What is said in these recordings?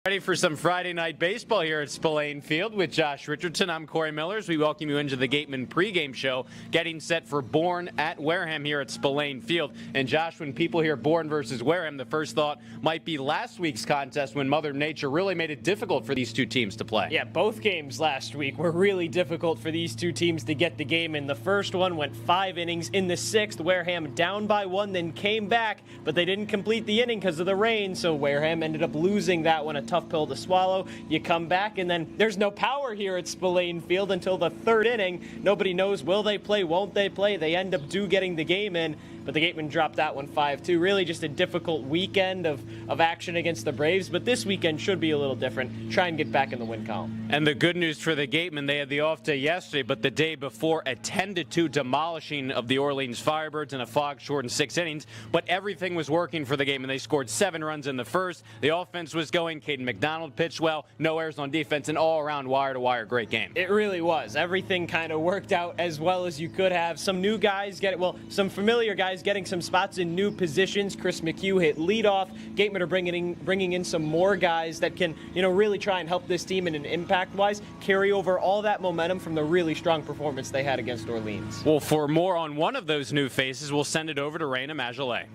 Ready for some Friday night baseball here at Spillane Field with Josh Richardson. I'm Cory Millers. We welcome you into the Gatemen pregame show, getting set for Bourne at Wareham here at Spillane Field. And Josh, when people hear Bourne versus Wareham, the first thought might be last week's contest when Mother Nature really made it difficult for these two teams to play. Yeah, both games last week were really difficult for these two teams to get the game in. The first one went 5 innings. In the sixth, Wareham down by 1, then came back, but they didn't complete the inning because of the rain, so Wareham ended up losing that one. A tough pill to swallow. You come back, and then there's no power here at Spillane Field until the third inning. Nobody knows, will they play, won't they play? They end up getting the game in, but the Gatemen dropped that one 5-2. Really just a difficult weekend of action against the Braves, but this weekend should be a little different. Try and get back in the win column. And the good news for the Gatemen, they had the off day yesterday, but the day before, a 10-2 demolishing of the Orleans Firebirds in a fog-shortened 6 innings, but everything was working for the Gatemen. They scored 7 runs in the first. The offense was going. Caden McDonald pitched well, no errors on defense, and all-around wire-to-wire great game. It really was. Everything kind of worked out as well as you could have. Some new guys some familiar guys getting some spots in new positions. Chris McHugh hit leadoff. Gatemen are bringing in some more guys that can, really try and help this team in an impact-wise, carry over all that momentum from the really strong performance they had against Orleans. Well, for more on one of those new faces, we'll send it over to Rayna Maggelet.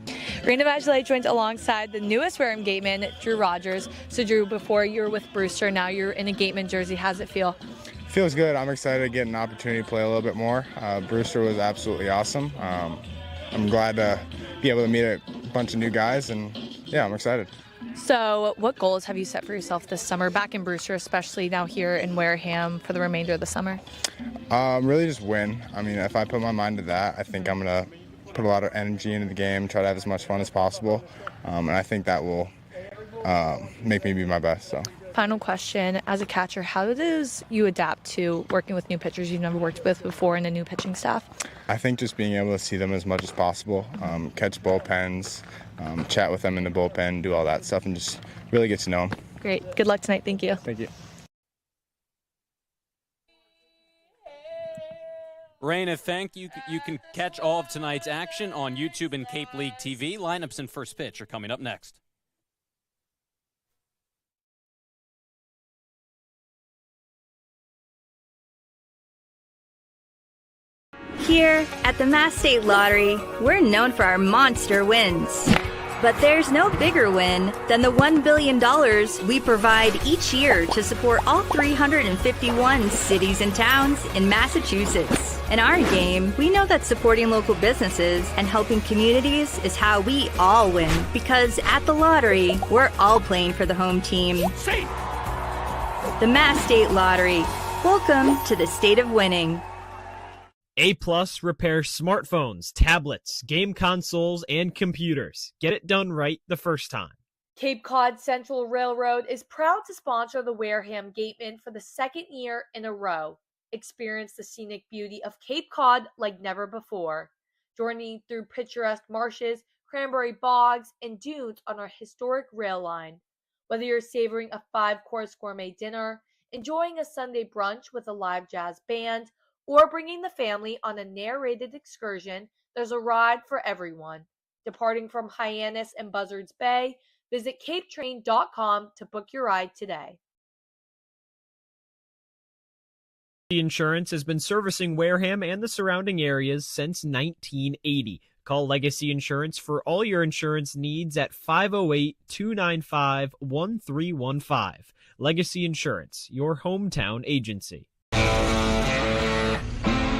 Rayna Maggelet joins alongside the newest Wareham Gateman, Drew Rogers. So, Drew, before you were with Brewster, now you're in a Gateman jersey. How does it feel? Feels good. I'm excited to get an opportunity to play a little bit more. Brewster was absolutely awesome. I'm glad to be able to meet a bunch of new guys, and yeah, I'm excited. So what goals have you set for yourself this summer, back in Brewster, especially now here in Wareham for the remainder of the summer? Really just win. I mean, if I put my mind to that, I think I'm going to put a lot of energy into the game, try to have as much fun as possible, and I think that will make me be my best. So. Final question, as a catcher, how does you adapt to working with new pitchers you've never worked with before in a new pitching staff? I think just being able to see them as much as possible, catch bullpens, chat with them in the bullpen, do all that stuff, and just really get to know them. Great. Good luck tonight. Thank you. Thank you. Rayna, thank you. You can catch all of tonight's action on YouTube and Cape League TV. Lineups and first pitch are coming up next. Here at the Mass State Lottery, we're known for our monster wins. But there's no bigger win than the $1 billion we provide each year to support all 351 cities and towns in Massachusetts. In our game, we know that supporting local businesses and helping communities is how we all win. Because at the lottery, we're all playing for the home team. The Mass State Lottery. Welcome to the state of winning. A+ repairs smartphones, tablets, game consoles, and computers. Get it done right the first time. Cape Cod Central Railroad is proud to sponsor the Wareham Gatemen for the second year in a row. Experience the scenic beauty of Cape Cod like never before. Journey through picturesque marshes, cranberry bogs, and dunes on our historic rail line. Whether you're savoring a 5-course gourmet dinner, enjoying a Sunday brunch with a live jazz band, or bringing the family on a narrated excursion, there's a ride for everyone. Departing from Hyannis and Buzzards Bay, visit capetrain.com to book your ride today. Insurance has been servicing Wareham and the surrounding areas since 1980. Call Legacy Insurance for all your insurance needs at 508-295-1315. Legacy Insurance, your hometown agency.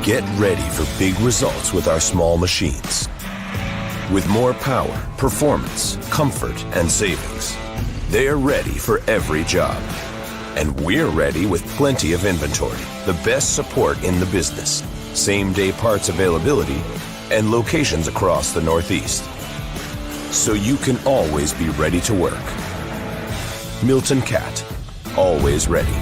Get ready for big results with our small machines. With more power, performance, comfort, and savings. They're ready for every job. And we're ready with plenty of inventory, the best support in the business, same-day parts availability, and locations across the Northeast. So you can always be ready to work. Milton Cat, always ready.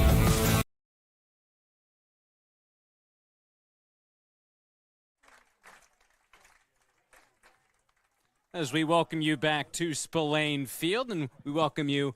As we welcome you back to Spillane Field, and we welcome you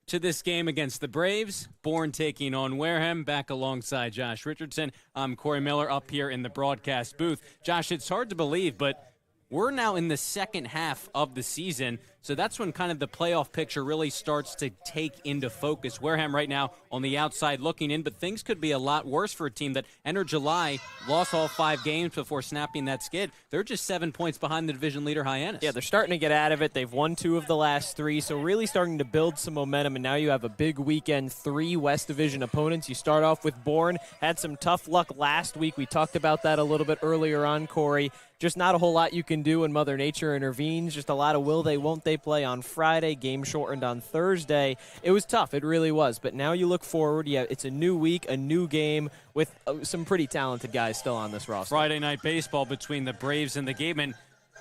to this game against the Braves. Bourne taking on Wareham. Back alongside Josh Richardson. I'm Cory Miller up here in the broadcast booth. Josh, it's hard to believe, but we're now in the second half of the season. So that's when kind of the playoff picture really starts to take into focus. Wareham right now on the outside looking in, but things could be a lot worse for a team that entered July, lost all 5 games before snapping that skid. They're just 7 points behind the division leader, Hyannis. Yeah, they're starting to get out of it. They've won 2 of the last 3, so really starting to build some momentum, and now you have a big weekend, 3 West Division opponents. You start off with Bourne, had some tough luck last week. We talked about that a little bit earlier on, Cory. Just not a whole lot you can do when Mother Nature intervenes. Just a lot of will they, won't they play on Friday. Game shortened on Thursday. It was tough. It really was. But now you look forward. Yeah, it's a new week, a new game with some pretty talented guys still on this roster. Friday night baseball between the Braves and the Gatemen.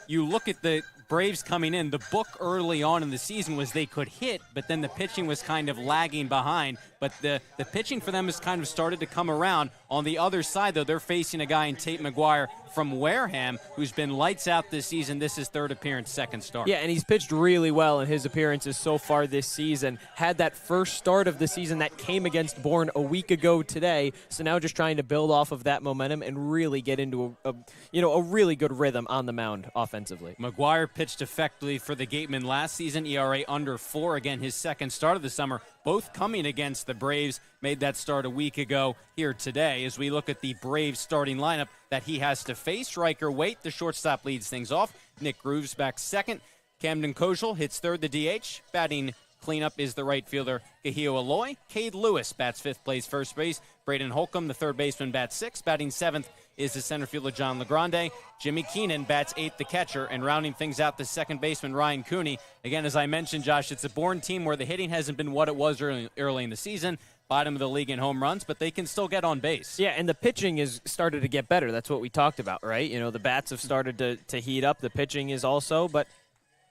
You look at the Braves coming in. The book early on in the season was they could hit, but then the pitching was kind of lagging behind. But the pitching for them has kind of started to come around. On the other side, though, they're facing a guy in Tate McGuire from Wareham who's been lights out this season. This is 3rd appearance, 2nd start. Yeah, and he's pitched really well in his appearances so far this season. Had that first start of the season that came against Bourne a week ago today. So now just trying to build off of that momentum and really get into a really good rhythm on the mound offensively. McGuire pitched effectively for the Gatemen last season, ERA under 4. Again, his 2nd start of the summer, both coming against the Braves. Made that start a week ago here today. As we look at the Braves starting lineup that he has to face, Riker Waite, the shortstop, leads things off. Nick Grooves back 2nd. Camden Kojal hits 3rd, the DH. Batting cleanup is the right fielder, Kahio Aloy. Cade Lewis bats 5th, plays first base. Braden Holcomb, the 3rd baseman, bats 6th. Batting 7th is the center fielder, John Legrande. Jimmy Keenan bats 8th, the catcher. And rounding things out, the 2nd baseman, Ryan Cooney. Again, as I mentioned, Josh, it's a Bourne team where the hitting hasn't been what it was early in the season. Bottom of the league in home runs, but they can still get on base. Yeah, and the pitching is started to get better. That's what we talked about, right? You know, the bats have started to heat up. The pitching is also. But,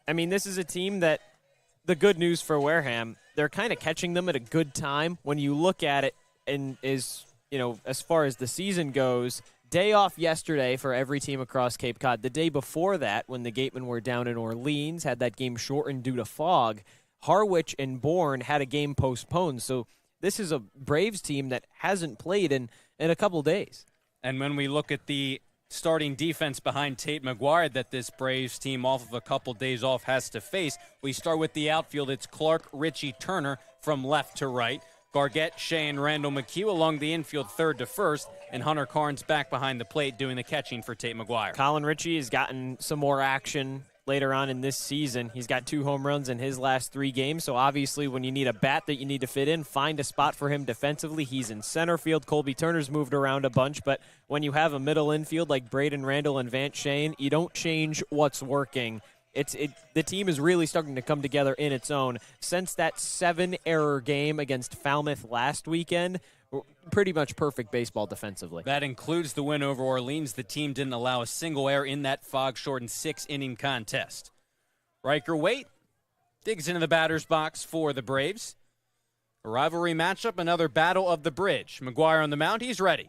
I mean, this is a team that the good news for Wareham, they're kind of catching them at a good time. When you look at it, and as far as the season goes, day off yesterday for every team across Cape Cod. The day before that, when the Gatemen were down in Orleans, had that game shortened due to fog, Harwich and Bourne had a game postponed. So this is a Braves team that hasn't played in a couple days. And when we look at the starting defense behind Tate McGuire that this Braves team off of a couple days off has to face, we start with the outfield. It's Clark, Richie, Turner from left to right. Gargett, Shea, and Randall McHugh along the infield 3rd to 1st, and Hunter Carnes back behind the plate doing the catching for Tate McGuire. Colin Ritchie has gotten some more action later on in this season. He's got 2 home runs in his last 3 games, so obviously when you need a bat that you need to fit in, find a spot for him defensively. He's in center field. Colby Turner's moved around a bunch, but when you have a middle infield like Braden Randall and Vance Shane, you don't change what's working. The team is really starting to come together in its own. Since that 7-error game against Falmouth last weekend, pretty much perfect baseball defensively. That includes the win over Orleans. The team didn't allow a single error in that fog-shortened 6-inning contest. Riker Waite digs into the batter's box for the Braves. A rivalry matchup, another battle of the bridge. McGuire on the mound, he's ready.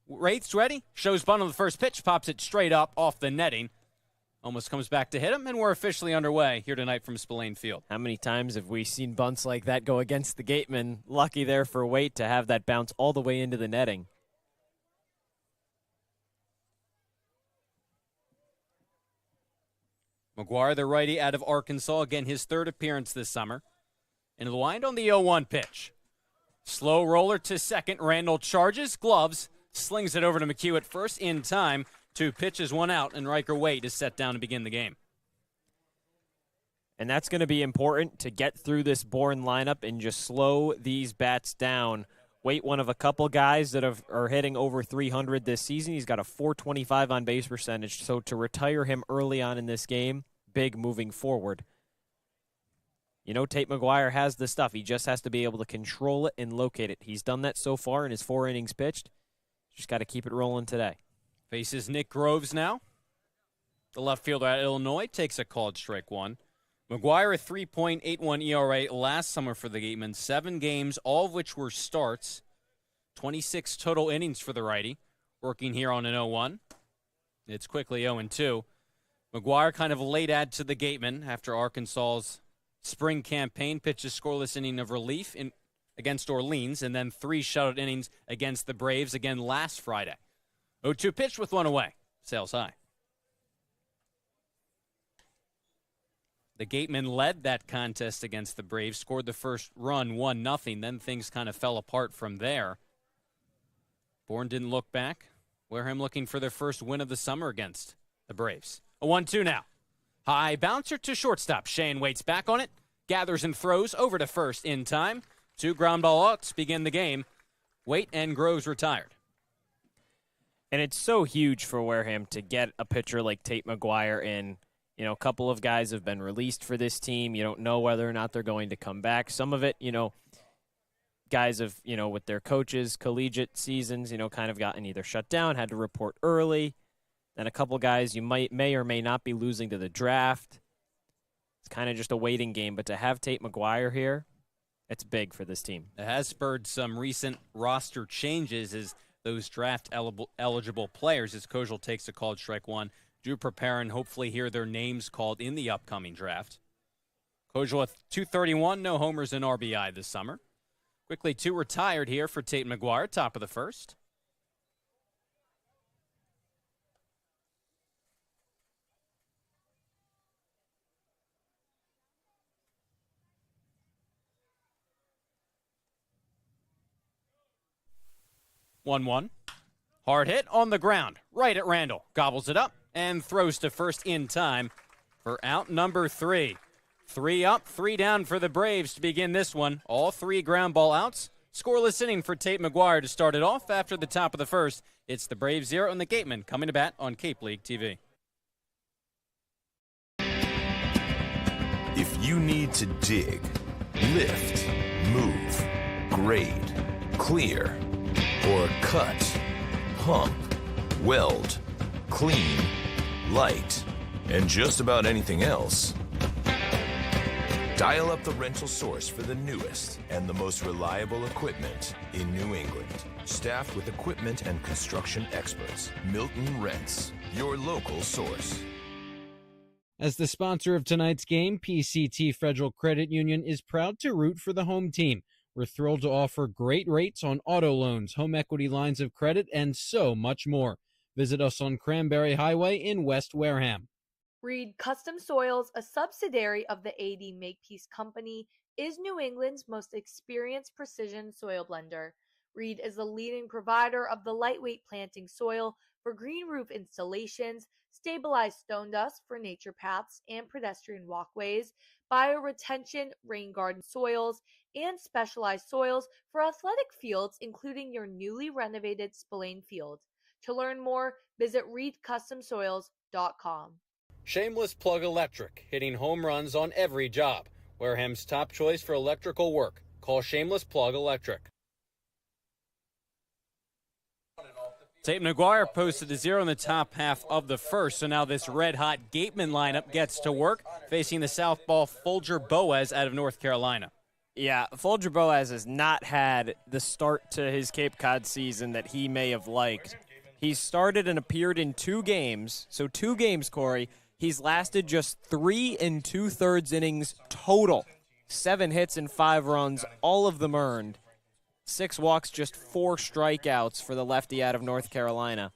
Waite's ready, shows bunt on the first pitch, pops it straight up off the netting. Almost comes back to hit him, and we're officially underway here tonight from Spillane Field. How many times have we seen bunts like that go against the Gatemen? Lucky there for Waite to have that bounce all the way into the netting. McGuire, the righty out of Arkansas, again his 3rd appearance this summer. Into the wind on the 0-1 pitch. Slow roller to second. Randall charges, gloves, slings it over to McHugh at first in time. 2 pitches, 1 out, and Riker Waite is set down to begin the game. And that's going to be important to get through this Bourne lineup and just slow these bats down. Waite, one of a couple guys that are hitting over 300 this season. He's got a .425 on base percentage, so to retire him early on in this game, big moving forward. You know, Tate McGuire has the stuff. He just has to be able to control it and locate it. He's done that so far in his 4 innings pitched. Just got to keep it rolling today. Faces Nick Groves now. The left fielder at Illinois takes a called strike 1. McGuire, a 3.81 ERA last summer for the Gatemen. 7 games, all of which were starts. 26 total innings for the righty. Working here on an 0-1. It's quickly 0-2. McGuire kind of a late add to the Gatemen after Arkansas's spring campaign. Pitches scoreless inning of relief against Orleans, and then 3 shutout innings against the Braves again last Friday. 0-2 pitch with 1 away. Sails high. The Gatemen led that contest against the Braves, scored the first run, 1-0. Then things kind of fell apart from there. Bourne didn't look back. Wareham looking for their first win of the summer against the Braves. A 1-2 now. High bouncer to shortstop. Shane waits back on it. Gathers and throws over to first in time. 2 ground ball outs begin the game. Waite and Groves retired. And it's so huge for Wareham to get a pitcher like Tate McGuire in. You know, a couple of guys have been released for this team. You don't know whether or not they're going to come back. Some of it, guys have, with their coaches, collegiate seasons, kind of gotten either shut down, had to report early. Then a couple guys you may or may not be losing to the draft. It's kind of just a waiting game. But to have Tate McGuire here, it's big for this team. It has spurred some recent roster changes as those draft eligible players, as Kojal takes a called strike one, do prepare and hopefully hear their names called in the upcoming draft. Kojal with 231, no homers and RBI this summer. Quickly 2 retired here for Tate McGuire, top of the first. One. Hard hit on the ground, right at Randall. Gobbles it up and throws to first in time for out number 3. 3 up, 3 down for the Braves to begin this one. All 3 ground ball outs. Scoreless inning for Tate McGuire to start it off after the top of the first. It's the Braves 0 and the Gatemen coming to bat on Cape League TV. If you need to dig, lift, move, grade, clear, or cut, pump, weld, clean, light, and just about anything else, dial up the rental source for the newest and the most reliable equipment in New England. Staffed with equipment and construction experts, Milton Rents, your local source. As the sponsor of tonight's game, PCT Federal Credit Union is proud to root for the home team. We're thrilled to offer great rates on auto loans, home equity lines of credit, and so much more. Visit us on Cranberry Highway in West Wareham. Reed Custom Soils, a subsidiary of the AD Makepeace Company, is New England's most experienced precision soil blender. Reed is the leading provider of the lightweight planting soil for green roof installations, stabilized stone dust for nature paths and pedestrian walkways, bioretention rain garden soils, and specialized soils for athletic fields, including your newly renovated Spillane Field. To learn more, visit reedcustomsoils.com. Shameless Plug Electric, hitting home runs on every job. Wareham's top choice for electrical work. Call Shameless Plug Electric. Tate McGuire posted a 0 in the top half of the first, so now this red-hot Gatemen lineup gets to work, facing the southpaw Folger Boas out of North Carolina. Yeah, Folger Boas has not had the start to his Cape Cod season that he may have liked. He's started and appeared in 2 games, so 2 games, Cory. He's lasted just 3 2/3 innings total. 7 hits and 5 runs, all of them earned. 6 walks, just 4 strikeouts for the lefty out of North Carolina.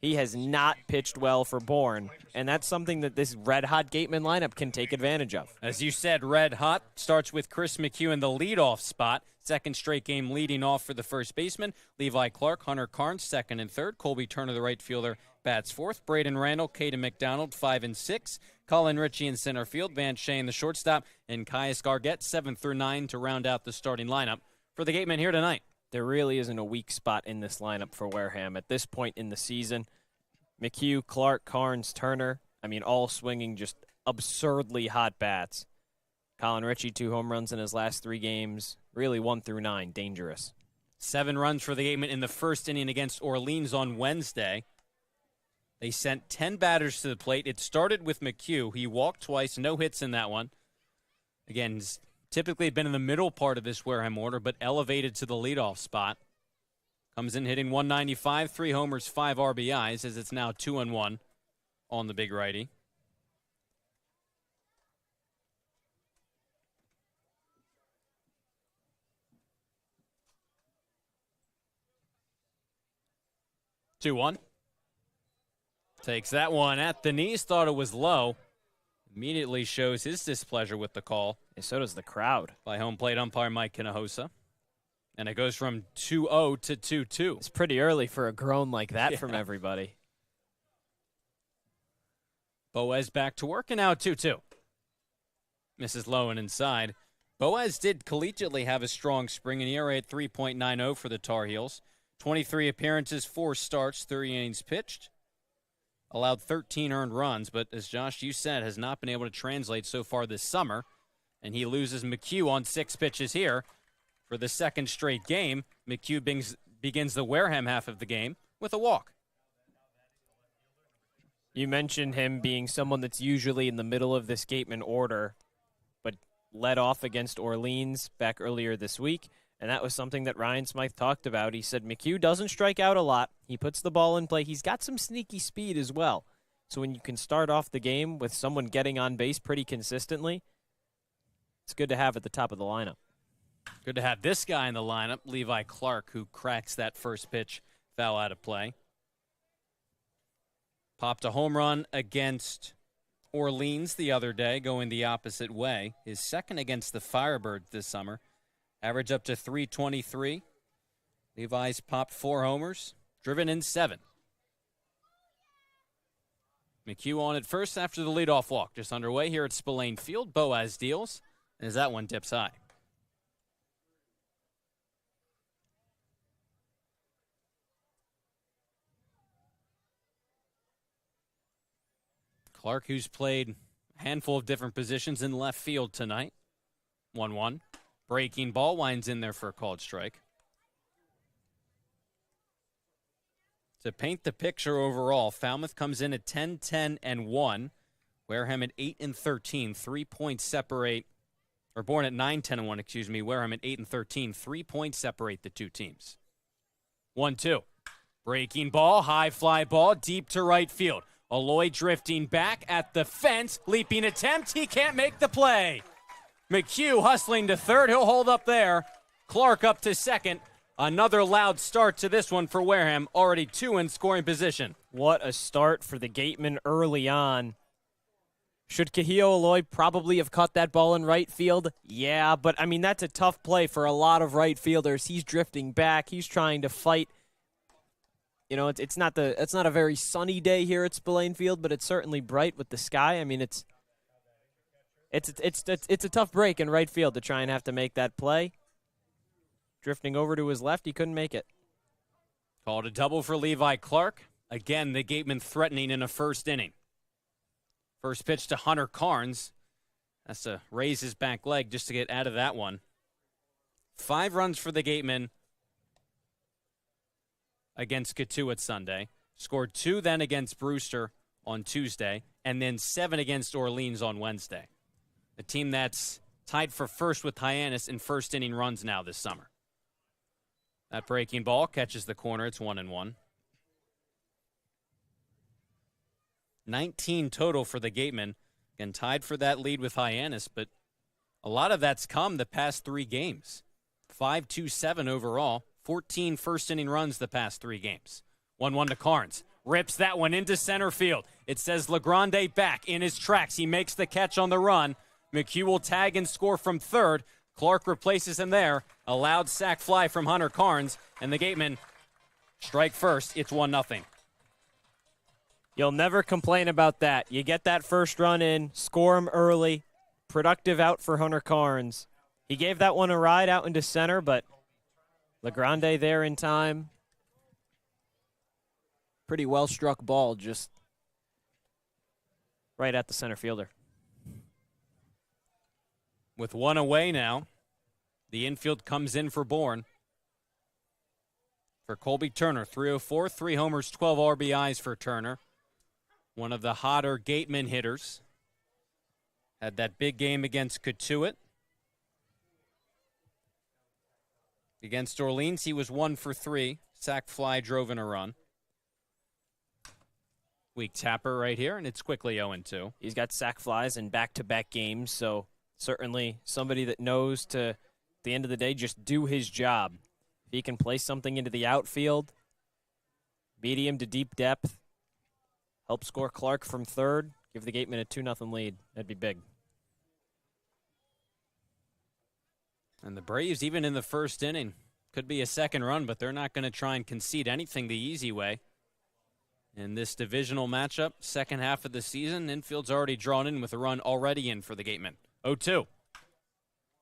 He has not pitched well for Bourne, and that's something that this red-hot Gatemen lineup can take advantage of. As you said, red-hot starts with Chris McHugh in the leadoff spot. Second straight game leading off for the first baseman. Levi Clark, Hunter Carnes, second and third. Colby Turner, the right fielder, bats fourth. Braden Randall, Caden McDonald, 5 and 6. Colin Ritchie in center field. Van Shane, the shortstop. And Caius Gargett, 7 through 9 to round out the starting lineup for the Gatemen here tonight. There really isn't a weak spot in this lineup for Wareham at this point in the season. McHugh, Clark, Carnes, Turner, all swinging just absurdly hot bats. Colin Ritchie, 2 home runs in his last 3 games. Really 1 through 9, dangerous. 7 runs for the Gatemen in the first inning against Orleans on Wednesday. They sent 10 batters to the plate. It started with McHugh. He walked twice, no hits in that one. Again, he's typically been in the middle part of this Wareham order, but elevated to the leadoff spot. Comes in hitting 195, 3 homers, 5 RBIs, as it's now 2-1 on the big righty. Takes that one at the knees, thought it was low. Immediately shows his displeasure with the call. And so does the crowd. By home plate umpire Mike Hinojosa. And it goes from 2-0 to 2-2. It's pretty early for a groan like that from everybody. Boaz back to work, and now 2-2. Misses low and inside. Boaz did collegiately have a strong spring, an ERA at 3.90 for the Tar Heels. 23 appearances, 4 starts, 30 innings pitched. Allowed 13 earned runs, but as Josh, you said, has not been able to translate so far this summer. And he loses McHugh on 6 pitches here for the second straight game. McHugh begins the Wareham half of the game with a walk. You mentioned him being someone that's usually in the middle of this Gatemen order, but led off against Orleans back earlier this week, and that was something that Ryan Smythe talked about. He said McHugh doesn't strike out a lot. He puts the ball in play. He's got some sneaky speed as well. So when you can start off the game with someone getting on base pretty consistently, it's good to have at the top of the lineup. Good to have this guy in the lineup, Levi Clark, who cracks that first pitch foul out of play. Popped a home run against Orleans the other day, going the opposite way. His second against the Firebirds this summer. Average up to 323. Levi's popped 4 homers, driven in 7. McHugh on at first after the leadoff walk. Just underway here at Spillane Field. Boaz deals, as that one dips high. Clark, who's played a handful of different positions in left field tonight. 1-1. Breaking ball winds in there for a called strike. To paint the picture overall, Falmouth comes in at 10-10-1. Wareham at 8-13, 3 points separate, or Bourne at 9-10-1, excuse me. Wareham at 8-13, 3 points separate the two teams. 1-2. Breaking ball, high fly ball, deep to right field. Aloy drifting back at the fence. Leaping attempt. He can't make the play. McHugh hustling to third. He'll hold up there. Clark up to second. Another loud start to this one for Wareham. Already 2 in scoring position. What a start for the Gatemen early on. Should Kahio Aloy probably have caught that ball in right field? Yeah, but I mean, that's a tough play for a lot of right fielders. He's drifting back. He's trying to fight. You know, it's not a very sunny day here at Spillane Field, but it's certainly bright with the sky. I mean, it's a tough break in right field to try and have to make that play. Drifting over to his left, he couldn't make it. Called a double for Levi Clark. Again, the Gatemen threatening in a first inning. First pitch to Hunter Carnes. Has to raise his back leg just to get out of that one. 5 runs for the Gatemen against Cotuit Sunday. Scored 2 then against Brewster on Tuesday, and then 7 against Orleans on Wednesday. A team that's tied for first with Hyannis in first inning runs now this summer. That breaking ball catches the corner. It's 1-1. 19 total for the Gatemen. Again, tied for that lead with Hyannis, but a lot of that's come the past 3 games. 5-2-7 overall. 14 first inning runs the past 3 games. 1-1 to Carnes. Rips that one into center field. It says Legrande back in his tracks. He makes the catch on the run. McHugh will tag and score from third. Clark replaces him there. A loud sac fly from Hunter Carnes. And the Gatemen strike first. It's 1-0. You'll never complain about that. You get that first run in, score him early. Productive out for Hunter Carnes. He gave that one a ride out into center, but Legrande there in time. Pretty well struck ball, just right at the center fielder. With 1 away now, the infield comes in for Bourne. For Colby Turner, 304, 3 homers, 12 RBIs for Turner. One of the hotter Gatemen hitters. Had that big game against Cotuit. Against Orleans, he was 1 for 3. Sac fly drove in a run. Weak tapper right here, and it's quickly 0-2. He's got sac flies in back-to-back games, so certainly somebody that knows to, at the end of the day, just do his job. If he can place something into the outfield, medium to deep depth, help score Clark from third, Give the Gatemen a 2-0 lead. That'd be big. And the Braves, even in the first inning, could be a second run, but they're not going to try and concede anything the easy way. In this divisional matchup, second half of the season, infield's already drawn in with a run already in for the Gatemen. 0-2.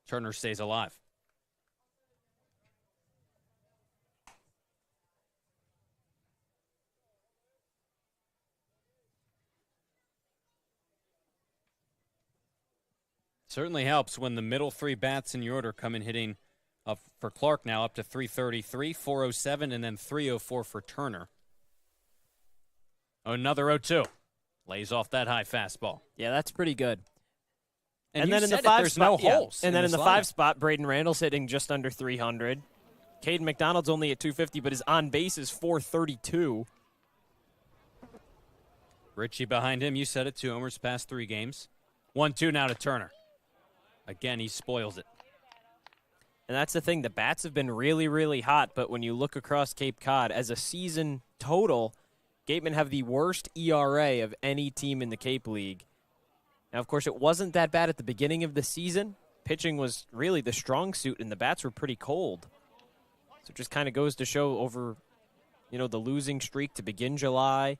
Turner stays alive. Certainly helps when the middle three bats in your order come in hitting up for Clark now up to 333, 407, and then 304 for Turner. Another 0-2. Lays off that high fastball. Yeah, that's pretty good. And then in the five spot, no holes. And then in the 5 spot, Braden Randall's hitting just under 300. Caden McDonald's only at 250, but his on base is 432. Richie behind him. You said it, 2 homers past 3 games. 1-2 now to Turner. Again, he spoils it. And that's the thing. The bats have been really, really hot, but when you look across Cape Cod, as a season total, Gatemen have the worst ERA of any team in the Cape League. Now, of course, it wasn't that bad at the beginning of the season. Pitching was really the strong suit, and the bats were pretty cold. So it just kind of goes to show over, the losing streak to begin July,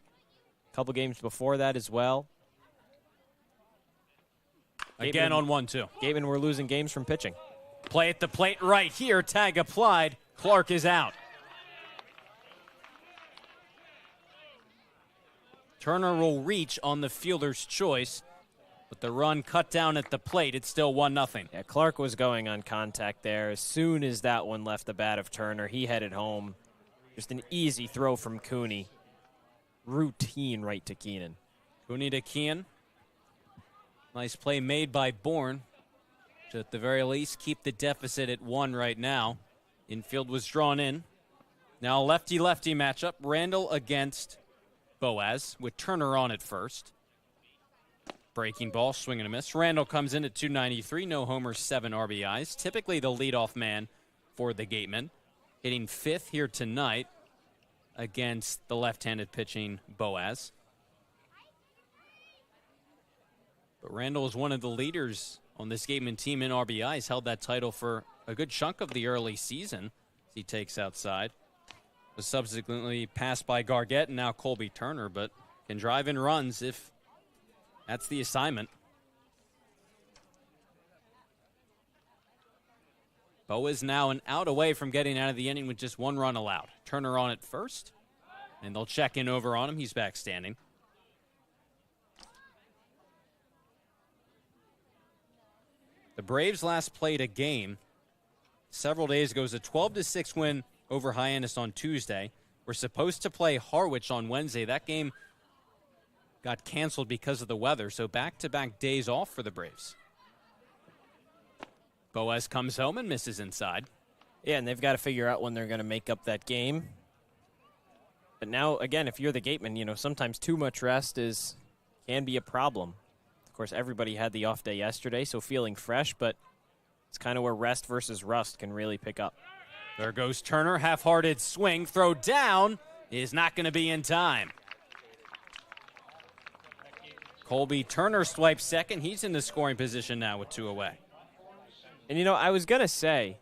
a couple games before that as well. Again on 1-2. Gatemen were losing games from pitching. Play at the plate right here. Tag applied. Clark is out. Turner will reach on the fielder's choice, but the run cut down at the plate. It's still 1-0. Yeah, Clark was going on contact there. As soon as that one left the bat of Turner, he headed home. Just an easy throw from Cooney. Routine right to Keenan. Cooney to Kean. Nice play made by Bourne to, at the very least, keep the deficit at 1 right now. Infield was drawn in. Now lefty-lefty matchup. Randall against Boaz with Turner on at first. Breaking ball, swing and a miss. Randall comes in at 293, no homers, 7 RBIs. Typically the leadoff man for the Gatemen. Hitting 5th here tonight against the left-handed pitching Boaz. But Randall is one of the leaders on this Gateman team in RBIs. Held that title for a good chunk of the early season as he takes outside. Was subsequently passed by Gargett and now Colby Turner, but can drive in runs if that's the assignment. Bo is now an out away from getting out of the inning with just 1 run allowed. Turner on at first, and they'll check in over on him. He's back standing. The Braves last played a game several days ago. It was a 12-6 win over Hyannis on Tuesday. We're supposed to play Harwich on Wednesday. That game got canceled because of the weather, so back-to-back days off for the Braves. Boaz comes home and misses inside. Yeah, and they've got to figure out when they're going to make up that game. But now, again, if you're the Gatemen, sometimes too much rest can be a problem. Of course, everybody had the off day yesterday, so feeling fresh, but it's kind of where rest versus rust can really pick up. There goes Turner, half-hearted swing, throw down, is not going to be in time. Colby Turner swipes second. He's in the scoring position now with 2 away. And, I was going to say,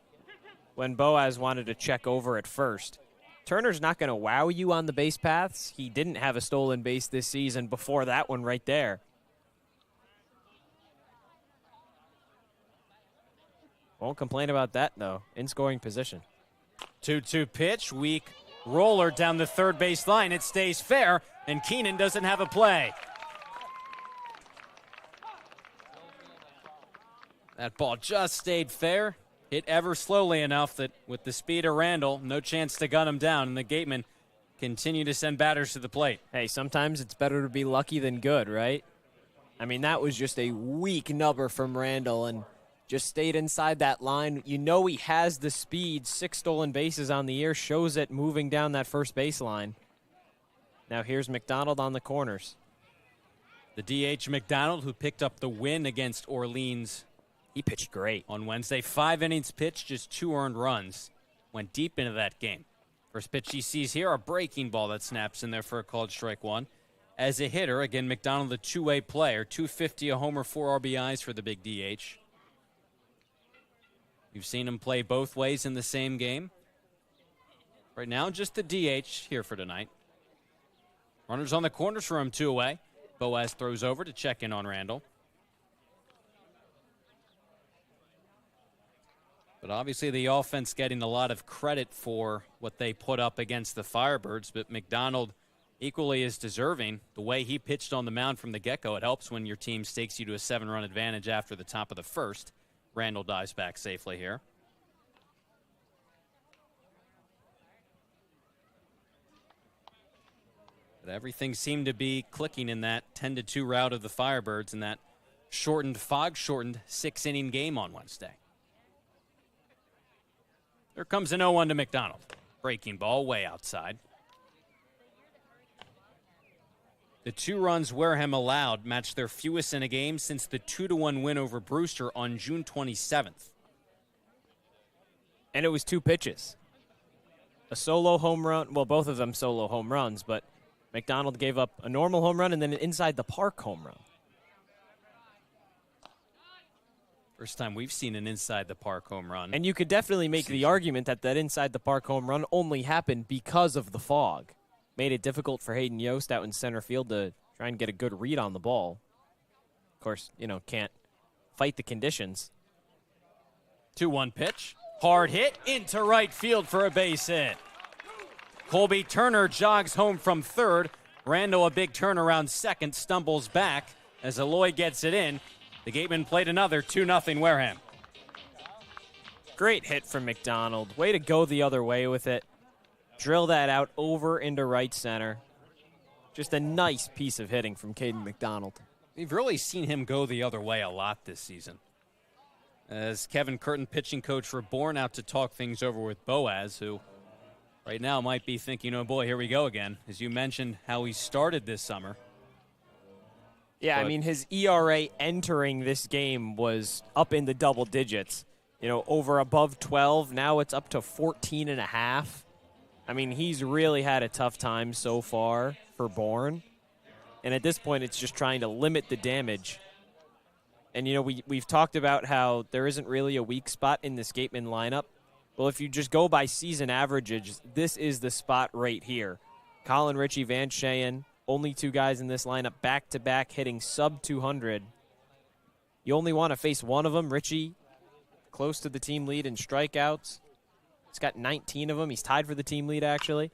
when Boaz wanted to check over at first, Turner's not going to wow you on the base paths. He didn't have a stolen base this season before that one right there. Won't complain about that, though. In scoring position. 2-2 pitch, weak roller down the third base line. It stays fair, and Keenan doesn't have a play. That ball just stayed fair. Hit ever slowly enough that with the speed of Randall, no chance to gun him down, and the Gatemen continue to send batters to the plate. Hey, sometimes it's better to be lucky than good, right? I mean, that was just a weak nubber from Randall, and just stayed inside that line. He has the speed. 6 stolen bases on the year shows it moving down that first baseline. Now here's McDonald on the corners. The DH McDonald, who picked up the win against Orleans. He pitched great. On Wednesday, 5 innings pitched, just 2 earned runs. Went deep into that game. First pitch he sees here, a breaking ball that snaps in there for a called strike 1. as a hitter. Again, McDonald, a two-way player, 250, a homer, 4 RBIs for the big DH. You've seen him play both ways in the same game. Right now, just the DH here for tonight. Runners on the corners for him, 2 away. Boaz throws over to check in on Randall. But obviously the offense getting a lot of credit for what they put up against the Firebirds, but McDonald equally is deserving. The way he pitched on the mound from the get-go, it helps when your team stakes you to a 7-run advantage after the top of the first. Randall dives back safely here. But everything seemed to be clicking in that 10-2 rout of the Firebirds in that fog-shortened 6-inning game on Wednesday. There comes an 0-1 to McDonald. Breaking ball way outside. The 2 runs Wareham allowed matched their fewest in a game since the 2-1 win over Brewster on June 27th. And it was 2 pitches. A solo home run, well, both of them solo home runs, but McDonald gave up a normal home run and then an inside the park home run. First time we've seen an inside the park home run. And you could definitely make the argument that inside the park home run only happened because of the fog. Made it difficult for Hayden Yost out in center field to try and get a good read on the ball. Of course, can't fight the conditions. 2-1 pitch. Hard hit into right field for a base hit. Colby Turner jogs home from third. Randall, a big turnaround second, stumbles back as Eloy gets it in. The Gatemen played another 2-0 Wareham. Great hit from McDonald. Way to go the other way with it. Drill that out over into right center. Just a nice piece of hitting from Caden McDonald. We've really seen him go the other way a lot this season. As Kevin Curtin, pitching coach for Bourne, out to talk things over with Boaz, who right now might be thinking, oh boy, here we go again. As you mentioned how he started this summer. Yeah, I mean, his ERA entering this game was up in the double digits. Over above 12. Now it's up to 14.5. I mean, he's really had a tough time so far for Bourne. And at this point, it's just trying to limit the damage. And, we've talked about how there isn't really a weak spot in this Gatemen lineup. Well, if you just go by season averages, this is the spot right here. Colin Ritchie, Van Shayen, only 2 guys in this lineup back-to-back hitting sub-200. You only want to face one of them. Ritchie, close to the team lead in strikeouts. He's got 19 of them. He's tied for the team lead, actually.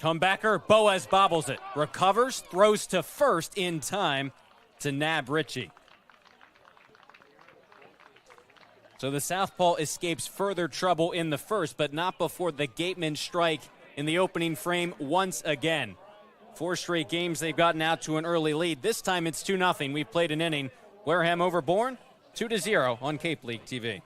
Comebacker, Boaz bobbles it. Recovers, throws to first in time to nab Ritchie. So the southpaw escapes further trouble in the first, but not before the Gatemen strike in the opening frame once again. 4 straight games they've gotten out to an early lead. This time it's 2-0. We've played an inning. Wareham over Bourne, 2-0 on Cape League TV.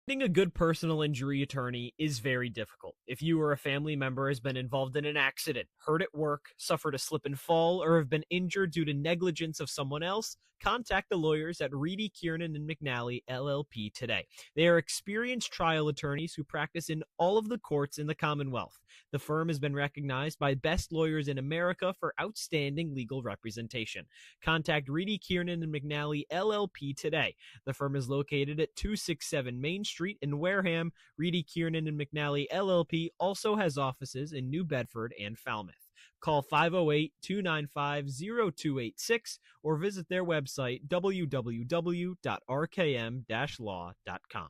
Getting a good personal injury attorney is very difficult. If you or a family member has been involved in an accident, hurt at work, suffered a slip and fall, or have been injured due to negligence of someone else, contact the lawyers at Reedy, Kiernan, and McNally, LLP today. They are experienced trial attorneys who practice in all of the courts in the Commonwealth. The firm has been recognized by Best Lawyers in America for outstanding legal representation. Contact Reedy, Kiernan, and McNally, LLP today. The firm is located at 267 Main Street in Wareham. Reedy, Kiernan, and McNally, LLP also has offices in New Bedford and Falmouth. Call 508-295-0286 or visit their website, www.rkm-law.com.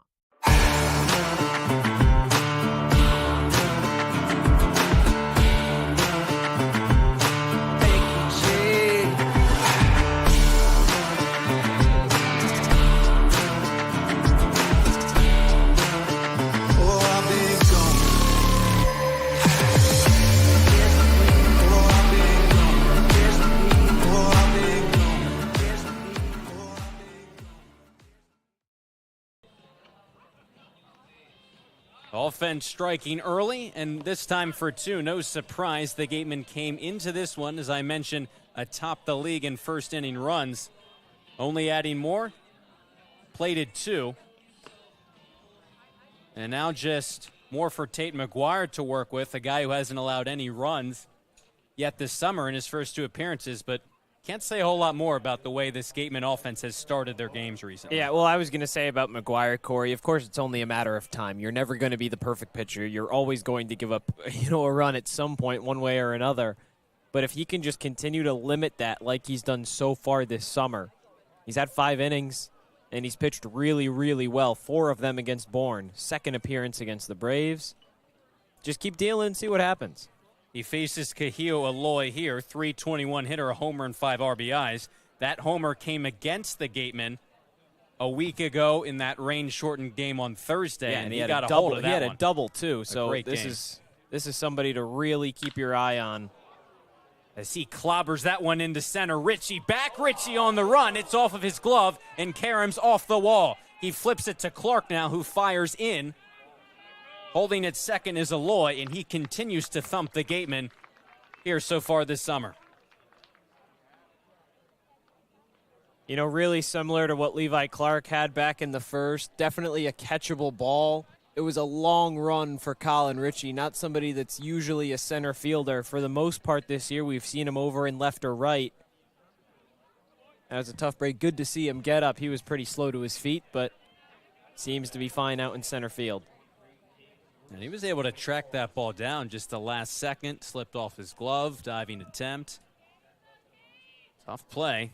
Offense striking early, and this time for 2. No surprise, the Gatemen came into this one, as I mentioned, atop the league in first inning runs. Only adding more, plated 2. And now just more for Tate McGuire to work with, a guy who hasn't allowed any runs yet this summer in his first 2 appearances, but can't say a whole lot more about the way this Gateman offense has started their games recently. Yeah, well, I was going to say about McGuire, Cory, of course it's only a matter of time. You're never going to be the perfect pitcher. You're always going to give up, a run at some point one way or another. But if he can just continue to limit that like he's done so far this summer, he's had 5 innings, and he's pitched really, really well. 4 of them against Bourne. 2nd appearance against the Braves. Just keep dealing and see what happens. He faces Kahio Aloy here, .321 hitter, a homer and 5 RBIs. That homer came against the Gatemen a week ago in that rain-shortened game on Thursday, yeah, and he got had a double. hold of that He had one. a double too. So this is somebody to really keep your eye on. As he clobbers that one into center. Richie on the run. It's off of his glove, and Karam's off the wall. He flips it to Clark now, who fires in. Holding at second is Aloy, and he continues to thump the Gatemen here so far this summer. Really similar to what Levi Clark had back in the first. Definitely a catchable ball. It was a long run for Colin Ritchie, not somebody that's usually a center fielder. For the most part this year, we've seen him over in left or right. That was a tough break. Good to see him get up. He was pretty slow to his feet, but seems to be fine out in center field. And he was able to track that ball down just the last second. Slipped off his glove, diving attempt. Tough play.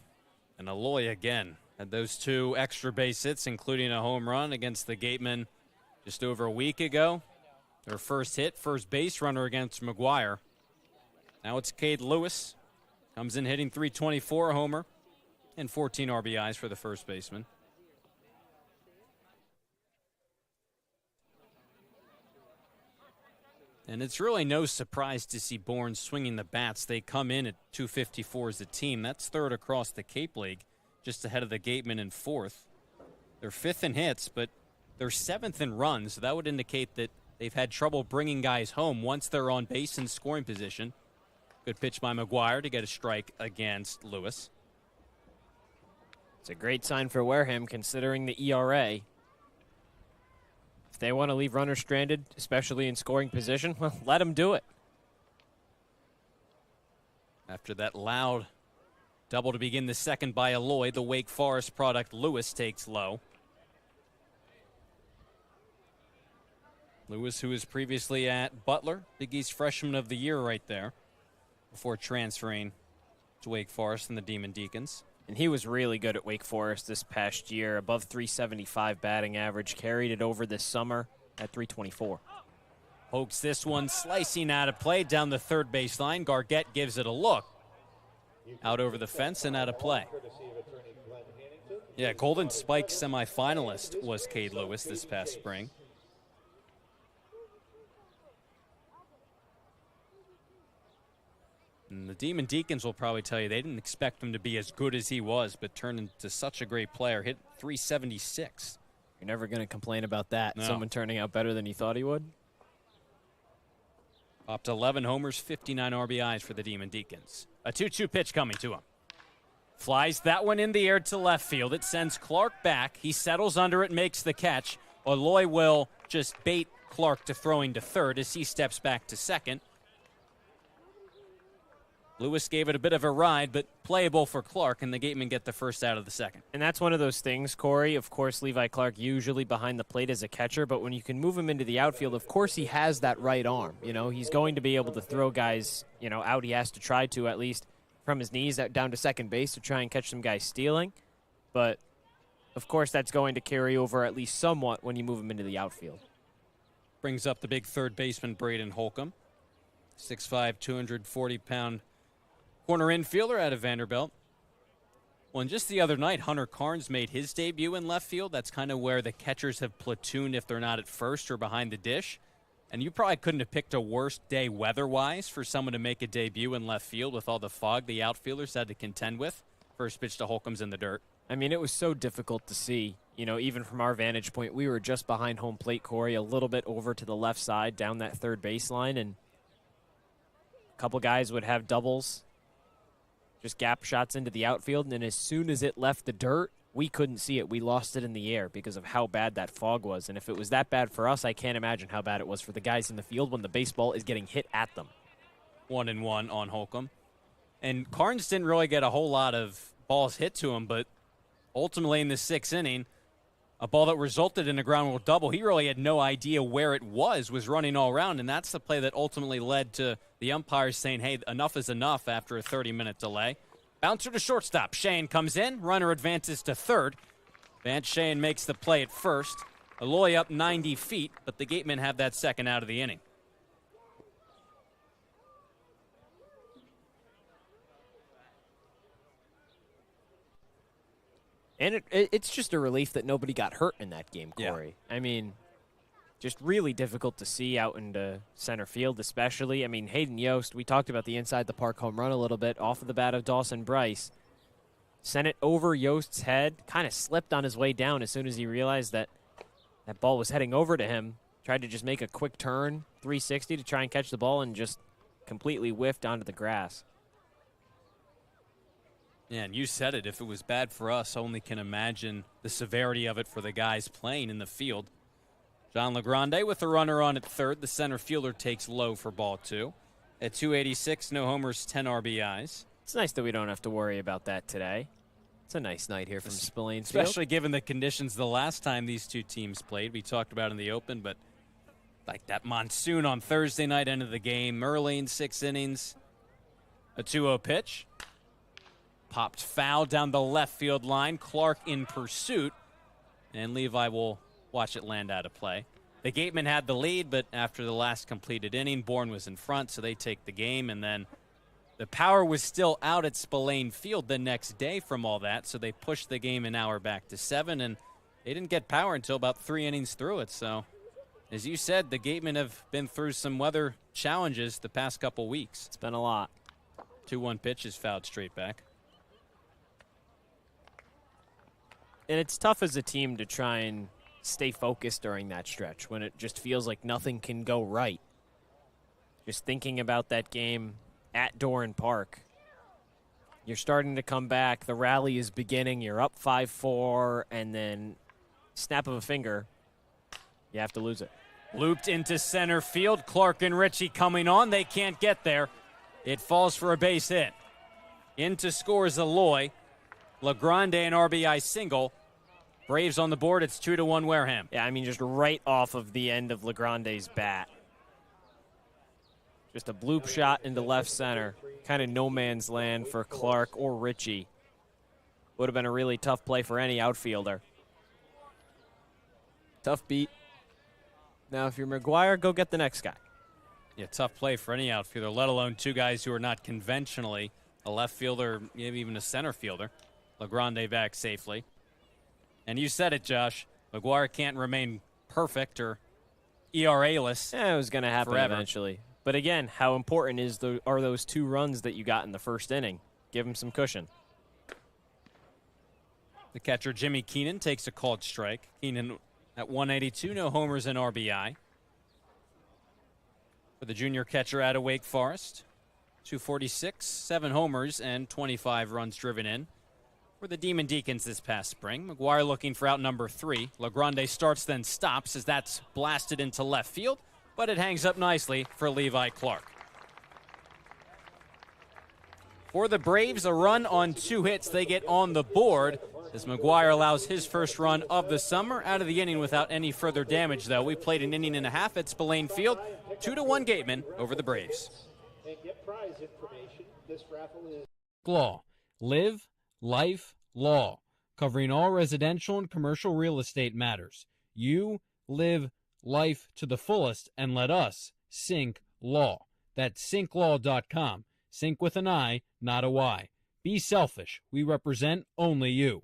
And Aloy again had those 2 extra base hits, including a home run against the Gatemen just over a week ago. Their first hit, first base runner against McGuire. Now it's Cade Lewis. Comes in hitting .324, a homer, and 14 RBIs for the first baseman. And it's really no surprise to see Bourne swinging the bats. They come in at .254 as a team. That's 3rd across the Cape League, just ahead of the Gatemen in 4th. They're 5th in hits, but they're 7th in runs. So that would indicate that they've had trouble bringing guys home once they're on base in scoring position. Good pitch by McGuire to get a strike against Lewis. It's a great sign for Wareham considering the ERA. If they want to leave runners stranded, especially in scoring position, well, let them do it. After that loud double to begin the second by Aloy, the Wake Forest product Lewis takes low. Lewis, who was previously at Butler, Big East Freshman of the Year right there, before transferring to Wake Forest and the Demon Deacons. And he was really good at Wake Forest this past year, above .375 batting average, carried it over this summer at .324. Pokes this one, slicing out of play down the third baseline. Gargett gives it a look. Out over the fence and out of play. Yeah, Golden Spike semifinalist was Cade Lewis this past spring. And the Demon Deacons will probably tell you they didn't expect him to be as good as he was, but turned into such a great player. Hit .376. You're never going to complain about that. No. Someone turning out better than you thought he would. Up to 11 homers, 59 RBIs for the Demon Deacons. A 2-2 pitch coming to him. Flies that one in the air to left field. It sends Clark back. He settles under it, makes the catch. Aloy will just bait Clark to throwing to third as he steps back to second. Lewis gave it a bit of a ride, but playable for Clark, and the Gatemen get the first out of the second. And that's one of those things, Cory. Of course, Levi Clark usually behind the plate as a catcher, but when you can move him into the outfield, of course he has that right arm. You know, he's going to be able to throw guys, out. He has to try to, at least from his knees down to second base to try and catch some guys stealing. But, of course, that's going to carry over at least somewhat when you move him into the outfield. Brings up the big third baseman, Braden Holcomb. 6'5", 240-pound corner infielder out of Vanderbilt. Well, and just the other night, Hunter Carnes made his debut in left field. That's kind of where the catchers have platooned if they're not at first or behind the dish. And you probably couldn't have picked a worse day weather-wise for someone to make a debut in left field with all the fog the outfielders had to contend with. First pitch to Holcomb's in the dirt. I mean, it was so difficult to see. Even from our vantage point, we were just behind home plate, Cory, a little bit over to the left side down that third baseline, and a couple guys would have doubles, just gap shots into the outfield, and then as soon as it left the dirt, we couldn't see it. We lost it in the air because of how bad that fog was. And if it was that bad for us, I can't imagine how bad it was for the guys in the field when the baseball is getting hit at them. 1-1 on Holcomb. And Carnes didn't really get a whole lot of balls hit to him, but ultimately in the 6th inning, a ball that resulted in a ground rule double, he really had no idea where it was running all around, and that's the play that ultimately led to the umpires saying, hey, enough is enough after a 30-minute delay. Bouncer to shortstop. Shane comes in. Runner advances to third. Vance Shane makes the play at first. Aloy up 90 feet, but the Gatemen have that second out of the inning. And it's just a relief that nobody got hurt in that game, Cory. Yeah. I mean, just really difficult to see out into center field, especially. I mean, Hayden Yost, we talked about the inside the park home run a little bit off of the bat of Dawson Bryce. Sent it over Yost's head, kind of slipped on his way down as soon as he realized that that ball was heading over to him. Tried to just make a quick turn, 360 to try and catch the ball, and just completely whiffed onto the grass. Yeah, and you said it. If it was bad for us, only can imagine the severity of it for the guys playing in the field. John LaGrande with the runner on at third. The center fielder takes low for ball 2. At 286, no homers, 10 RBIs. It's nice that we don't have to worry about that today. It's a nice night here from Spillane Field. Especially given the conditions the last time these two teams played. We talked about in the open, but like that monsoon on Thursday night, end of the game, early in 6 innings. A 2-0 pitch. Popped foul down the left field line. Clark in pursuit. And Levi will watch it land out of play. The Gatemen had the lead, but after the last completed inning, Bourne was in front, so they take the game. And then the power was still out at Spillane Field the next day from all that, so they pushed the game an hour back to 7, and they didn't get power until about 3 innings through it. So, as you said, the Gatemen have been through some weather challenges the past couple weeks. It's been a lot. 2-1 pitch is fouled straight back. And it's tough as a team to try and stay focused during that stretch when it just feels like nothing can go right. Just thinking about that game at Doran Park. You're starting to come back. The rally is beginning. You're up 5-4, and then snap of a finger, you have to lose it. Looped into center field. Clark and Ritchie coming on. They can't get there. It falls for a base hit. Into scores Aloy. LaGrande an RBI single. Braves on the board. It's 2-1 Wareham. Yeah, I mean, just right off of the end of LaGrande's bat. Just a bloop shot into left center. Kind of no man's land for Clark or Ritchie. Would have been a really tough play for any outfielder. Tough beat. Now, if you're McGuire, go get the next guy. Yeah, tough play for any outfielder, let alone two guys who are not conventionally a left fielder, maybe even a center fielder. LaGrande back safely. And you said it, Josh. McGuire can't remain perfect or ERA-less. Yeah, it was going to happen forever. Eventually. But again, how important are those 2 runs that you got in the first inning? Give him some cushion. The catcher, Jimmy Keenan, takes a called strike. Keenan at 182, no homers and RBI. For the junior catcher out of Wake Forest, 246, 7 homers, and 25 runs driven in. For the Demon Deacons this past spring, McGuire looking for out number 3. LaGrande starts, then stops as that's blasted into left field, but it hangs up nicely for Levi Clark. For the Braves, a run on 2 hits. They get on the board as McGuire allows his first run of the summer out of the inning without any further damage, though. We played an inning and a half at Spillane Field. 2-1 Gatemen over the Braves. Law. Live, life, law. Covering all residential and commercial real estate matters. You live life to the fullest and let us Sync Law. That's synklaw.com. Sync with an I, not a Y. Be selfish. We represent only you.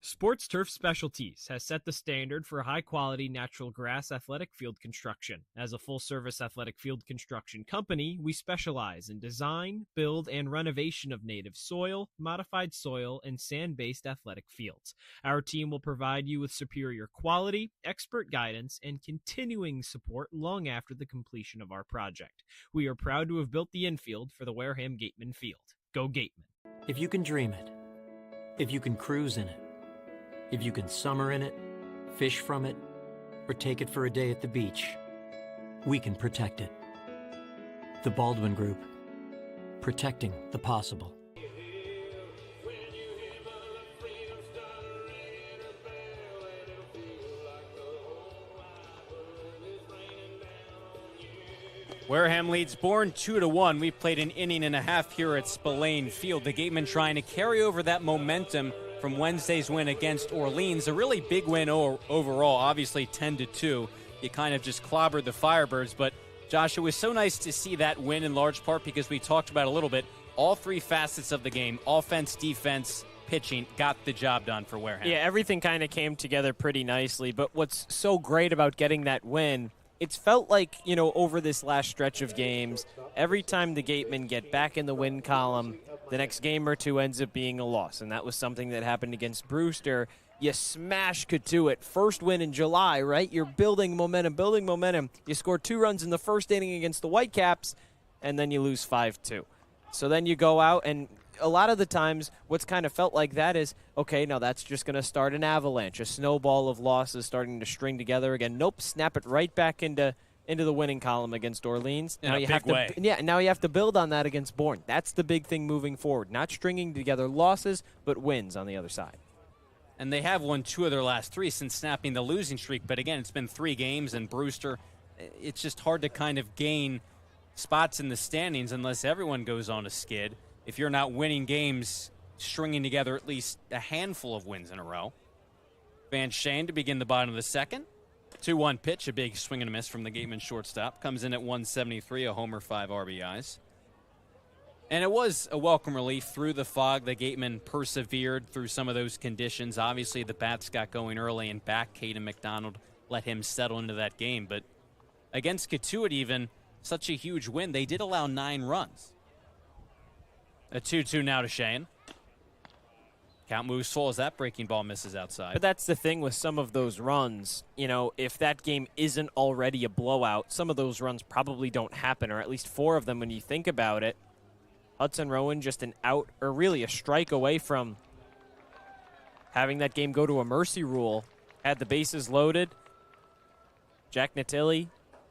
Sports Turf Specialties has set the standard for high-quality natural grass athletic field construction. As a full-service athletic field construction company, we specialize in design, build, and renovation of native soil, modified soil, and sand-based athletic fields. Our team will provide you with superior quality, expert guidance, and continuing support long after the completion of our project. We are proud to have built the infield for the Wareham Gatemen field. Go Gatemen. If you can dream it, if you can cruise in it, if you can summer in it, fish from it, or take it for a day at the beach, we can protect it. The Baldwin Group. protecting the possible. Wareham leads Bourne 2-1. We played an inning and a half here at Spillane Field. The Gatemen trying to carry over that momentum from Wednesday's win against Orleans. A really big win overall, obviously 10-2. You kind of just clobbered the Firebirds. But, Josh, it was so nice to see that win in large part because we talked about a little bit. All three facets of the game, offense, defense, pitching, got the job done for Wareham. Yeah, everything kind of came together pretty nicely. But what's so great about getting that win, it's felt like, over this last stretch of games, every time the Gatemen get back in the win column, the next game or two ends up being a loss. And that was something that happened against Brewster. You smash Katuitt. First win in July, right? You're building momentum. You score 2 runs in the first inning against the Whitecaps, and then you lose 5-2. So then you go out, and a lot of the times what's kind of felt like that is, okay, now that's just going to start an avalanche, a snowball of losses starting to string together again. Nope, snap it right back into the winning column against Orleans. In a big way. Now you have to build on that against Bourne. That's the big thing moving forward. Not stringing together losses, but wins on the other side. And they have won 2 of their last 3 since snapping the losing streak. But again, it's been 3 games, and Brewster, it's just hard to kind of gain spots in the standings unless everyone goes on a skid. If you're not winning games, stringing together at least a handful of wins in a row. Van Shane to begin the bottom of the second. 2-1 pitch, a big swing and a miss from the Gateman shortstop. Comes in at 173, a homer, 5 RBIs. And it was a welcome relief through the fog. The Gatemen persevered through some of those conditions. Obviously, the bats got going early, and back Caden McDonald let him settle into that game. But against Katuitt even, such a huge win, they did allow 9 runs. A 2-2 now to Shane. Count moves full as that breaking ball misses outside. But that's the thing with some of those runs. If that game isn't already a blowout, some of those runs probably don't happen, or at least 4 of them when you think about it. Hudson Rowan just an out, or really a strike away from having that game go to a mercy rule. Had the bases loaded. Jack Natilli,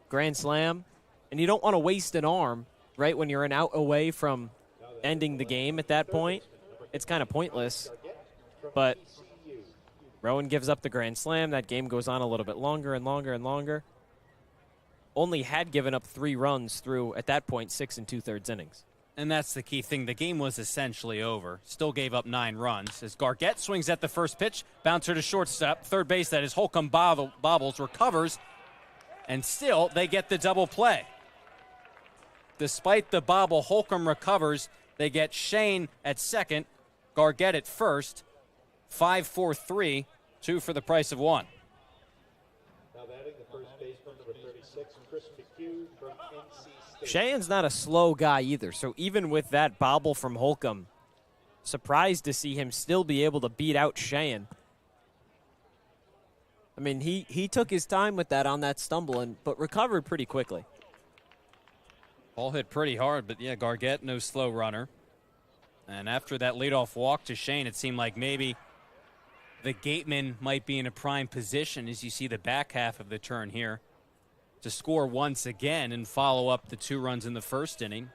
grand slam. And you don't want to waste an arm, right, when you're an out away from ending the game at that point. It's kind of pointless. But Rowan gives up the grand slam. That game goes on a little bit longer and longer and longer. Only had given up 3 runs through, at that point, 6 2/3 innings. And that's the key thing. The game was essentially over. Still gave up 9 runs. As Gargett swings at the first pitch, bouncer to shortstop, third base, that is Holcomb bobbles, recovers, and still they get the double play. Despite the bobble, Holcomb recovers. They get Shane at second, Gargett at first. 5-4-3, 2 for the price of 1. Now batting the first baseman, number 36, Chris McHugh from NC State. Cheyenne's not a slow guy either, so even with that bobble from Holcomb, surprised to see him still be able to beat out Cheyenne. I mean, he took his time with that on that stumble, but recovered pretty quickly. Ball hit pretty hard, but yeah, Gargett, no slow runner. And after that leadoff walk to Shane, it seemed like maybe the Gatemen might be in a prime position as you see the back half of the turn here to score once again and follow up the 2 runs in the first inning.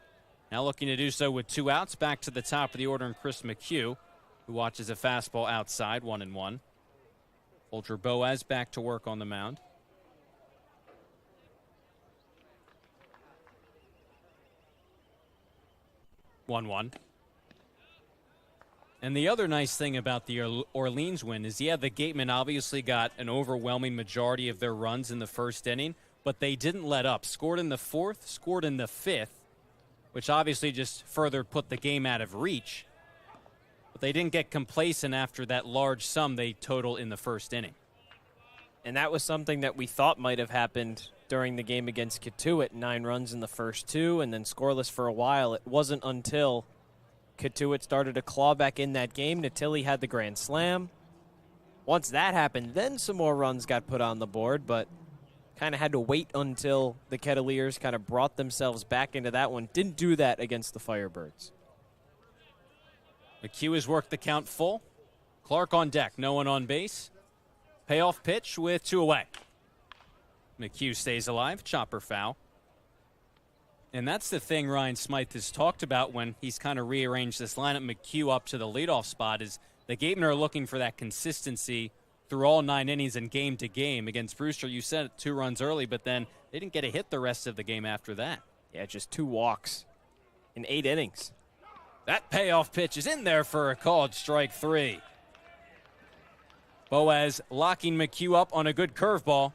Now looking to do so with 2 outs. Back to the top of the order, and Chris McHugh, who watches a fastball outside, 1-1. Folger Boaz back to work on the mound. 1-1. And the other nice thing about the Orleans win is, yeah, the Gatemen obviously got an overwhelming majority of their runs in the first inning, but they didn't let up. Scored in the 4th, scored in the 5th, which obviously just further put the game out of reach. But they didn't get complacent after that large sum they total in the first inning. And that was something that we thought might have happened during the game against Katuitt. 9 runs in the first 2 and then scoreless for a while. It wasn't until Katuitt started to claw back in that game. Natilli had the grand slam. Once that happened, then some more runs got put on the board, but kind of had to wait until the Kettleers kind of brought themselves back into that one. Didn't do that against the Firebirds. McHugh has worked the count full. Clark on deck, no one on base. Payoff pitch with 2 away. McHugh stays alive, chopper foul. And that's the thing Ryan Smythe has talked about when he's kind of rearranged this lineup. McHugh up to the leadoff spot is the Gatemen are looking for that consistency through all 9 innings and game to game. Against Brewster, you said it, 2 runs early, but then they didn't get a hit the rest of the game after that. Yeah, just 2 walks in 8 innings. That payoff pitch is in there for a called strike 3. Boaz locking McHugh up on a good curveball.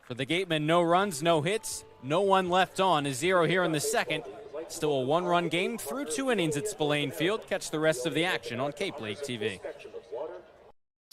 For the Gatemen, no runs, no hits, no one left on. A 0 here in the second. Still a 1-run game through 2 innings at Spillane Field. Catch the rest of the action on Cape League TV.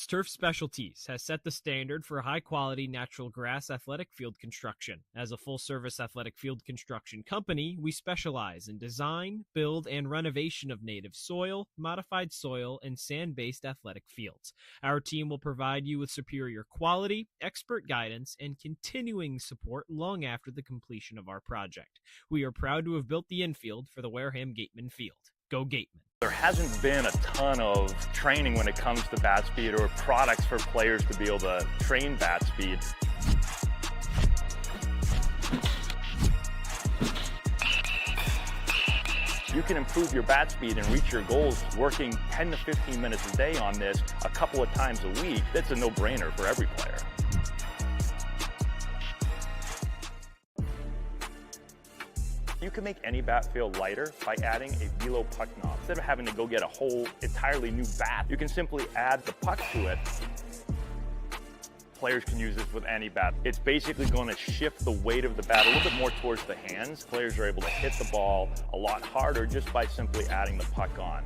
Turf Specialties has set the standard for high-quality natural grass athletic field construction. As a full-service athletic field construction company, we specialize in design, build, and renovation of native soil, modified soil, and sand-based athletic fields. Our team will provide you with superior quality, expert guidance, and continuing support long after the completion of our project. We are proud to have built the infield for the Wareham Gatemen field. Go Gatemen. There hasn't been a ton of training when it comes to bat speed or products for players to be able to train bat speed. You can improve your bat speed and reach your goals working 10 to 15 minutes a day on this a couple of times a week. That's a no-brainer for every player. You can make any bat feel lighter by adding a velo puck knob. Instead of having to go get a whole entirely new bat, you can simply add the puck to it. Players can use this with any bat. It's basically going to shift the weight of the bat a little bit more towards the hands. Players are able to hit the ball a lot harder just by simply adding the puck on.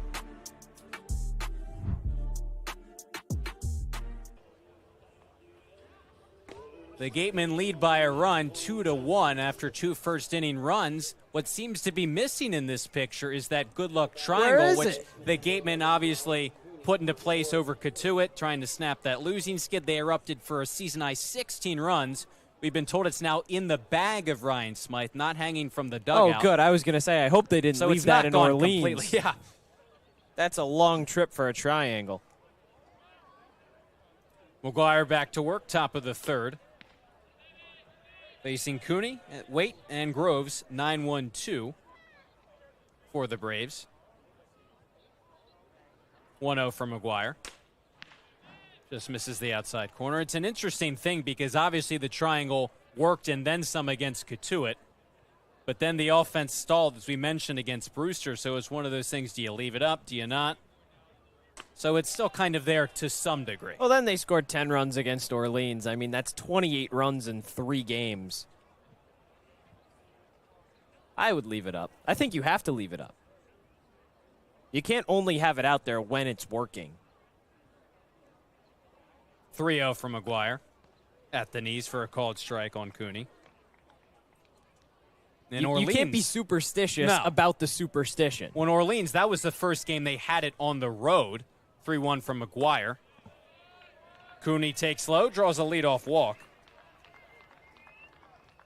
The Gatemen lead by a run, 2-1 after 2 first-inning runs. What seems to be missing in this picture is that good luck triangle, which the Gatemen obviously put into place over Cotuit, trying to snap that losing skid. They erupted for a season-high 16 runs. We've been told it's now in the bag of Ryan Smythe, not hanging from the dugout. Oh, good. I was going to say, I hope they didn't leave that in Orleans. Completely. Yeah. That's a long trip for a triangle. McGuire back to work, top of the third. Facing Cooney, Waite, and Groves, 9-1-2 for the Braves. 1-0 from McGuire. Just misses the outside corner. It's an interesting thing because obviously the triangle worked and then some against Cotuit. But then the offense stalled, as we mentioned, against Brewster. So it's one of those things, do you leave it up? Do you not? So it's still kind of there to some degree. Well, then they scored 10 runs against Orleans. I mean, that's 28 runs in 3 games. I would leave it up. I think you have to leave it up. You can't only have it out there when it's working. 3-0 from McGuire. At the knees for a called strike on Cooney. You can't be superstitious about the superstition. When Orleans, that was the first game they had it on the road. 3-1 from McGuire. Cooney takes low, draws a leadoff walk.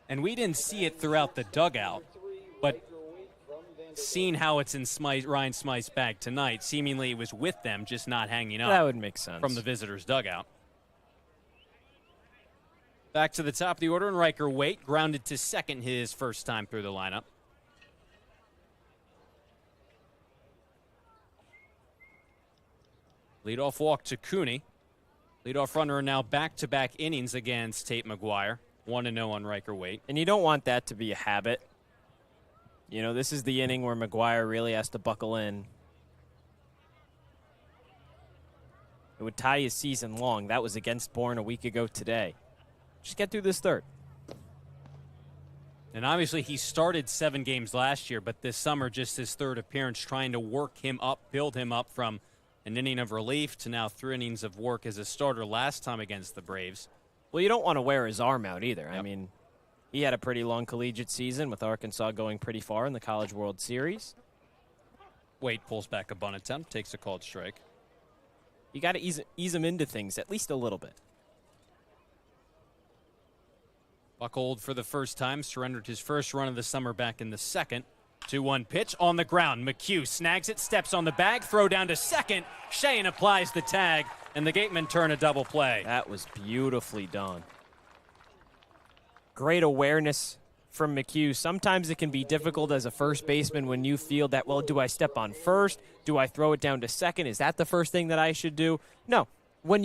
And we didn't see it throughout the dugout, but seeing how it's in Ryan Smythe's bag tonight, seemingly it was with them, just not hanging up. That would make sense. From the visitors' dugout. Back to the top of the order, and Riker Waite grounded to second his first time through the lineup. Leadoff walk to Cooney. Leadoff runner now back-to-back innings against Tate McGuire. 1-0 on Riker Waite. And you don't want that to be a habit. You know, this is the inning where McGuire really has to buckle in. It would tie his season long. That was against Bourne a week ago today. Just get through this third. And obviously he started 7 games last year, but this summer just his third appearance, trying to work him up, build him up from an inning of relief to now 3 innings of work as a starter last time against the Braves. Well, you don't want to wear his arm out either. Yep. I mean, he had a pretty long collegiate season with Arkansas going pretty far in the College World Series. Waite pulls back a bunt attempt, takes a called strike. You got to ease him into things at least a little bit. Buckled for the first time, surrendered his first run of the summer back in the second. 2-1 pitch on the ground. McHugh snags it, steps on the bag, throw down to second. Shane applies the tag, and the Gatemen turn a double play. That was beautifully done. Great awareness from McHugh. Sometimes it can be difficult as a first baseman when you feel that, well, do I step on first? Do I throw it down to second? Is that the first thing that I should do? No. When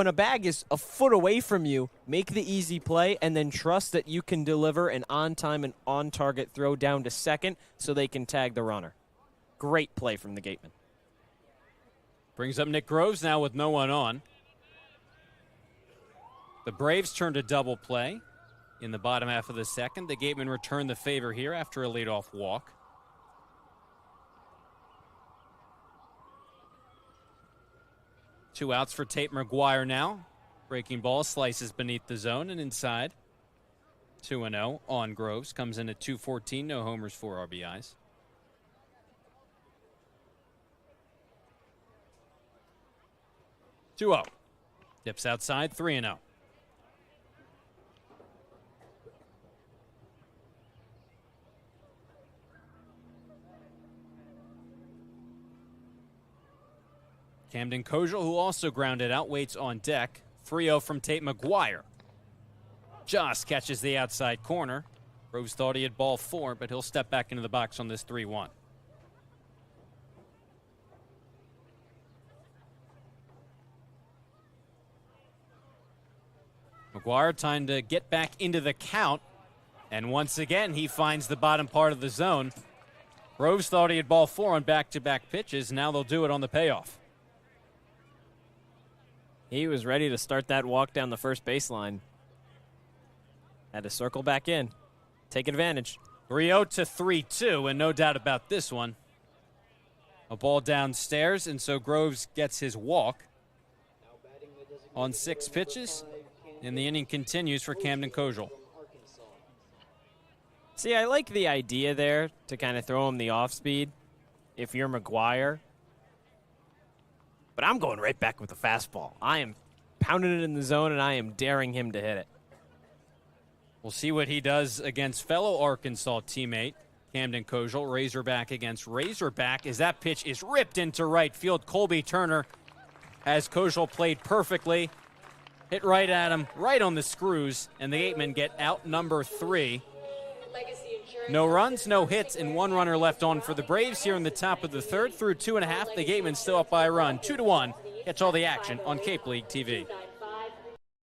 a bag is a foot away from you, make the easy play and then trust that you can deliver an on-time and on-target throw down to second so they can tag the runner. Great play from the Gatemen. Brings up Nick Groves now with no one on. The Braves turn to double play in the bottom half of the second. The Gatemen return the favor here after a leadoff walk. Two outs for Tate McGuire now. Breaking ball slices beneath the zone and inside. 2-0 on Groves. Comes in at 214. No homers, 4 RBIs. Two-0. Dips outside, 3-0. Camden Kojal, who also grounded out, waits on deck. 3-0 from Tate McGuire. Joss catches the outside corner. Groves thought he had ball 4, but he'll step back into the box on this 3-1. McGuire time to get back into the count. And once again, he finds the bottom part of the zone. Groves thought he had ball 4 on back-to-back pitches. Now they'll do it on the payoff. He was ready to start that walk down the first baseline. Had to circle back in. Take advantage. 3-0 to 3-2, and no doubt about this one. A ball downstairs, and so Groves gets his walk on 6 pitches, and the inning continues for Camden Kojal. See, I like the idea there to kind of throw him the off speed if you're McGuire. But I'm going right back with the fastball. I am pounding it in the zone, and I am daring him to hit it. We'll see what he does against fellow Arkansas teammate Camden Kojal. Razorback against Razorback as that pitch is ripped into right field. Colby Turner has Kojal played perfectly. Hit right at him, right on the screws, and the Gatemen get out number 3. No runs, no hits, and 1 runner left on for the Braves here in the top of the 3rd. Through 2.5, the Gatemen still up by a run. 2-1. Catch all the action on Cape League TV.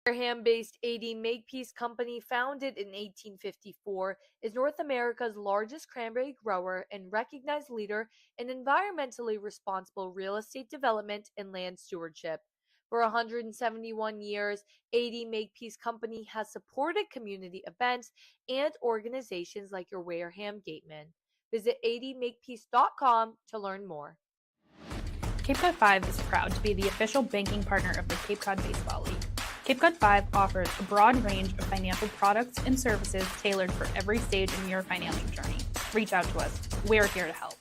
Wareham-based AD Makepeace Company, founded in 1854, is North America's largest cranberry grower and recognized leader in environmentally responsible real estate development and land stewardship. For 171 years, AD Makepeace Company has supported community events and organizations like your Wareham Gatemen. Visit admakepeace.com to learn more. Cape Cod 5 is proud to be the official banking partner of the Cape Cod Baseball League. Cape Cod 5 offers a broad range of financial products and services tailored for every stage in your financing journey. Reach out to us. We're here to help.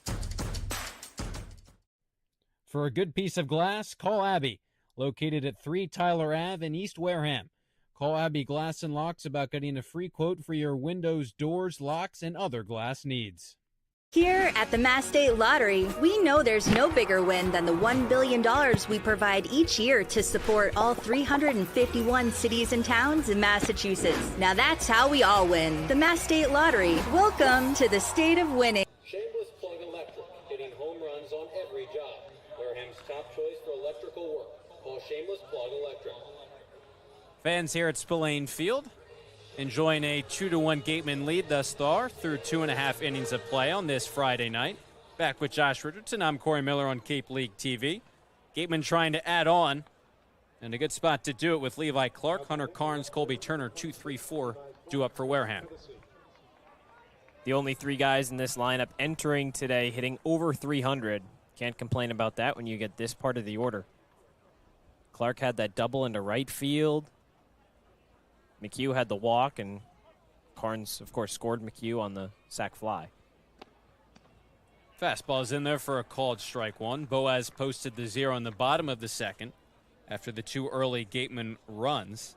For a good piece of glass, call Abby, located at 3 Tyler Ave in East Wareham. Call Abby Glass and Locks about getting a free quote for your windows, doors, locks, and other glass needs. Here at the Mass State Lottery, we know there's no bigger win than the $1 billion we provide each year to support all 351 cities and towns in Massachusetts. Now that's how we all win. The Mass State Lottery. Welcome to the state of winning. Shameless Plug Electric, hitting home runs on every job. Wareham's top choice for electrical work. Call Shameless Plug Electric. Fans here at Spillane Field enjoying a 2-1 Gateman lead thus far through 2.5 innings of play on this Friday night. Back with Josh Richardson, I'm Cory Miller on Cape League TV. Gateman trying to add on, and a good spot to do it with Levi Clark, Hunter Carnes, Colby Turner, 2, 3, 4 due up for Wareham. The only 3 guys in this lineup entering today hitting over 300. Can't complain about that when you get this part of the order. Clark had that double into right field. McHugh had the walk, and Carnes, of course, scored McHugh on the sac fly. Fastball's in there for a called strike 1. Boaz posted the 0 in the bottom of the second after the 2 early Gateman runs.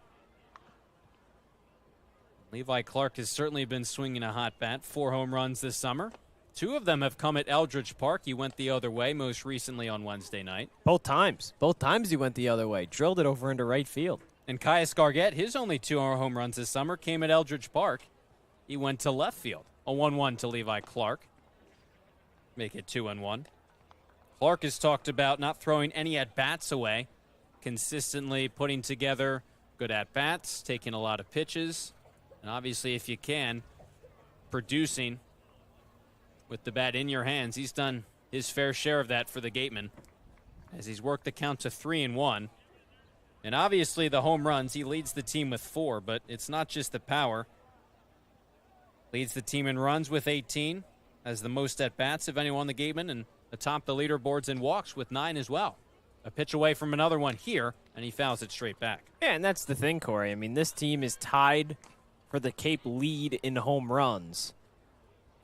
Levi Clark has certainly been swinging a hot bat. 4 home runs this summer. 2 of them have come at Eldridge Park. He went the other way, most recently on Wednesday night. Both times. Both times he went the other way. Drilled it over into right field. And Caius Gargett, his only 2 home runs this summer came at Eldridge Park. He went to left field. A 1-1 to Levi Clark. Make it 2-1. Clark has talked about not throwing any at-bats away, consistently putting together good at-bats, taking a lot of pitches, and obviously if you can, producing with the bat in your hands. He's done his fair share of that for the Gatemen as he's worked the count to 3-1. And obviously the home runs, he leads the team with 4, but it's not just the power. Leads the team in runs with 18, has the most at-bats of anyone on the Gatemen, and atop the leaderboards in walks with 9 as well. A pitch away from another one here, and he fouls it straight back. Yeah, and that's the thing, Cory. I mean, this team is tied for the Cape lead in home runs.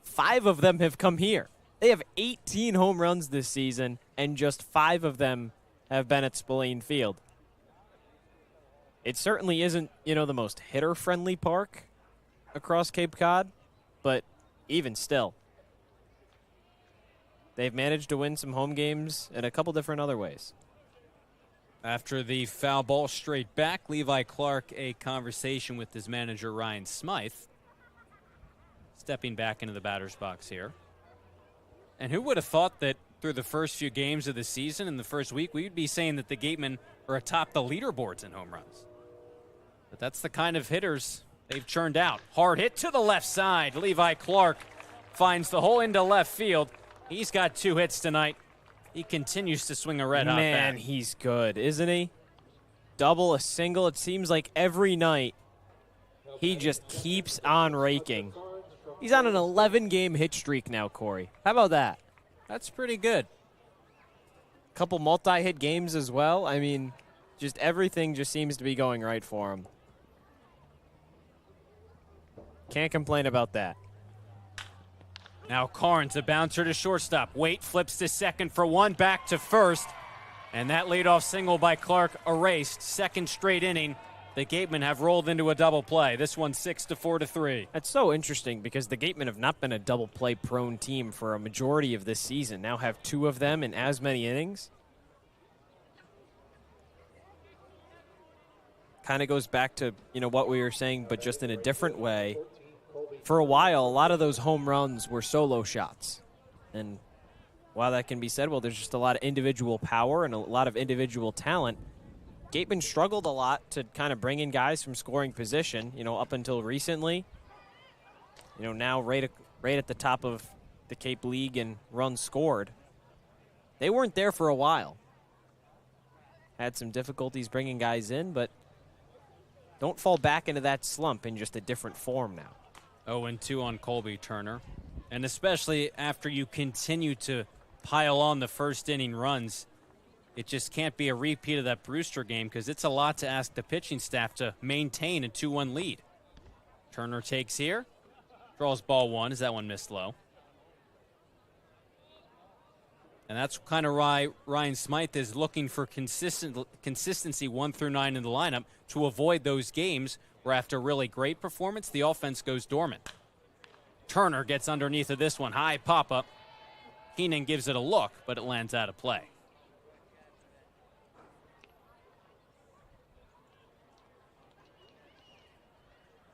5 of them have come here. They have 18 home runs this season, and just 5 of them have been at Spillane Field. It certainly isn't, the most hitter-friendly park across Cape Cod, but even still, they've managed to win some home games in a couple different other ways. After the foul ball straight back, Levi Clark a conversation with his manager Ryan Smythe. Stepping back into the batter's box here. And who would have thought that through the first few games of the season in the first week, we'd be saying that the Gatemen are atop the leaderboards in home runs. But that's the kind of hitters they've churned out. Hard hit to the left side. Levi Clark finds the hole into left field. He's got 2 hits tonight. He continues to swing a red-hot bat. Man, he's good, isn't he? Double, a single. It seems like every night he just keeps on raking. He's on an 11-game hit streak now, Cory. How about that? That's pretty good. Couple multi-hit games as well. I mean, just everything just seems to be going right for him. Can't complain about that. Now Carnes, a bouncer to shortstop. Wait, flips to second for 1, back to first. And that leadoff single by Clark erased. Second straight inning. The Gatemen have rolled into a double play. This one 6-4-3. That's so interesting because the Gatemen have not been a double play prone team for a majority of this season. Now have 2 of them in as many innings. Kind of goes back to, what we were saying, but just in a different way. For a while, a lot of those home runs were solo shots. And while that can be said, well, there's just a lot of individual power and a lot of individual talent. Gatemen struggled a lot to kind of bring in guys from scoring position, up until recently. Now right at the top of the Cape League and runs scored. They weren't there for a while. Had some difficulties bringing guys in, but don't fall back into that slump in just a different form now. 0-2 on Colby Turner. And especially after you continue to pile on the first inning runs, it just can't be a repeat of that Brewster game because it's a lot to ask the pitching staff to maintain a 2-1 lead. Turner takes here, draws ball 1 as that one missed low. And that's kind of why Ryan Smythe is looking for consistency 1 through 9 in the lineup to avoid those games where after a really great performance, the offense goes dormant. Turner gets underneath of this one. High pop-up. Keenan gives it a look, but it lands out of play.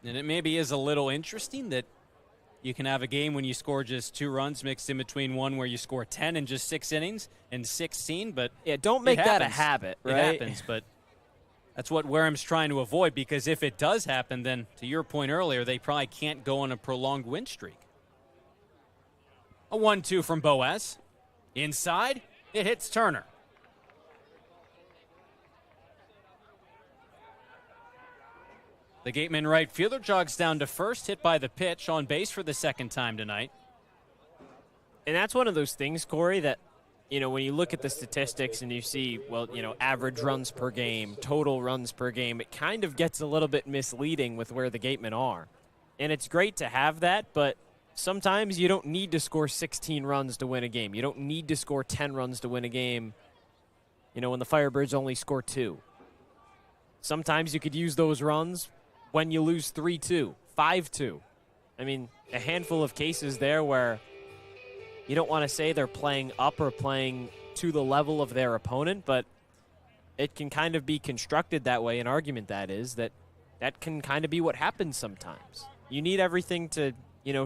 And it maybe is a little interesting that you can have a game when you score just 2 runs mixed in between one where you score 10 in just 6 innings and 16, but yeah, don't make that a habit, right? It happens, but that's what Wareham's trying to avoid, because if it does happen, then to your point earlier, they probably can't go on a prolonged win streak. A 1-2 from Boaz. Inside, it hits Turner. The Gateman right fielder jogs down to first, hit by the pitch, on base for the second time tonight. And that's one of those things, Cory, that, when you look at the statistics and you see, average runs per game, total runs per game, it kind of gets a little bit misleading with where the Gatemen are. And it's great to have that, but sometimes you don't need to score 16 runs to win a game. You don't need to score 10 runs to win a game, when the Firebirds only score 2. Sometimes you could use those runs when you lose 3-2, 5-2. I mean, a handful of cases there where you don't want to say they're playing up or playing to the level of their opponent, but it can kind of be constructed that way, an argument that is, that can kind of be what happens sometimes. You need everything to,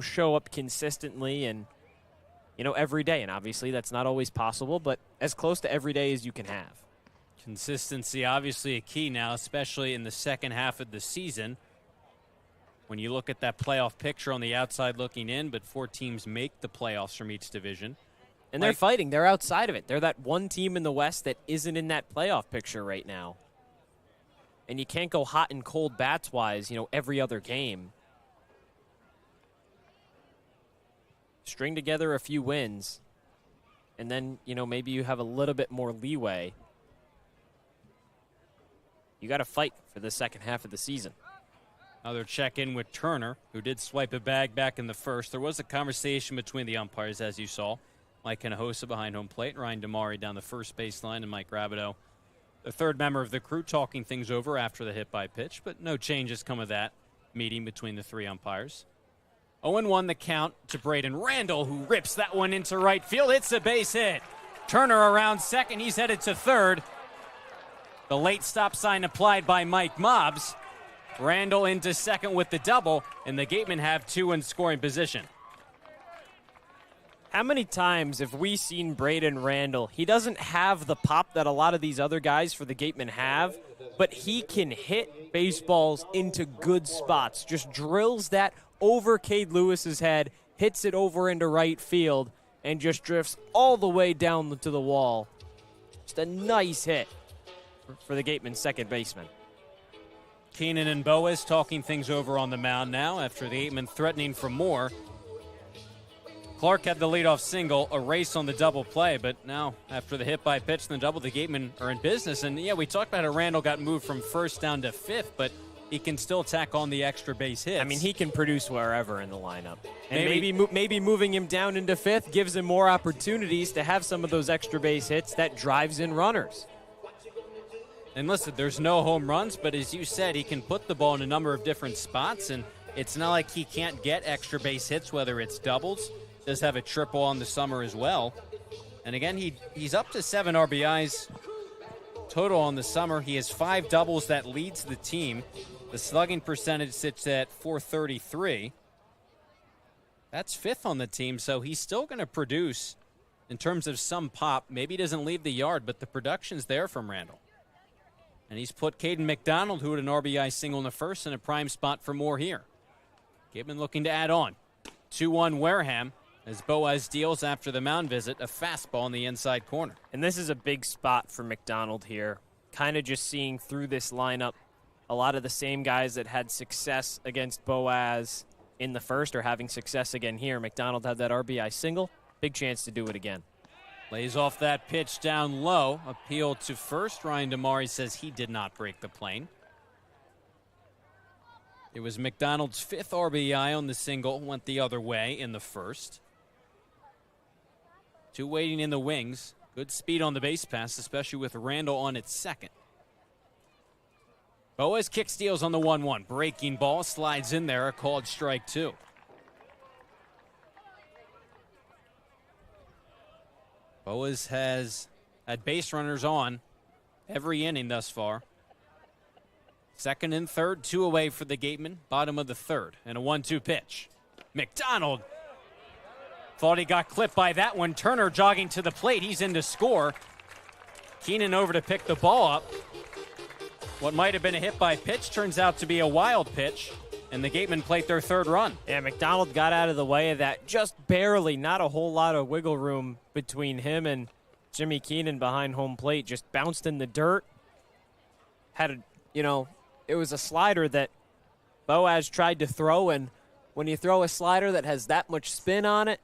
show up consistently and, every day. And obviously that's not always possible, but as close to every day as you can have. Consistency obviously a key now, especially in the second half of the season. When you look at that playoff picture on the outside looking in, but 4 teams make the playoffs from each division. And they're fighting. They're outside of it. They're that one team in the West that isn't in that playoff picture right now. And you can't go hot and cold bats-wise, every other game. String together a few wins, and then, maybe you have a little bit more leeway. You got to fight for the second half of the season. Another check-in with Turner, who did swipe a bag back in the first. There was a conversation between the umpires, as you saw. Mike Hinojosa behind home plate, Ryan Damari down the first baseline, and Mike Rabideau, the third member of the crew, talking things over after the hit by pitch, but no changes come of that meeting between the 3 umpires. 0-1 the count to Braden Randall, who rips that one into right field. It's a base hit. Turner around second. He's headed to third. The late stop sign applied by Mike Mobbs. Randall into second with the double, and the Gatemen have 2 in scoring position. How many times have we seen Braden Randall? He doesn't have the pop that a lot of these other guys for the Gatemen have, but he can hit baseballs into good spots. Just drills that over Cade Lewis's head, hits it over into right field, and just drifts all the way down to the wall. Just a nice hit for the Gatemen second baseman. Keenan and Boas talking things over on the mound now after the Gatemen threatening for more. Clark had the leadoff single, a race on the double play, but now after the hit by pitch and the double, the Gatemen are in business. And yeah, we talked about how Randall got moved from first down to fifth, but he can still tack on the extra base hits. I mean, he can produce wherever in the lineup. And maybe moving him down into fifth gives him more opportunities to have some of those extra base hits that drives in runners. And listen, there's no home runs, but as you said, he can put the ball in a number of different spots, and it's not like he can't get extra base hits, whether it's doubles. Does have a triple on the summer as well. And again, he's up to 7 RBIs total on the summer. He has 5 doubles that leads the team. The slugging percentage sits at .433. That's 5th on the team, so he's still going to produce in terms of some pop. Maybe he doesn't leave the yard, but the production's there from Randall. And he's put Caden McDonald, who had an RBI single in the first, in a prime spot for more here. Gatemen looking to add on. 2-1 Wareham as Boaz deals after the mound visit a fastball in the inside corner. And this is a big spot for McDonald here. Kind of just seeing through this lineup a lot of the same guys that had success against Boaz in the first are having success again here. McDonald had that RBI single. Big chance to do it again. Lays off that pitch down low. Appeal to first. Ryan Damari says he did not break the plane. It was McDonald's 5th RBI on the single. Went the other way in the first. 2 waiting in the wings. Good speed on the base pass, especially with Randall on its second. Boaz kick steals on the 1-1. Breaking ball slides in there. A called strike 2. Boaz has had base runners on every inning thus far. Second and third, 2 away for the Gatemen. Bottom of the third, and a 1-2 pitch. McDonald thought he got clipped by that one. Turner jogging to the plate. He's in to score. Keenan over to pick the ball up. What might have been a hit by pitch turns out to be a wild pitch, and the Gatemen plate their 3rd run. Yeah, McDonald got out of the way of that just barely. Not a whole lot of wiggle room between him and Jimmy Keenan behind home plate. Just bounced in the dirt. Had it was a slider that Boaz tried to throw, and when you throw a slider that has that much spin on it,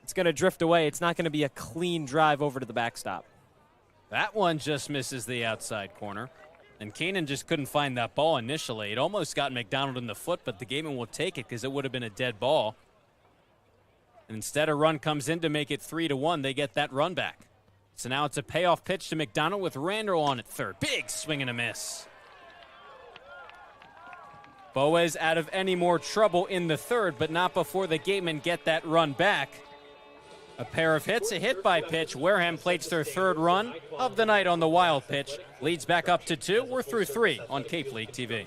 it's going to drift away. It's not going to be a clean drive over to the backstop. That one just misses the outside corner. And Keenan just couldn't find that ball initially. It almost got McDonald in the foot, but the Gatemen will take it because it would have been a dead ball. And instead, a run comes in to make it 3-1. They get that run back. So now it's a payoff pitch to McDonald with Randall on at third. Big swing and a miss. Boaz out of any more trouble in the third, but not before the Gatemen get that run back. A pair of hits, a hit by pitch. Wareham plates their 3rd run of the night on the wild pitch. Leads back up to 2. We're through 3 on Cape League TV.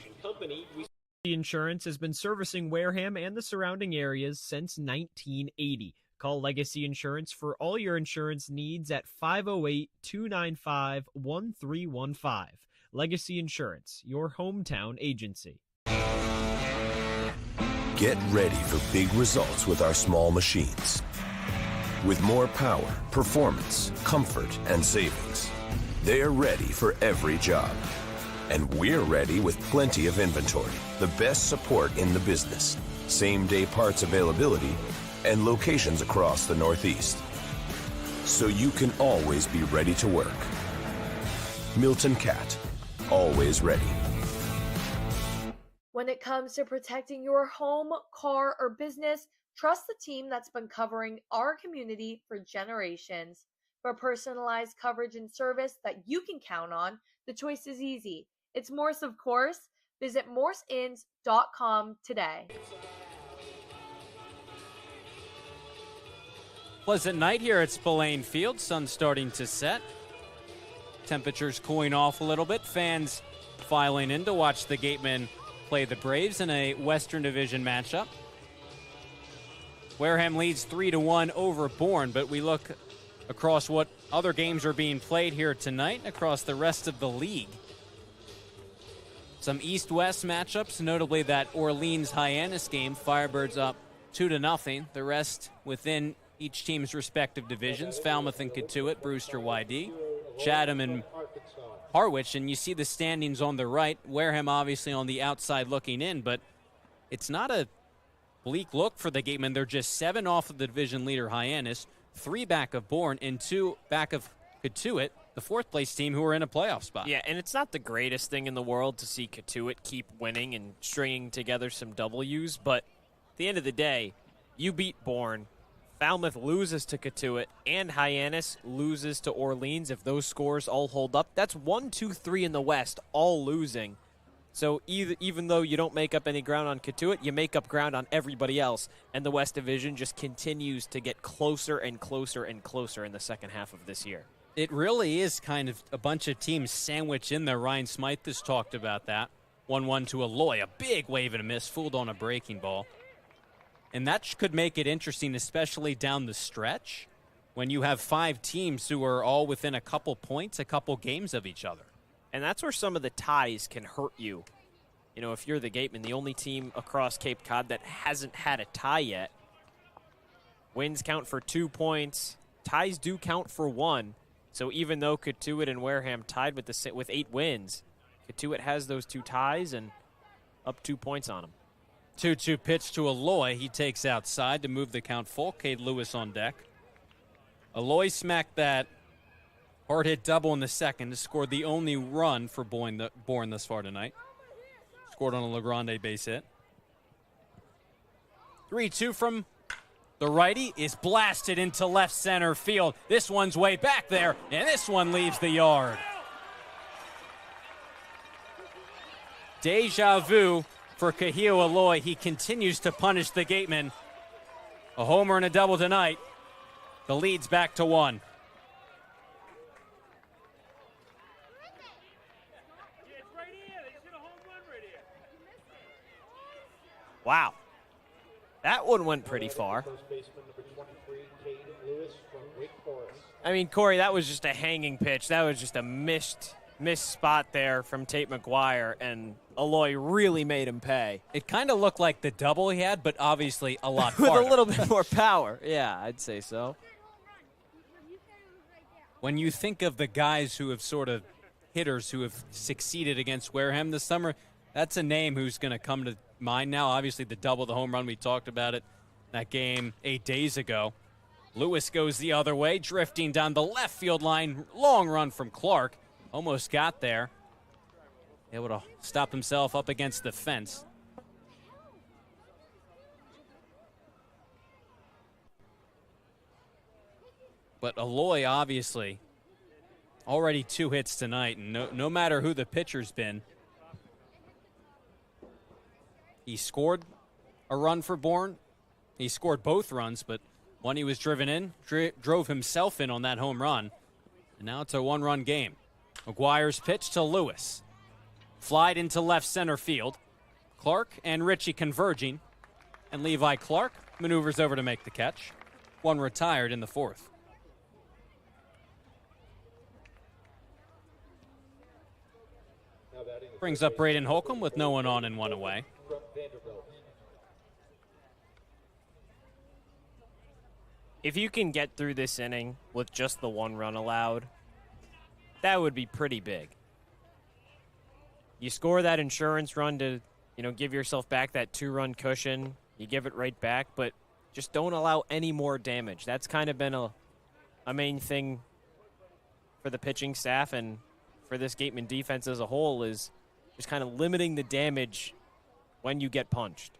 Insurance has been servicing Wareham and the surrounding areas since 1980. Call Legacy Insurance for all your insurance needs at 508-295-1315. Legacy Insurance, your hometown agency. Get ready for big results with our small machines. With more power, performance, comfort, and savings. They're ready for every job. And we're ready with plenty of inventory, the best support in the business, same-day parts availability, and locations across the Northeast. So you can always be ready to work. Milton Cat, always ready. When it comes to protecting your home, car, or business, trust the team that's been covering our community for generations. For personalized coverage and service that you can count on, the choice is easy. It's Morse, of course. Visit morseins.com today. Pleasant night here at Spillane Field. Sun starting to set. Temperatures cooling off a little bit. Fans filing in to watch the Gatemen play the Braves in a Western Division matchup. Wareham leads 3-1 over Bourne, but we look across what other games are being played here tonight across the rest of the league. Some East-West matchups, notably that Orleans-Hyannis game. Firebirds up 2-0. The rest within each team's respective divisions. Falmouth and Cotuit, Brewster YD, Chatham and Harwich. And you see the standings on the right. Wareham obviously on the outside looking in, but it's not a bleak look for the Gatemen. They're just 7 off of the division leader Hyannis, 3 back of Bourne, and 2 back of Cotuit, the 4th place team who are in a playoff spot. Yeah, and it's not the greatest thing in the world to see Cotuit keep winning and stringing together some W's, but at the end of the day, you beat Bourne, Falmouth loses to Cotuit, and Hyannis loses to Orleans. If those scores all hold up, that's 1, 2, 3 in the West, all losing. So even though you don't make up any ground on Cotuit, you make up ground on everybody else, and the West Division just continues to get closer and closer and closer in the second half of this year. It really is kind of a bunch of teams sandwiched in there. Ryan Smythe has talked about that. 1-1 to Aloy, a big wave and a miss, fooled on a breaking ball. And that could make it interesting, especially down the stretch, when you have 5 teams who are all within a couple points, a couple games of each other. And that's where some of the ties can hurt you. You know, if you're the Gatemen, the only team across Cape Cod that hasn't had a tie yet, wins count for 2 points, ties do count for 1. So even though Cotuit and Wareham tied with 8 wins, Cotuit has those 2 ties and up 2 points on them. 2-2 pitch to Aloy. He takes outside to move the count full. Cade Lewis on deck. Aloy smacked that hard hit double in the second to score the only run for Bourne thus far tonight. Scored on a LeGrande base hit. 3-2 from the righty is blasted into left center field. This one's way back there, and this one leaves the yard. Deja vu for Kahio Aloy. He continues to punish the Gatemen. A homer and a double tonight. The lead's back to 1. Wow. That one went pretty far. I mean, Cory, that was just a hanging pitch. That was just a missed spot there from Tate McGuire, and Aloy really made him pay. It kind of looked like the double he had, but obviously a lot with farther. a little bit more power. Yeah, I'd say so. When you think of the guys who have sort of hitters who have succeeded against Wareham this summer, that's a name who's going to come to mind now. Obviously, the double, the home run, we talked about it that game 8 days ago. Lewis goes the other way, drifting down the left field line. Long run from Clark. Almost got there. Able to stop himself up against the fence. But Aloy, obviously, already 2 hits tonight, and no matter who the pitcher's been, he scored a run for Bourne. He scored both runs, but one he was driven in, drove himself in on that home run, and now it's a 1-run game. McGuire's pitch to Lewis. Flied into left center field. Clark and Ritchie converging, and Levi Clark maneuvers over to make the catch. One retired in the fourth. Brings up Braden Holcomb with no one on and one away. If you can get through this inning with just the 1 run allowed, that would be pretty big. You score that insurance run to, give yourself back that 2-run cushion. You give it right back, but just don't allow any more damage. That's kind of been a main thing for the pitching staff and for this Gateman defense as a whole, is just kind of limiting the damage when you get punched.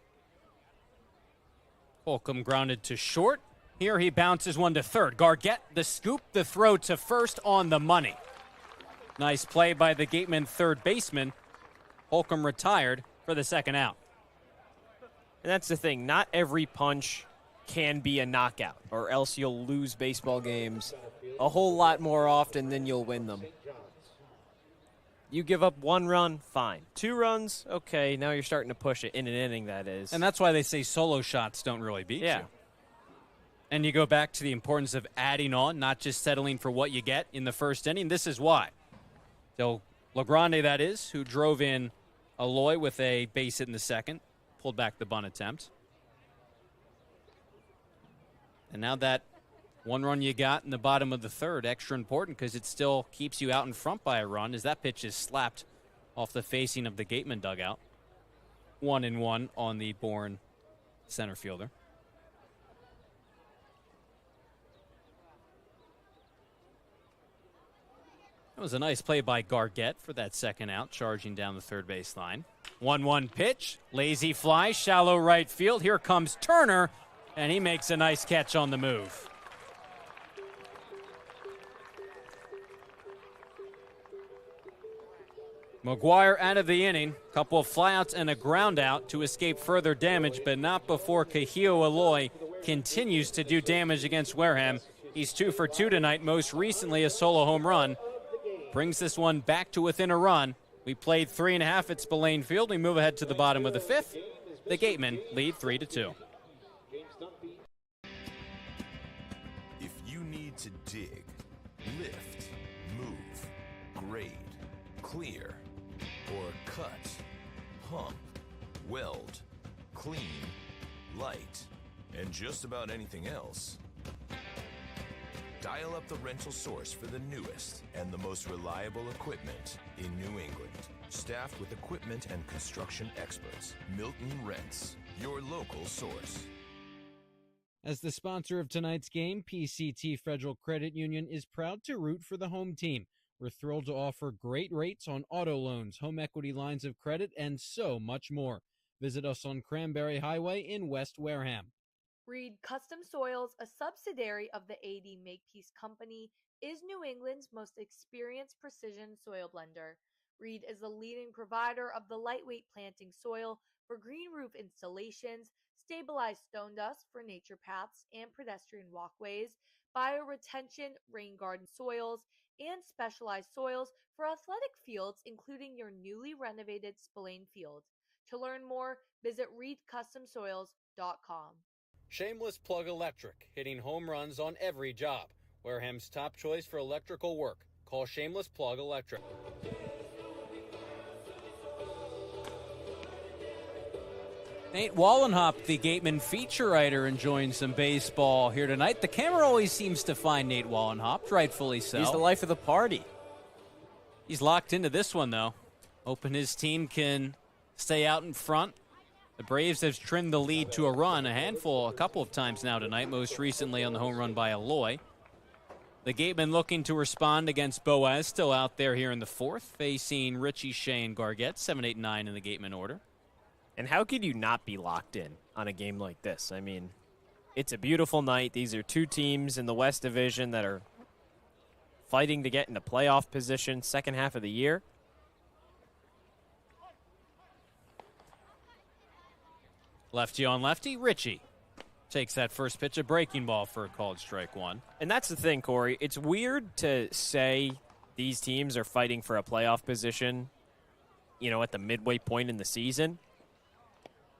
Holcomb grounded to short. Here he bounces one to third. Gargett, the scoop, the throw to first on the money. Nice play by the Gateman third baseman. Holcomb retired for the second out. And that's the thing. Not every punch can be a knockout, or else you'll lose baseball games a whole lot more often than you'll win them. You give up 1 run, fine. 2 runs, okay, now you're starting to push it in an inning, that is. And that's why they say solo shots don't really beat you. And you go back to the importance of adding on, not just settling for what you get in the first inning. This is why. So LaGrande, that is, who drove in Aloy with a base hit in the second, pulled back the bunt attempt. And now that 1 run you got in the bottom of the third, extra important because it still keeps you out in front by a run as that pitch is slapped off the facing of the Gateman dugout. 1-1 on the Bourne center fielder. That was a nice play by Gargett for that second out, charging down the third base line. 1-1 pitch, lazy fly, shallow right field. Here comes Turner, and he makes a nice catch on the move. McGuire out of the inning. Couple of flyouts and a ground out to escape further damage, but not before Kahio Aloy continues to do damage against Wareham. He's 2 for 2 tonight, most recently a solo home run. Brings this one back to within a run. We played 3.5 at Spillane Field. We move ahead to the bottom of the fifth. The Gatemen lead 3-2. If you need to dig, lift, move, grade, clear, or cut, pump, weld, clean, light, and just about anything else, dial up the rental source for the newest and the most reliable equipment in New England. Staffed with equipment and construction experts, Milton Rents, your local source. As the sponsor of tonight's game, PCT Federal Credit Union is proud to root for the home team. We're thrilled to offer great rates on auto loans, home equity lines of credit, and so much more. Visit us on Cranberry Highway in West Wareham. Reed Custom Soils, a subsidiary of the AD Makepeace Company, is New England's most experienced precision soil blender. Reed is the leading provider of the lightweight planting soil for green roof installations, stabilized stone dust for nature paths and pedestrian walkways, bioretention rain garden soils, and specialized soils for athletic fields, including your newly renovated Spillane Field. To learn more, visit reedcustomsoils.com. Shameless Plug Electric, hitting home runs on every job. Wareham's top choice for electrical work. Call Shameless Plug Electric. Nate Wallenhop, the Gateman feature writer, enjoying some baseball here tonight. The camera always seems to find Nate Wallenhop, rightfully so. He's the life of the party. He's locked into this one, though. Hoping his team can stay out in front. The Braves have trimmed the lead to a run, a couple of times now tonight, most recently on the home run by Aloy. The Gatemen looking to respond against Boaz, still out there here in the fourth, facing Richie, Shea, and Gargett, 7, 8, 9 in the Gatemen order. And how could you not be locked in on a game like this? I mean, it's a beautiful night. These are two teams in the West Division that are fighting to get into playoff position second half of the year. Lefty on lefty, Richie takes that first pitch, a breaking ball for a called strike one. And that's the thing, Corey. It's weird to say these teams are fighting for a playoff position, at the midway point in the season.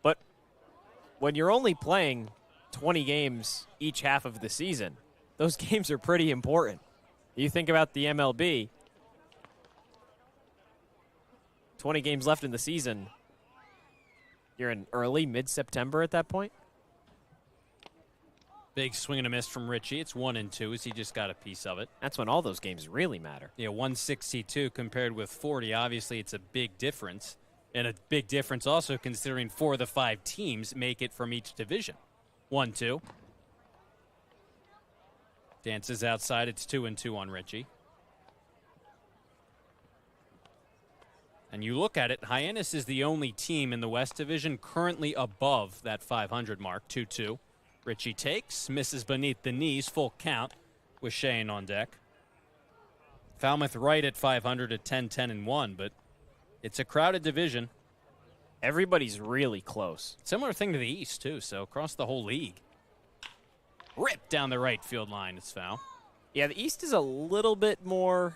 But when you're only playing 20 games each half of the season, those games are pretty important. You think about the MLB, 20 games left in the season. You're in early, mid-September at that point. Big swing and a miss from Richie. It's 1-2 as he just got a piece of it. That's when all those games really matter. Yeah, 162 compared with 40. Obviously, it's a big difference. And a big difference also considering 4 of the 5 teams make it from each division. 1-2. Dances outside. It's 2-2 on Richie. And you look at it, Hyannis is the only team in the West Division currently above that 500 mark. 2-2. Richie takes, misses beneath the knees, full count with Shane on deck. Falmouth right at 500 at 10-10-1, but it's a crowded division. Everybody's really close. Similar thing to the East, too, so across the whole league. Ripped down the right field line, it's foul. Yeah, the East is a little bit more...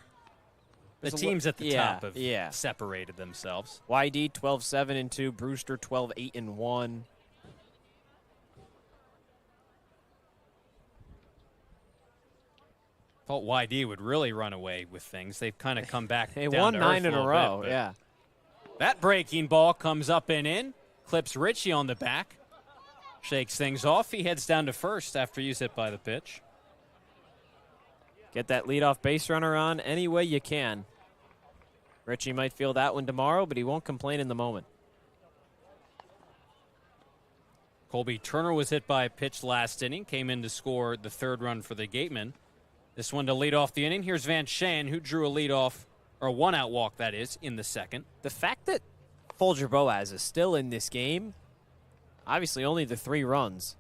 The teams at the top have separated themselves. YD 12-7-2, Brewster 12-8-1. Thought YD would really run away with things. They've kind of come back. They down won to 9 earth in a little row, bit, yeah. That breaking ball comes up and in. Clips Richie on the back. Shakes things off. He heads down to first after he's hit by the pitch. Get that leadoff base runner on any way you can. Richie might feel that one tomorrow, but he won't complain in the moment. Colby Turner was hit by a pitch last inning. Came in to score the 3rd run for the Gatemen. This one to lead off the inning. Here's Van Shane, who drew a leadoff, or a one-out walk, that is, in the 2nd. The fact that Folger Boaz is still in this game, obviously only the 3 runs,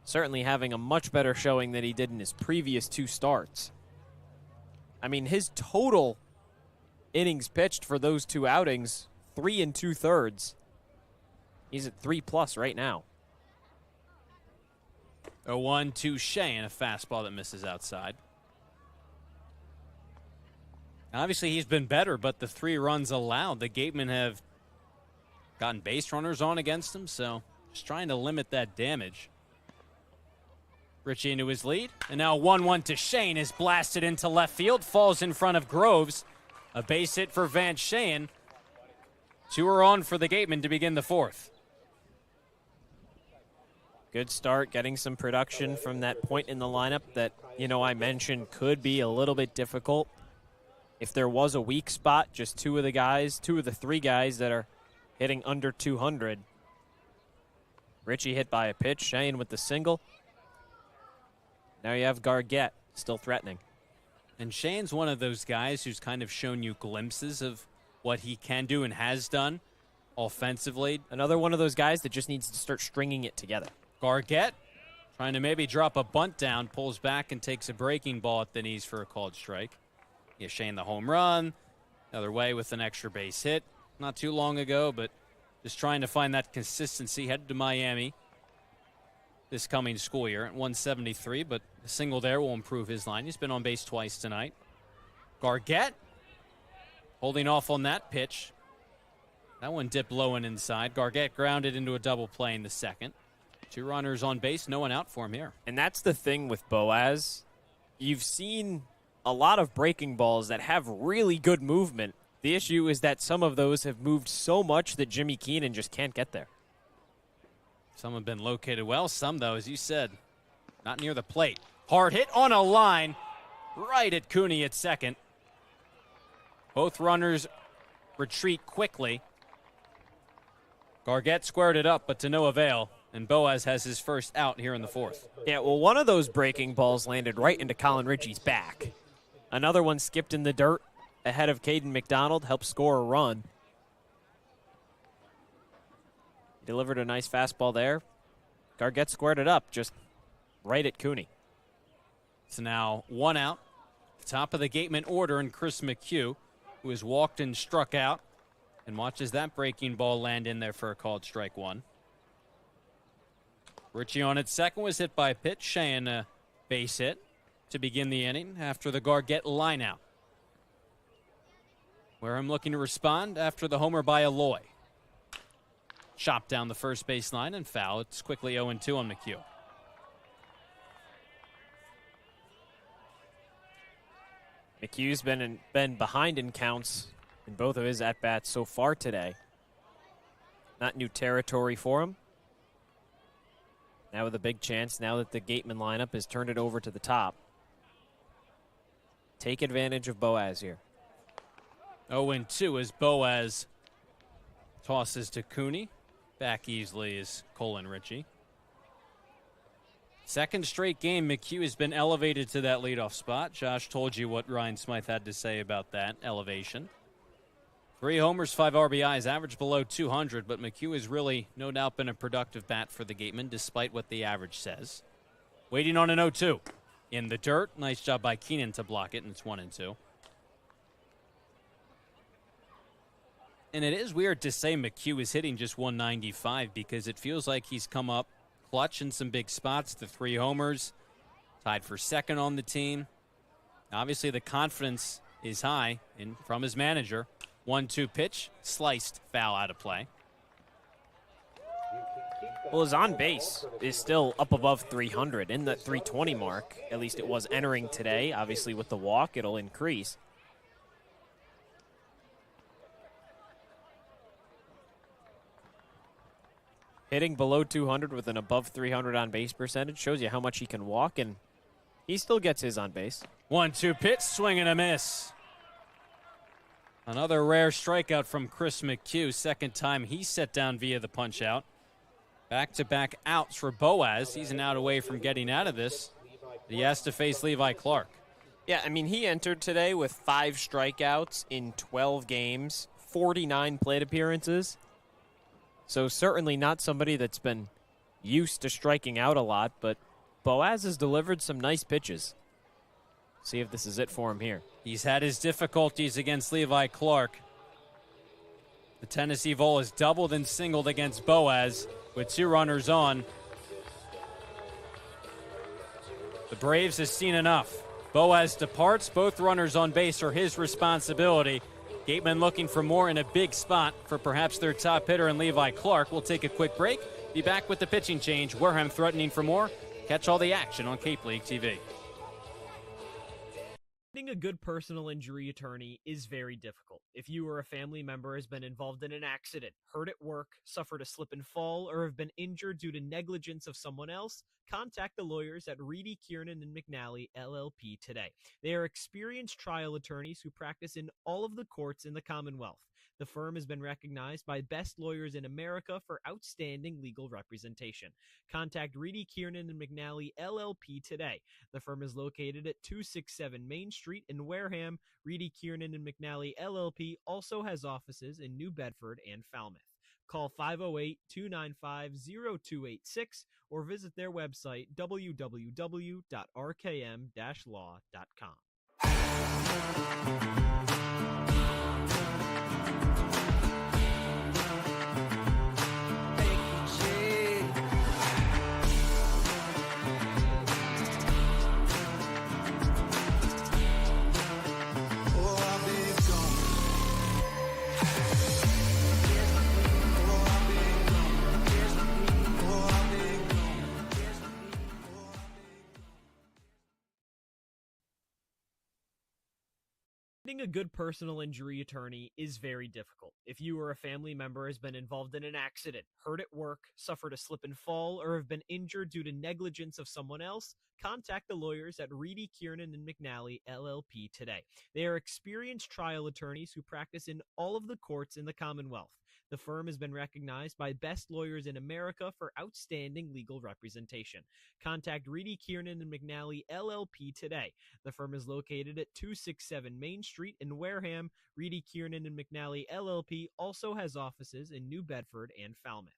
certainly having a much better showing than he did in his previous 2 starts. I mean, his total innings pitched for those 2 outings, 3 2/3. He's at 3+ right now. 0-1 to Shane, a fastball that misses outside. Obviously, he's been better, but the 3 runs allowed. The Gatemen have gotten base runners on against him, so just trying to limit that damage. Richie into his lead, and now 1-1 to Shane is blasted into left field, falls in front of Groves. A base hit for Van Shane. 2 are on for the Gatemen to begin the 4th. Good start, getting some production from that point in the lineup that, I mentioned could be a little bit difficult. If there was a weak spot, just 2 of the 3 guys that are hitting under 200. Richie hit by a pitch, Shane with the single. Now you have Gargett still threatening. And Shane's one of those guys who's kind of shown you glimpses of what he can do and has done offensively. Another one of those guys that just needs to start stringing it together. Gargett trying to maybe drop a bunt down, pulls back and takes a breaking ball at the knees for a called strike. Yeah, Shane the home run, the other way with an extra base hit not too long ago, but just trying to find that consistency. Headed to Miami this coming school year at 173, but a single there will improve his line. He's been on base twice tonight. Gargett holding off on that pitch. That one dipped low and inside. Gargett grounded into a double play in the 2nd. 2 runners on base, no one out for him here. And that's the thing with Boaz. You've seen a lot of breaking balls that have really good movement. The issue is that some of those have moved so much that Jimmy Keenan just can't get there. Some have been located well. Some, though, as you said, not near the plate. Hard hit on a line right at Cooney at 2nd. Both runners retreat quickly. Gargett squared it up, but to no avail. And Boaz has his first out here in the 4th. Yeah, well, one of those breaking balls landed right into Colin Ritchie's back. Another one skipped in the dirt ahead of Caden McDonald, helped score a run. Delivered a nice fastball there. Gargett squared it up just right at Cooney. It's now 1 out. Top of the Gatemen order, and Chris McHugh, who has walked and struck out, and watches that breaking ball land in there for a called strike 1. Richie on at 2nd was hit by a pitch. Shane a base hit to begin the inning after the Gargett lineout. Wareham looking to respond after the homer by Aloy. chopped down the first base line and foul. It's quickly 0-2 on McHugh. McHugh's been behind in counts in both of his at-bats so far today. Not new territory for him. Now with a big chance, now that the Gatemen lineup has turned it over to the top. Take advantage of Boaz here. 0-2 as Boaz tosses to Cooney. Back easily is Colin Ritchie. Second straight game, McHugh has been elevated to that leadoff spot. Josh told you what Ryan Smythe had to say about that elevation. 3 homers, 5 RBIs, average below 200, but McHugh has really no doubt been a productive bat for the Gatemen, despite what the average says. Waiting on an 0-2. In the dirt, nice job by Keenan to block it, and it's 1-2. And it is weird to say McHugh is hitting just 195 because it feels like he's come up clutch in some big spots. The 3 homers, tied for second on the team. Obviously, the confidence is high from his manager. 1-2 pitch, sliced, foul out of play. Well, his on base is still up above 300, in that 320 mark. At least it was entering today. Obviously, with the walk, it'll increase. Hitting below 200 with an above 300 on base percentage shows you how much he can walk, and he still gets his on base. 1-2 pitch, swing and a miss. Another rare strikeout from Chris McHugh. Second time he's set down via the punch out. Back-to-back outs for Boaz. He's an out away from getting out of this. He has to face Levi Clark. Yeah, I mean, he entered today with 5 strikeouts in 12 games, 49 plate appearances. So certainly not somebody that's been used to striking out a lot, but Boaz has delivered some nice pitches. See if this is it for him here. He's had his difficulties against Levi Clark. The Tennessee Vol has doubled and singled against Boaz with 2 runners on. The Braves have seen enough. Boaz departs. Both runners on base are his responsibility. Gatemen looking for more in a big spot for perhaps their top hitter in Levi Clark. We'll take a quick break. Be back with the pitching change. Wareham threatening for more. Catch all the action on Cape League TV. Finding a good personal injury attorney is very difficult. If you or a family member has been involved in an accident, hurt at work, suffered a slip and fall, or have been injured due to negligence of someone else, contact the lawyers at Reedy, Kiernan, and McNally, LLP today. They are experienced trial attorneys who practice in all of the courts in the Commonwealth. The firm has been recognized by Best Lawyers in America for outstanding legal representation. Contact Reedy, Kiernan, and McNally, LLP today. The firm is located at 267 Main Street in Wareham. Reedy, Kiernan, and McNally, LLP also has offices in New Bedford and Falmouth. Call 508-295-0286 or visit their website, www.rkm-law.com. Finding a good personal injury attorney is very difficult. If you or a family member has been involved in an accident, hurt at work, suffered a slip and fall, or have been injured due to negligence of someone else, contact the lawyers at Reedy, Kiernan, and McNally, LLP today. They are experienced trial attorneys who practice in all of the courts in the Commonwealth. The firm has been recognized by Best Lawyers in America for outstanding legal representation. Contact Reedy, Kiernan, and McNally, LLP today. The firm is located at 267 Main Street in Wareham. Reedy, Kiernan, and McNally, LLP also has offices in New Bedford and Falmouth.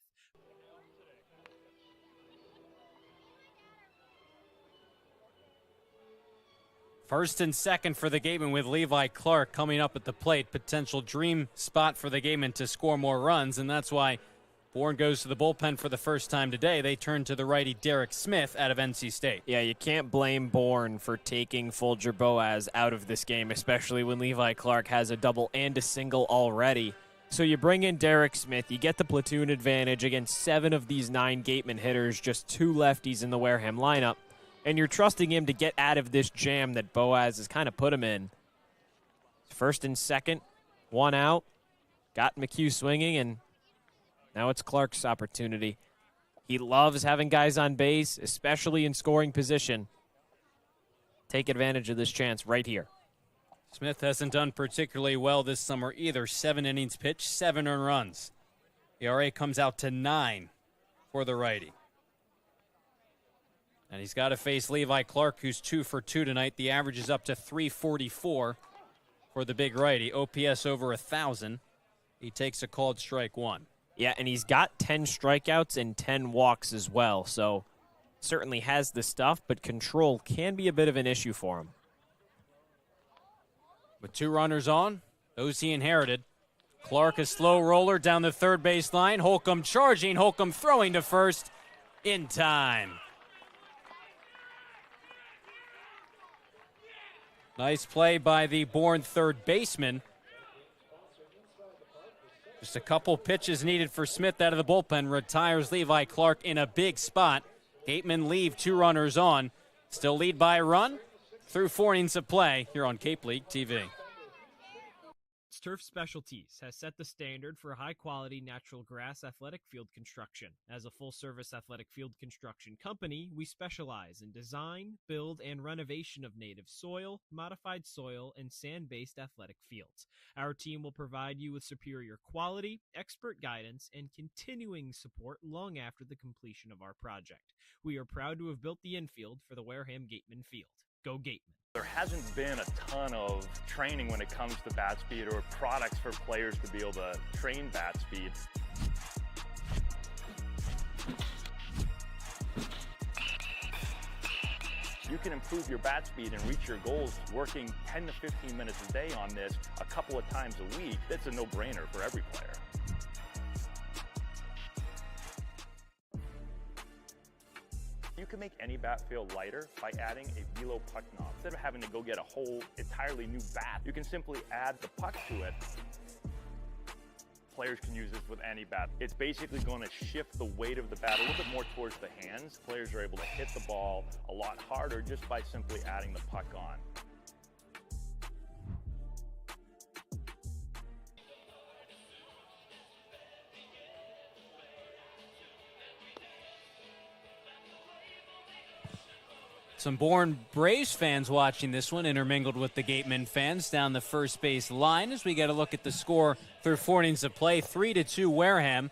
First and second for the Gatemen with Levi Clark coming up at the plate. Potential dream spot for the Gatemen to score more runs, and that's why Bourne goes to the bullpen for the first time today. They turn to the righty Derek Smith out of NC State. Yeah, you can't blame Bourne for taking Folger Boaz out of this game, especially when Levi Clark has a double and a single already. So you bring in Derek Smith, you get the platoon advantage against 7 of these 9 Gatemen hitters, just 2 lefties in the Wareham lineup, and you're trusting him to get out of this jam that Boaz has kind of put him in. First and second, 1 out, got McHugh swinging, and now it's Clark's opportunity. He loves having guys on base, especially in scoring position. Take advantage of this chance right here. Smith hasn't done particularly well this summer either. 7 innings pitched, 7 earned runs. ERA comes out to 9 for the righty. And he's got to face Levi Clark, who's 2 for 2 tonight. The average is up to 344 for the big righty. OPS over 1,000. He takes a called strike 1. Yeah, and he's got 10 strikeouts and 10 walks as well, so certainly has the stuff, but control can be a bit of an issue for him. With 2 runners on, those he inherited. Clark, a slow roller down the third base line. Holcomb charging, Holcomb throwing to first in time. Nice play by the Bourne third baseman. Just a couple pitches needed for Smith out of the bullpen. Retires Levi Clark in a big spot. Gatemen leave 2 runners on. Still lead by a run through 4 innings of play here on Cape League TV. Turf Specialties has set the standard for high-quality natural grass athletic field construction. As a full-service athletic field construction company, we specialize in design, build, and renovation of native soil, modified soil, and sand-based athletic fields. Our team will provide you with superior quality, expert guidance, and continuing support long after the completion of our project. We are proud to have built the infield for the Wareham Gatemen field. Go Gatemen. There hasn't been a ton of training when it comes to bat speed or products for players to be able to train bat speed. You can improve your bat speed and reach your goals working 10 to 15 minutes a day on this a couple of times a week. That's a no-brainer for every player. You can make any bat feel lighter by adding a velo puck knob. Instead of having to go get a whole entirely new bat, you can simply add the puck to it. Players can use this with any bat. It's basically going to shift the weight of the bat a little bit more towards the hands. Players are able to hit the ball a lot harder just by simply adding the puck on. Some Bourne Braves fans watching this one, intermingled with the Gatemen fans down the first base line as we get a look at the score through 4 innings of play. 3-2 Wareham.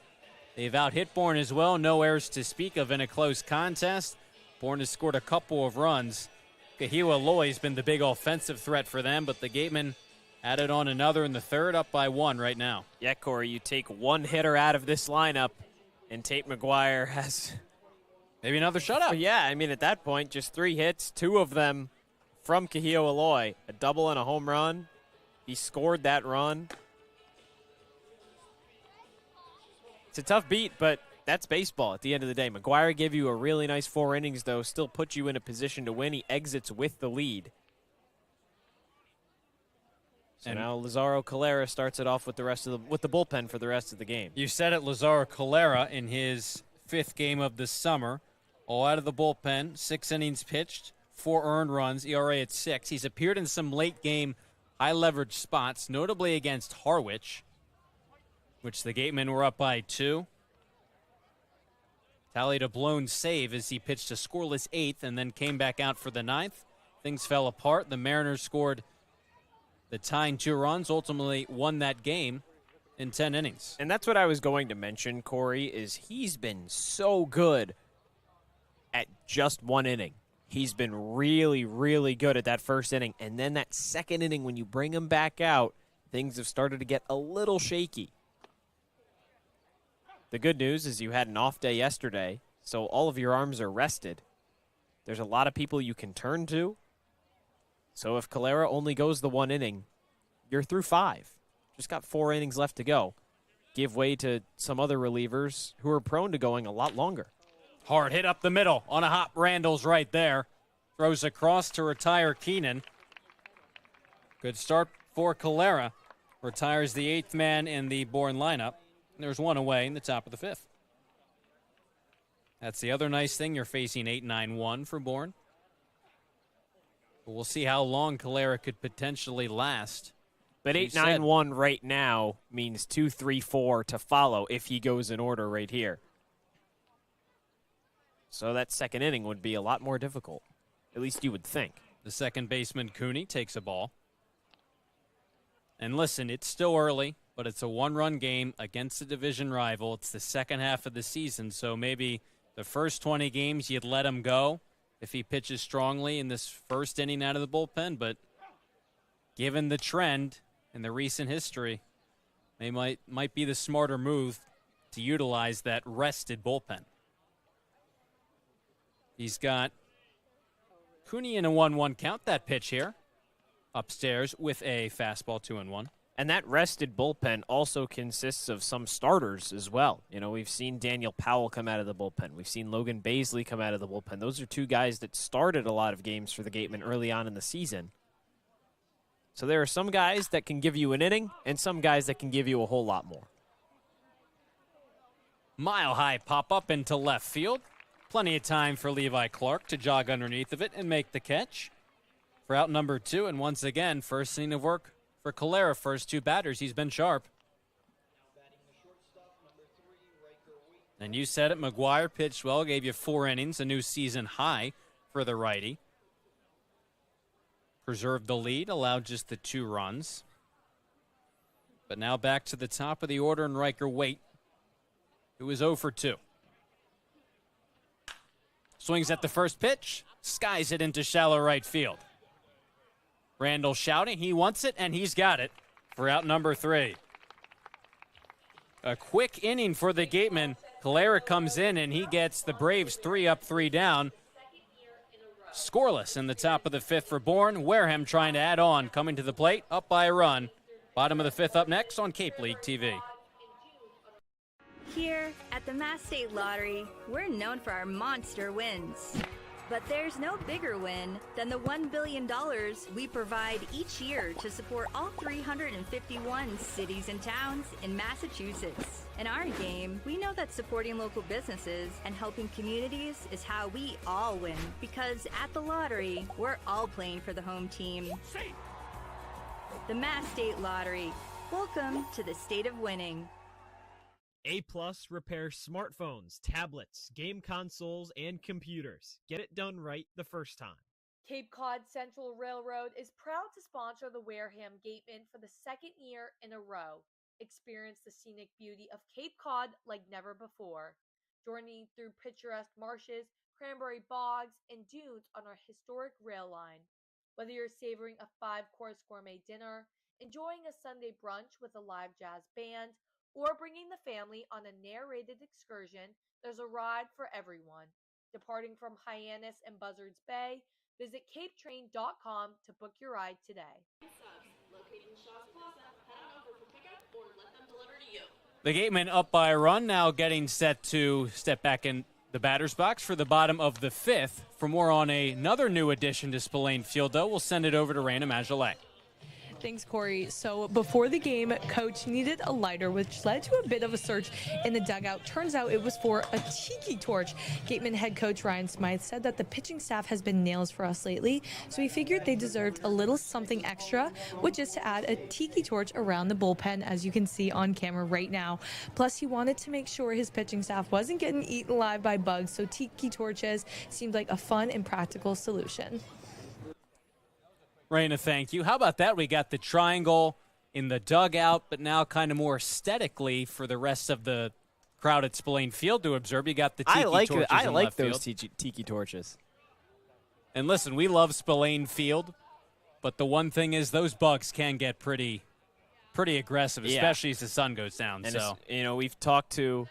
They've out-hit Bourne as well. No errors to speak of in a close contest. Bourne has scored a couple of runs. Kahiwa Loy's been the big offensive threat for them, but the Gatemen added on another in the third, up by 1 right now. Yeah, Corey, you take one hitter out of this lineup, and Tate McGuire has... maybe another shutout. Yeah, I mean, at that point, just 3 hits, 2 of them from Kahiwa Loy. A double and a home run. He scored that run. It's a tough beat, but that's baseball at the end of the day. McGuire gave you a really nice 4 innings, though, still put you in a position to win. He exits with the lead. So and now Lazaro Calera starts it off with the bullpen for the rest of the game. You said it, Lazaro Calera in his 5th game of the summer. All out of the bullpen, 6 innings pitched, 4 earned runs, ERA at 6. He's appeared in some late-game high-leverage spots, notably against Harwich, which the Gatemen were up by 2. Tallied a blown save as he pitched a scoreless 8th and then came back out for the 9th. Things fell apart. The Mariners scored the tying 2 runs, ultimately won that game in 10 innings. And that's what I was going to mention, Corey, is he's been so good at just 1 inning. He's been really, really good at that first inning. And then that second inning, when you bring him back out, things have started to get a little shaky. The good news is you had an off day yesterday, so all of your arms are rested. There's a lot of people you can turn to. So if Calera only goes the 1 inning, you're through 5. Just got 4 innings left to go. Give way to some other relievers who are prone to going a lot longer. Hard hit up the middle on a hop. Randall's right there. Throws across to retire Keenan. Good start for Calera. retires the 8th man in the Bourne lineup. There's one away in the top of the 5th. That's the other nice thing. You're facing 8-9-1 for Bourne. But we'll see how long Calera could potentially last. But 8-9-1 right now means 2-3-4 to follow if he goes in order right here. So that second inning would be a lot more difficult. At least you would think. The second baseman, Cooney, takes a ball. And listen, it's still early, but it's a one-run game against a division rival. It's the second half of the season, so maybe the first 20 games you'd let him go if he pitches strongly in this first inning out of the bullpen. But given the trend and the recent history, they might be the smarter move to utilize that rested bullpen. He's got Cooney in a 1-1 count. That pitch here upstairs with a fastball 2-1. And that rested bullpen also consists of some starters as well. You know, we've seen Daniel Powell come out of the bullpen. We've seen Logan Baisley come out of the bullpen. Those are two guys that started a lot of games for the Gatemen early on in the season. So there are some guys that can give you an inning and some guys that can give you a whole lot more. Mile high pop up into left field. Plenty of time for Levi Clark to jog underneath of it and make the catch for out number 2. And once again, first inning of work for Calera. First 2 batters, he's been sharp. And you said it, McGuire pitched well, gave you 4 innings, a new season high for the righty. Preserved the lead, allowed just the 2 runs. But now back to the top of the order in Riker Waite, who is 0 for 2. Swings at the first pitch, skies it into shallow right field. Randall shouting, he wants it, and he's got it for out number 3. A quick inning for the Gatemen. Calera comes in, and he gets the Braves 3 up, 3 down. Scoreless in the top of the 5th for Bourne. Wareham trying to add on, coming to the plate, up by a run. Bottom of the 5th up next on Cape League TV. Here at the Mass State Lottery, we're known for our monster wins. But there's no bigger win than the $1 billion we provide each year to support all 351 cities and towns in Massachusetts. In our game, we know that supporting local businesses and helping communities is how we all win. Because at the lottery, we're all playing for the home team. The Mass State Lottery. Welcome to the state of winning. A+ repairs smartphones, tablets, game consoles, and computers. Get it done right the first time. Cape Cod Central Railroad is proud to sponsor the Wareham Gatemen for the second year in a row. Experience the scenic beauty of Cape Cod like never before. Journey through picturesque marshes, cranberry bogs, and dunes on our historic rail line. Whether you're savoring a 5-course gourmet dinner, enjoying a Sunday brunch with a live jazz band, or bringing the family on a narrated excursion, there's a ride for everyone. Departing from Hyannis and Buzzards Bay, visit capetrain.com to book your ride today. The Gatemen up by a run, now getting set to step back in the batter's box for the bottom of the 5th. For more on another new addition to Spillane Field, though, we'll send it over to Rayna Maggelet. Thanks, Cory. So before the game, Coach needed a lighter, which led to a bit of a search in the dugout. Turns out it was for a tiki torch. Gateman head coach Ryan Smythe said that the pitching staff has been nails for us lately, so he figured they deserved a little something extra, which is to add a tiki torch around the bullpen, as you can see on camera right now. Plus, he wanted to make sure his pitching staff wasn't getting eaten alive by bugs, so tiki torches seemed like a fun and practical solution. Rayna, thank you. How about that? We got the triangle in the dugout, but now kind of more aesthetically for the rest of the crowd at Spillane Field to observe. You got the tiki torches I in like left those field. tiki torches. And listen, we love Spillane Field, but the one thing is those bugs can get pretty aggressive, especially as the sun goes down. And so we've talked to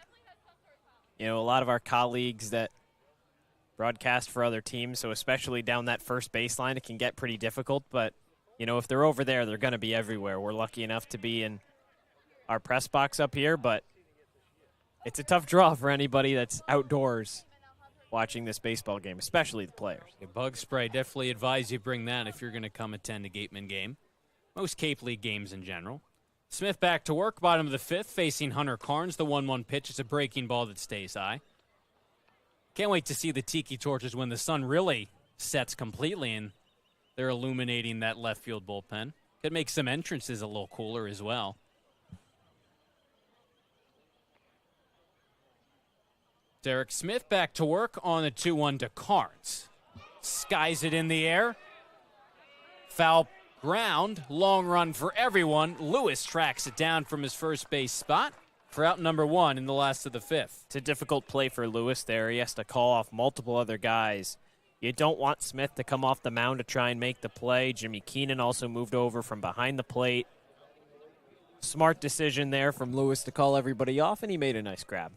a lot of our colleagues that broadcast for other teams, so especially down that first baseline, it can get pretty difficult. But, if they're over there, they're going to be everywhere. We're lucky enough to be in our press box up here, but it's a tough draw for anybody that's outdoors watching this baseball game, especially the players. Bug spray, definitely advise you bring that if you're going to come attend a Gateman game. Most Cape League games in general. Smith back to work, bottom of the fifth, facing Hunter Carnes. The 1-1 pitch is a breaking ball that stays high. Can't wait to see the tiki torches when the sun really sets completely and they're illuminating that left field bullpen. Could make some entrances a little cooler as well. Derek Smith back to work on the 2-1 to Carnes. Skies it in the air. Foul ground, long run for everyone. Lewis tracks it down from his first base spot for out number 1 in the last of the fifth. It's a difficult play for Lewis there. He has to call off multiple other guys. You don't want Smith to come off the mound to try and make the play. Jimmy Keenan also moved over from behind the plate. Smart decision there from Lewis to call everybody off, and he made a nice grab.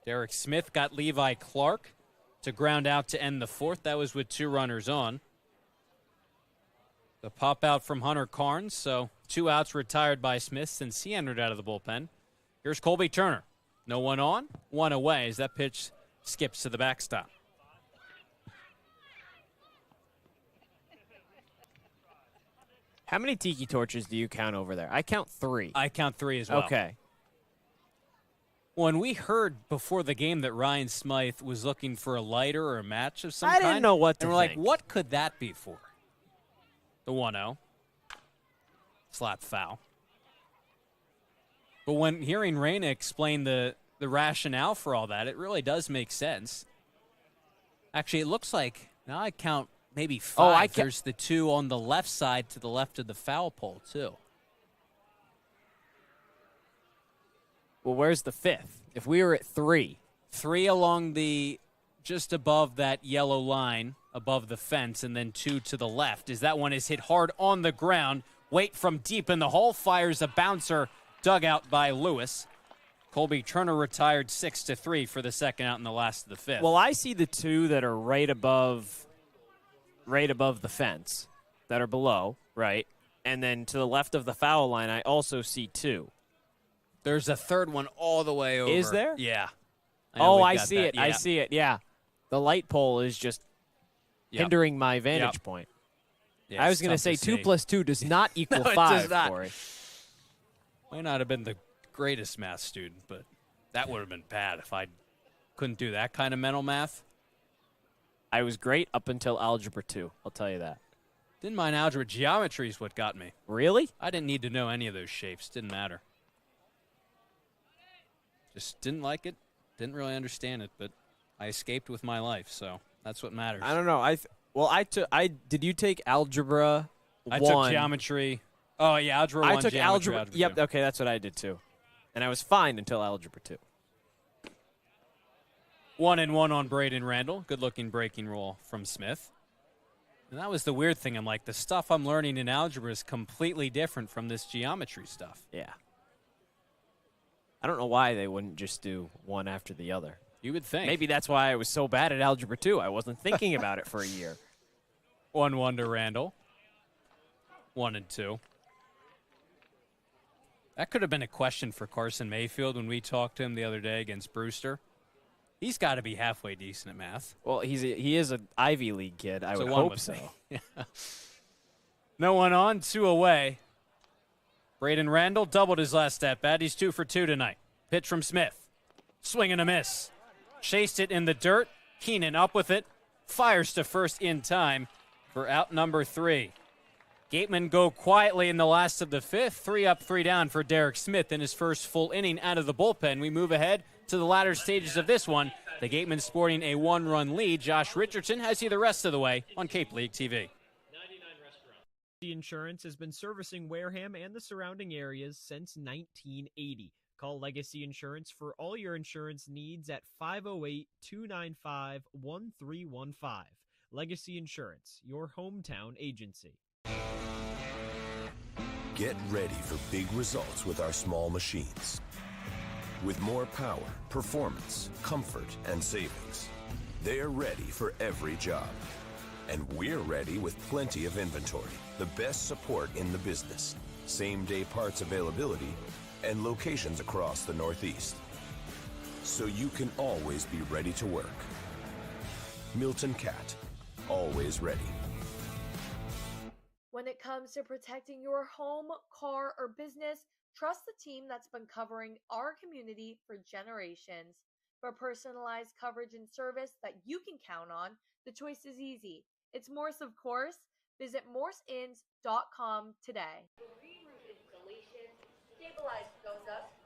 Derek Smith got Levi Clark to ground out to end the fourth. That was with 2 runners on. The pop out from Hunter Carnes, so 2 outs retired by Smith since he entered out of the bullpen. Here's Colby Turner. No one on, 1 away as that pitch skips to the backstop. How many tiki torches do you count over there? I count 3. I count 3 as well. Okay. When we heard before the game that Ryan Smythe was looking for a lighter or a match of some kind, I didn't know what to and we're think. like, what could that be for? The 1-0. Slap foul. But when hearing Rayna explain the rationale for all that, it really does make sense. Actually, it looks like, now I count maybe 5. There's the 2 on the left side to the left of the foul pole, too. Well, where's the 5th? If we were at 3. 3 along the, just above that yellow line, above the fence, and then 2 to the left, as that one is hit hard on the ground. Wait from deep in the hole, fires a bouncer, dug out by Lewis. Colby Turner retired 6-3 for the second out in the last of the fifth. Well, I see the 2 that are right above the fence, that are below, right? And then to the left of the foul line, I also see 2. There's a third one all the way over. Is there? Yeah. I see it. Yeah. I see it. Yeah. The light pole is just hindering my vantage point. Yeah, I was going to say 2 plus 2 does not equal No, it 5, does not. Corey. Might not have been the greatest math student, but that would have been bad if I couldn't do that kind of mental math. I was great up until Algebra 2, I'll tell you that. Didn't mind algebra. Geometry is what got me. Really? I didn't need to know any of those shapes. Didn't matter. Just didn't like it. Didn't really understand it, but I escaped with my life, so that's what matters. I don't know. Did you take Algebra 1? I took geometry. Oh, yeah, Algebra 1, I took geometry, Algebra 2. Yep, okay, that's what I did too. And I was fine until Algebra 2. 1-1 on Braden Randall. Good-looking breaking roll from Smith. And that was the weird thing. I'm like, the stuff I'm learning in algebra is completely different from this geometry stuff. Yeah. I don't know why they wouldn't just do one after the other. You would think. Maybe that's why I was so bad at Algebra 2. I wasn't thinking about it for a year. 1-1 to Randall. 1-2. That could have been a question for Carson Mayfield when we talked to him the other day against Brewster. He's got to be halfway decent at math. Well, he is an Ivy League kid. I would hope so. Yeah. No one on, 2 away. Braden Randall doubled his last at-bat. He's 2 for 2 tonight. Pitch from Smith. Swing and a miss. Chased it in the dirt. Keenan up with it. Fires to first in time for out number 3. Gatemen go quietly in the last of the fifth. 3 up, 3 down for Derek Smith in his first full inning out of the bullpen. We move ahead to the latter stages of this one. The Gatemen sporting a 1-run lead. Josh Richardson has you the rest of the way on Cape League TV. Insurance has been servicing Wareham and the surrounding areas since 1980. Call Legacy Insurance for all your insurance needs at 508-295-1315. Legacy Insurance, your hometown agency. Get ready for big results with our small machines. With more power, performance, comfort, and savings. They're ready for every job. And we're ready with plenty of inventory, the best support in the business, same-day parts availability, and locations across the Northeast. So you can always be ready to work. Milton Cat, always ready. When it comes to protecting your home, car, or business, trust the team that's been covering our community for generations. For personalized coverage and service that you can count on, the choice is easy. It's Morse, of course. Visit morseins.com today.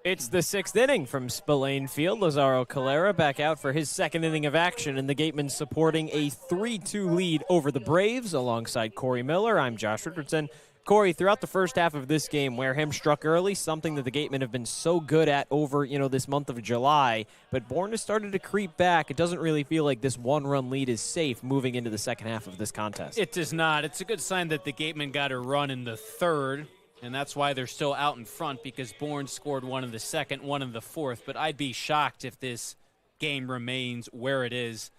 It's the 6th inning from Spillane Field. Lazaro Calera back out for his 2nd inning of action, and the Gatemen supporting a 3-2 lead over the Braves. Alongside Cory Miller, I'm Josh Richardson. Cory, throughout the first half of this game, Wareham struck early, something that the Gatemen have been so good at over, this month of July. But Bourne has started to creep back. It doesn't really feel like this one-run lead is safe moving into the second half of this contest. It does not. It's a good sign that the Gatemen got a run in the third, and that's why they're still out in front, because Bourne scored one in the second, one in the fourth. But I'd be shocked if this game remains where it is.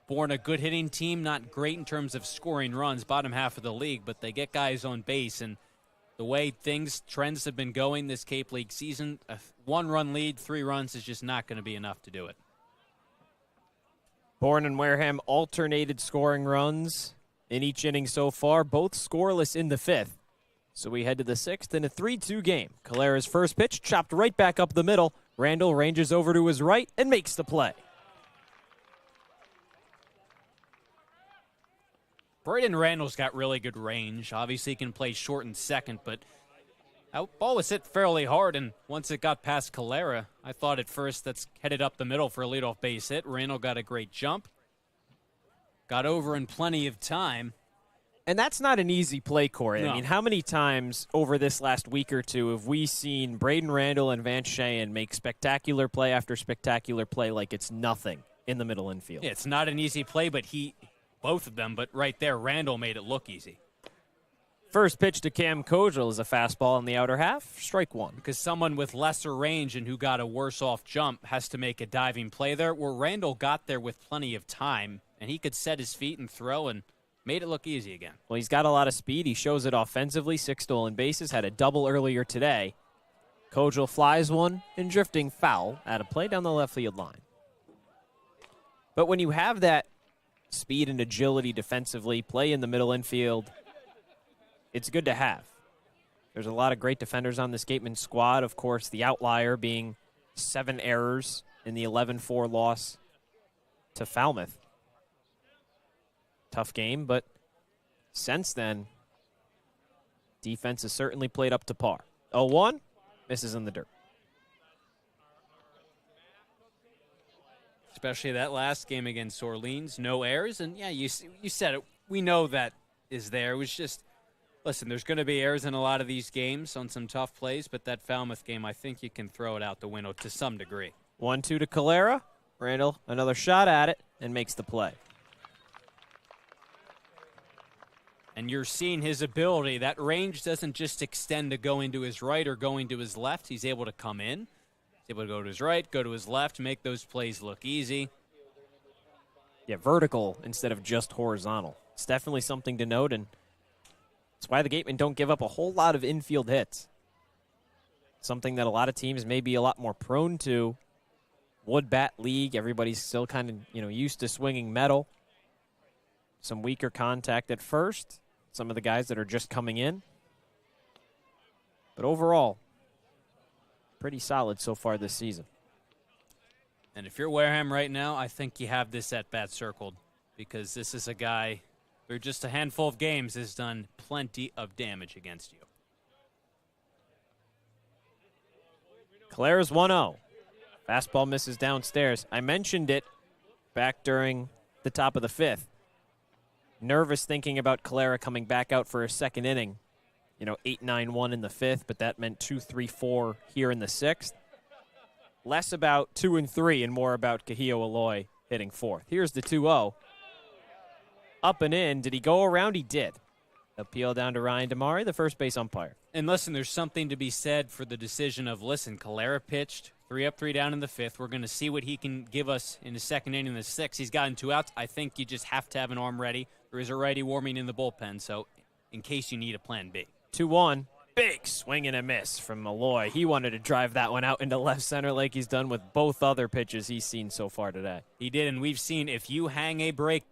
Bourne, a good hitting team, not great in terms of scoring runs, bottom half of the league, but they get guys on base. And the way trends have been going this Cape League season, a one-run lead, 3 runs is just not going to be enough to do it. Bourne and Wareham alternated scoring runs in each inning so far, both scoreless in the 5th. So we head to the 6th in a 3-2 game. Calera's first pitch chopped right back up the middle. Randall ranges over to his right and makes the play. Braden Randall's got really good range. Obviously, he can play short and second, but that ball was hit fairly hard, and once it got past Calera, I thought at first that's headed up the middle for a leadoff base hit. Randall got a great jump. Got over in plenty of time. And that's not an easy play, Cory. No. I mean, how many times over this last week or two have we seen Braden Randall and Vance Cheyenne make spectacular play after spectacular play like it's nothing in the middle infield? Yeah, it's not an easy play, but both of them, but right there, Randall made it look easy. First pitch to Cam Kojal is a fastball in the outer half, strike 1. Because someone with lesser range and who got a worse off jump has to make a diving play there, where Randall got there with plenty of time, and he could set his feet and throw and made it look easy again. Well, he's got a lot of speed. He shows it offensively. 6 stolen bases, had a double earlier today. Kojal flies one and drifting foul at a play down the left field line. But when you have that speed and agility defensively, play in the middle infield, it's good to have. There's a lot of great defenders on this Gatemen squad. Of course, the outlier being 7 errors in the 11-4 loss to Falmouth. Tough game, but since then, defense has certainly played up to par. 0-1, misses in the dirt. Especially that last game against Orleans, no errors. And, yeah, you said it. We know that is there. It was just, listen, there's going to be errors in a lot of these games on some tough plays, but that Falmouth game, I think you can throw it out the window to some degree. 1-2 to Calera. Randall, another shot at it, and makes the play. And you're seeing his ability. That range doesn't just extend to going to his right or going to his left. He's able to come in. He's able to go to his right, go to his left, make those plays look easy. Yeah, vertical instead of just horizontal. It's definitely something to note, and that's why the Gatemen don't give up a whole lot of infield hits. Something that a lot of teams may be a lot more prone to. Wood bat league, everybody's still kind of, used to swinging metal. Some weaker contact at first. Some of the guys that are just coming in. But overall, pretty solid so far this season. And if you're Wareham right now, I think you have this at-bat circled, because this is a guy who just a handful of games has done plenty of damage against you. Calera's 1-0. Fastball misses downstairs. I mentioned it back during the top of the 5th. Nervous thinking about Calera coming back out for a second inning. 8-9-1 in the 5th, but that meant 2-3-4 here in the 6th. Less about 2 and 3 and more about Kahio Aloy hitting 4th. Here's the 2-0. Up and in. Did he go around? He did. Appeal down to Ryan Damari, the first base umpire. And listen, there's something to be said for the decision of, Calera pitched 3 up, 3 down in the 5th. We're going to see what he can give us in the second inning in the 6th. He's gotten 2 outs. I think you just have to have an arm ready. There is a righty warming in the bullpen, so in case you need a plan B. 2-1. Big swing and a miss from Aloy. He wanted to drive that one out into left center like he's done with both other pitches he's seen so far today. He did, and we've seen if you hang a break.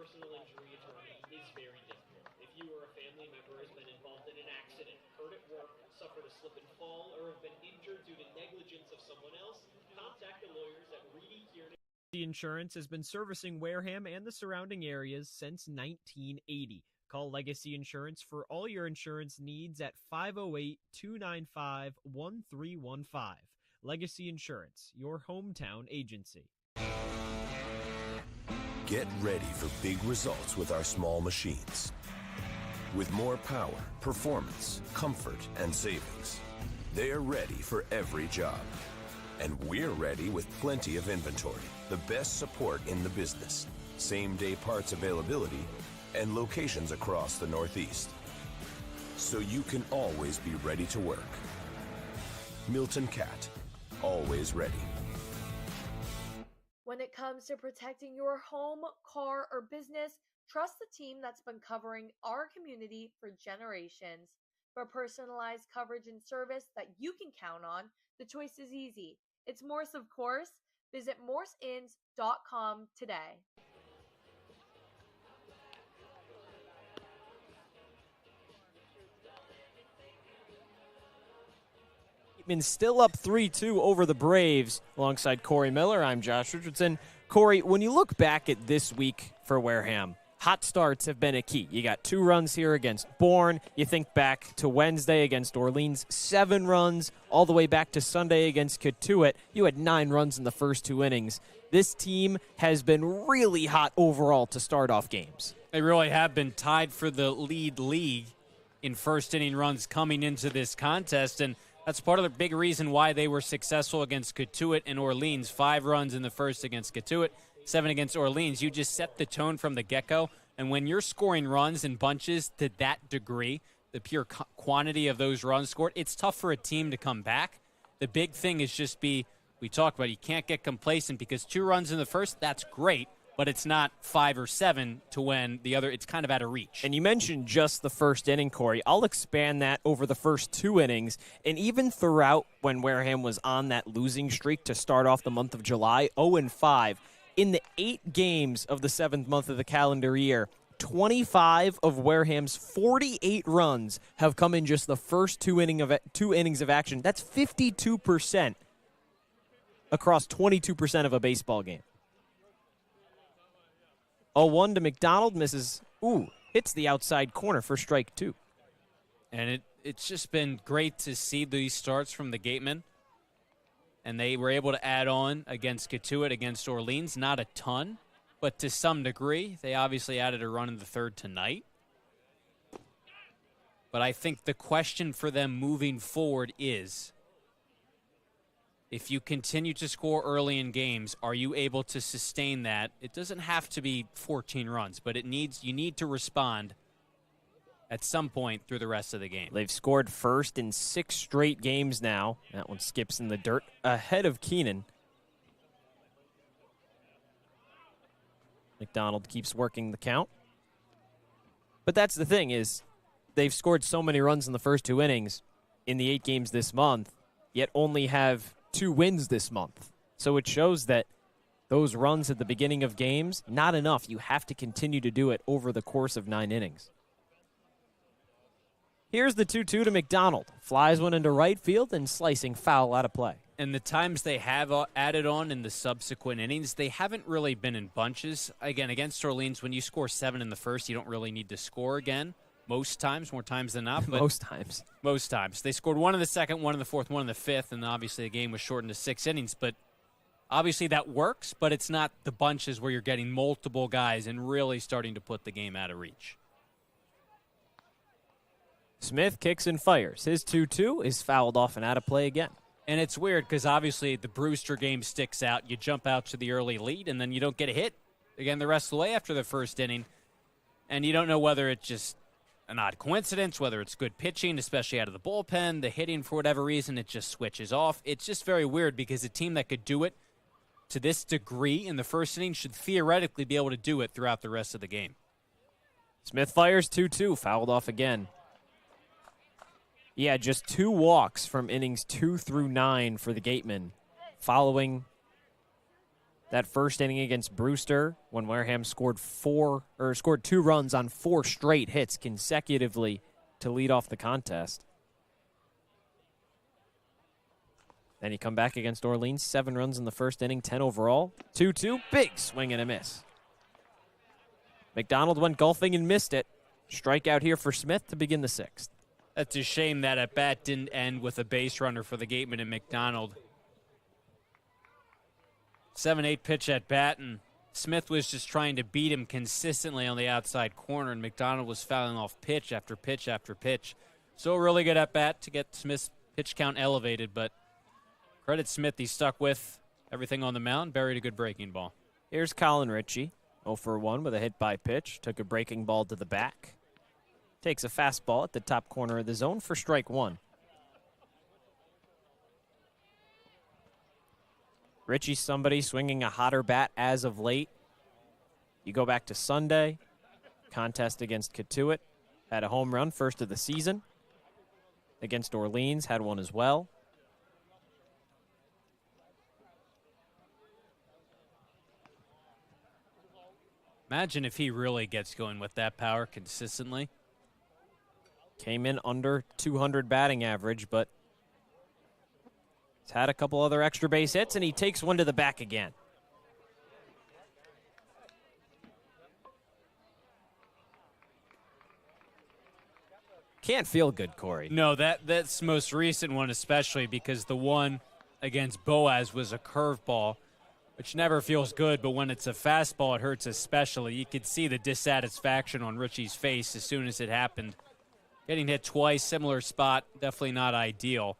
personal injury attorney is very difficult. If you or a family member has been involved in an accident, hurt at work, suffered a slip and fall, or have been injured due to negligence of someone else, contact the lawyers at Reedy Kieran. Legacy Insurance has been servicing Wareham and the surrounding areas since 1980. Call Legacy Insurance for all your insurance needs at 508-295-1315. Legacy Insurance, your hometown agency. Get ready for big results with our small machines. With more power, performance, comfort, and savings, they're ready for every job. And we're ready with plenty of inventory, the best support in the business, same-day parts availability, and locations across the Northeast. So you can always be ready to work. Milton Cat, always ready. When it comes to protecting your home, car, or business, trust the team that's been covering our community for generations. For personalized coverage and service that you can count on, the choice is easy. It's Morse, of course. Visit morseins.com today. Gatemen still up 3-2 over the Braves. Alongside Cory Miller, I'm Josh Richardson. Cory, when you look back at this week for Wareham, hot starts have been a key. You got 2 runs here against Bourne. You think back to Wednesday against Orleans, 7 runs, all the way back to Sunday against Cotuit. You had 9 runs in the first 2 innings. This team has been really hot overall to start off games. They really have been tied for the league in first inning runs coming into this contest, and that's part of the big reason why they were successful against Cotuit and Orleans. 5 runs in the first against Cotuit, 7 against Orleans. You just set the tone from the get-go, and when you're scoring runs in bunches to that degree, the pure quantity of those runs scored, it's tough for a team to come back. The big thing is just we talked about, you can't get complacent because 2 runs in the first, that's great, but it's not 5 or 7 to when the other, it's kind of out of reach. And you mentioned just the first inning, Cory. I'll expand that over the first 2 innings, and even throughout when Wareham was on that losing streak to start off the month of July, 0-5. In the 8 games of the 7th month of the calendar year, 25 of Wareham's 48 runs have come in just the first 2 innings of action. That's 52% across 22% of a baseball game. 0-1 to McDonald, misses, hits the outside corner for strike 2. And it's just been great to see these starts from the Gatemen. And they were able to add on against Cotuit, against Orleans. Not a ton, but to some degree. They obviously added a run in the 3rd tonight. But I think the question for them moving forward is, if you continue to score early in games, are you able to sustain that? It doesn't have to be 14 runs, but you need to respond at some point through the rest of the game. They've scored first in 6 straight games now. That one skips in the dirt ahead of Keenan. McDonald keeps working the count. But that's the thing is they've scored so many runs in the first 2 innings in the 8 games this month, yet only have 2 wins this month. So it shows that those runs at the beginning of games, not enough. You have to continue to do it over the course of 9 innings. Here's the 2-2 to McDonald. Flies one into right field and slicing foul out of play. And the times they have added on in the subsequent innings, they haven't really been in bunches. Again, against Orleans, when you score 7 in the first, you don't really need to score again. Most times, more times than not. But Most times. They scored 1 in the 2nd, 1 in the 4th, 1 in the 5th, and obviously the game was shortened to 6 innings. But obviously that works, but it's not the bunches where you're getting multiple guys and really starting to put the game out of reach. Smith kicks and fires. His 2-2 is fouled off and out of play again. And it's weird because obviously the Brewster game sticks out. You jump out to the early lead, and then you don't get a hit again the rest of the way after the first inning. And you don't know whether it's just an odd coincidence, whether it's good pitching, especially out of the bullpen, the hitting for whatever reason, it just switches off. It's just very weird because a team that could do it to this degree in the first inning should theoretically be able to do it throughout the rest of the game. Smith fires 2-2, fouled off again. Yeah, just 2 walks from innings 2 through 9 for the Gatemen, following That first inning against Brewster, when Wareham scored 2 runs on 4 straight hits consecutively to lead off the contest. Then you come back against Orleans, 7 runs in the first inning, 10 overall. 2-2, big swing and a miss. McDonald went golfing and missed it. Strikeout here for Smith to begin the 6th. That's a shame that at bat didn't end with a base runner for the Gatemen and McDonald. 7-8 pitch at bat, and Smith was just trying to beat him consistently on the outside corner, and McDonald was fouling off pitch after pitch after pitch. So really good at bat to get Smith's pitch count elevated, but credit Smith, he stuck with everything on the mound, buried a good breaking ball. Here's Colin Ritchie, 0 for 1 with a hit by pitch. Took a breaking ball to the back. Takes a fastball at the top corner of the zone for strike 1. Ritchie's somebody swinging a hotter bat as of late. You go back to Sunday, contest against Katuitt, had a home run first of the season. Against Orleans, had one as well. Imagine if he really gets going with that power consistently. Came in under 200 batting average, but he's had a couple other extra base hits, and he takes one to the back again. Can't feel good, Cory. No, that's most recent one especially, because the one against Boaz was a curveball, which never feels good, but when it's a fastball, it hurts especially. You could see the dissatisfaction on Richie's face as soon as it happened. Getting hit twice, similar spot, definitely not ideal.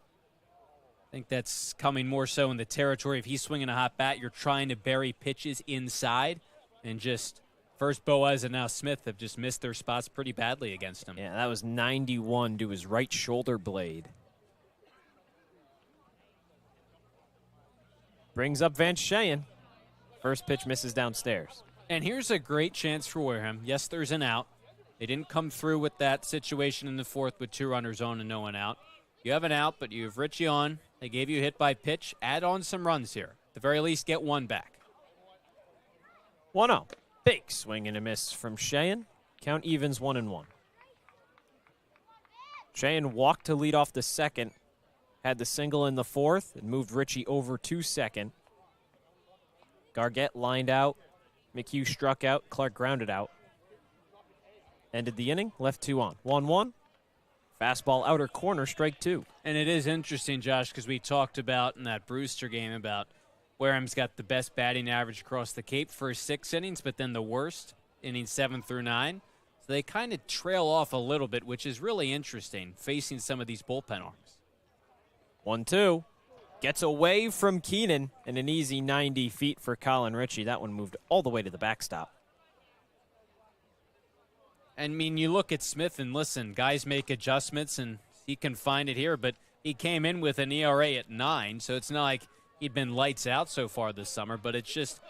I think that's coming more so in the territory. If he's swinging a hot bat, you're trying to bury pitches inside, and just first Boaz and now Smith have just missed their spots pretty badly against him. Yeah, that was 91 to his right shoulder blade. Brings up Van Cheyenne. First pitch misses downstairs. And here's a great chance for Wareham. Yes, there's an out. They didn't come through with that situation in the 4th with 2 runners on and no one out. You have an out, but you have Richie on. They gave you a hit by pitch. Add on some runs here. At the very least, get 1 back. 1-0. Big swing and a miss from Cheyenne. Count evens 1-1. Cheyenne walked to lead off the 2nd. Had the single in the 4th and moved Richie over to 2nd. Gargett lined out. McHugh struck out. Clark grounded out. Ended the inning. Left 2 on. 1-1. Fastball outer corner, strike 2. And it is interesting, Josh, because we talked about in that Brewster game about Wareham's got the best batting average across the Cape for 6 innings, but then the worst, innings 7 through 9. So they kind of trail off a little bit, which is really interesting, facing some of these bullpen arms. 1-2. Gets away from Keenan, and an easy 90 feet for Colin Ritchie. That one moved all the way to the backstop. I mean, you look at Smith and listen, guys make adjustments, and he can find it here, but he came in with an ERA at 9, so it's not like he'd been lights out so far this summer, but it's just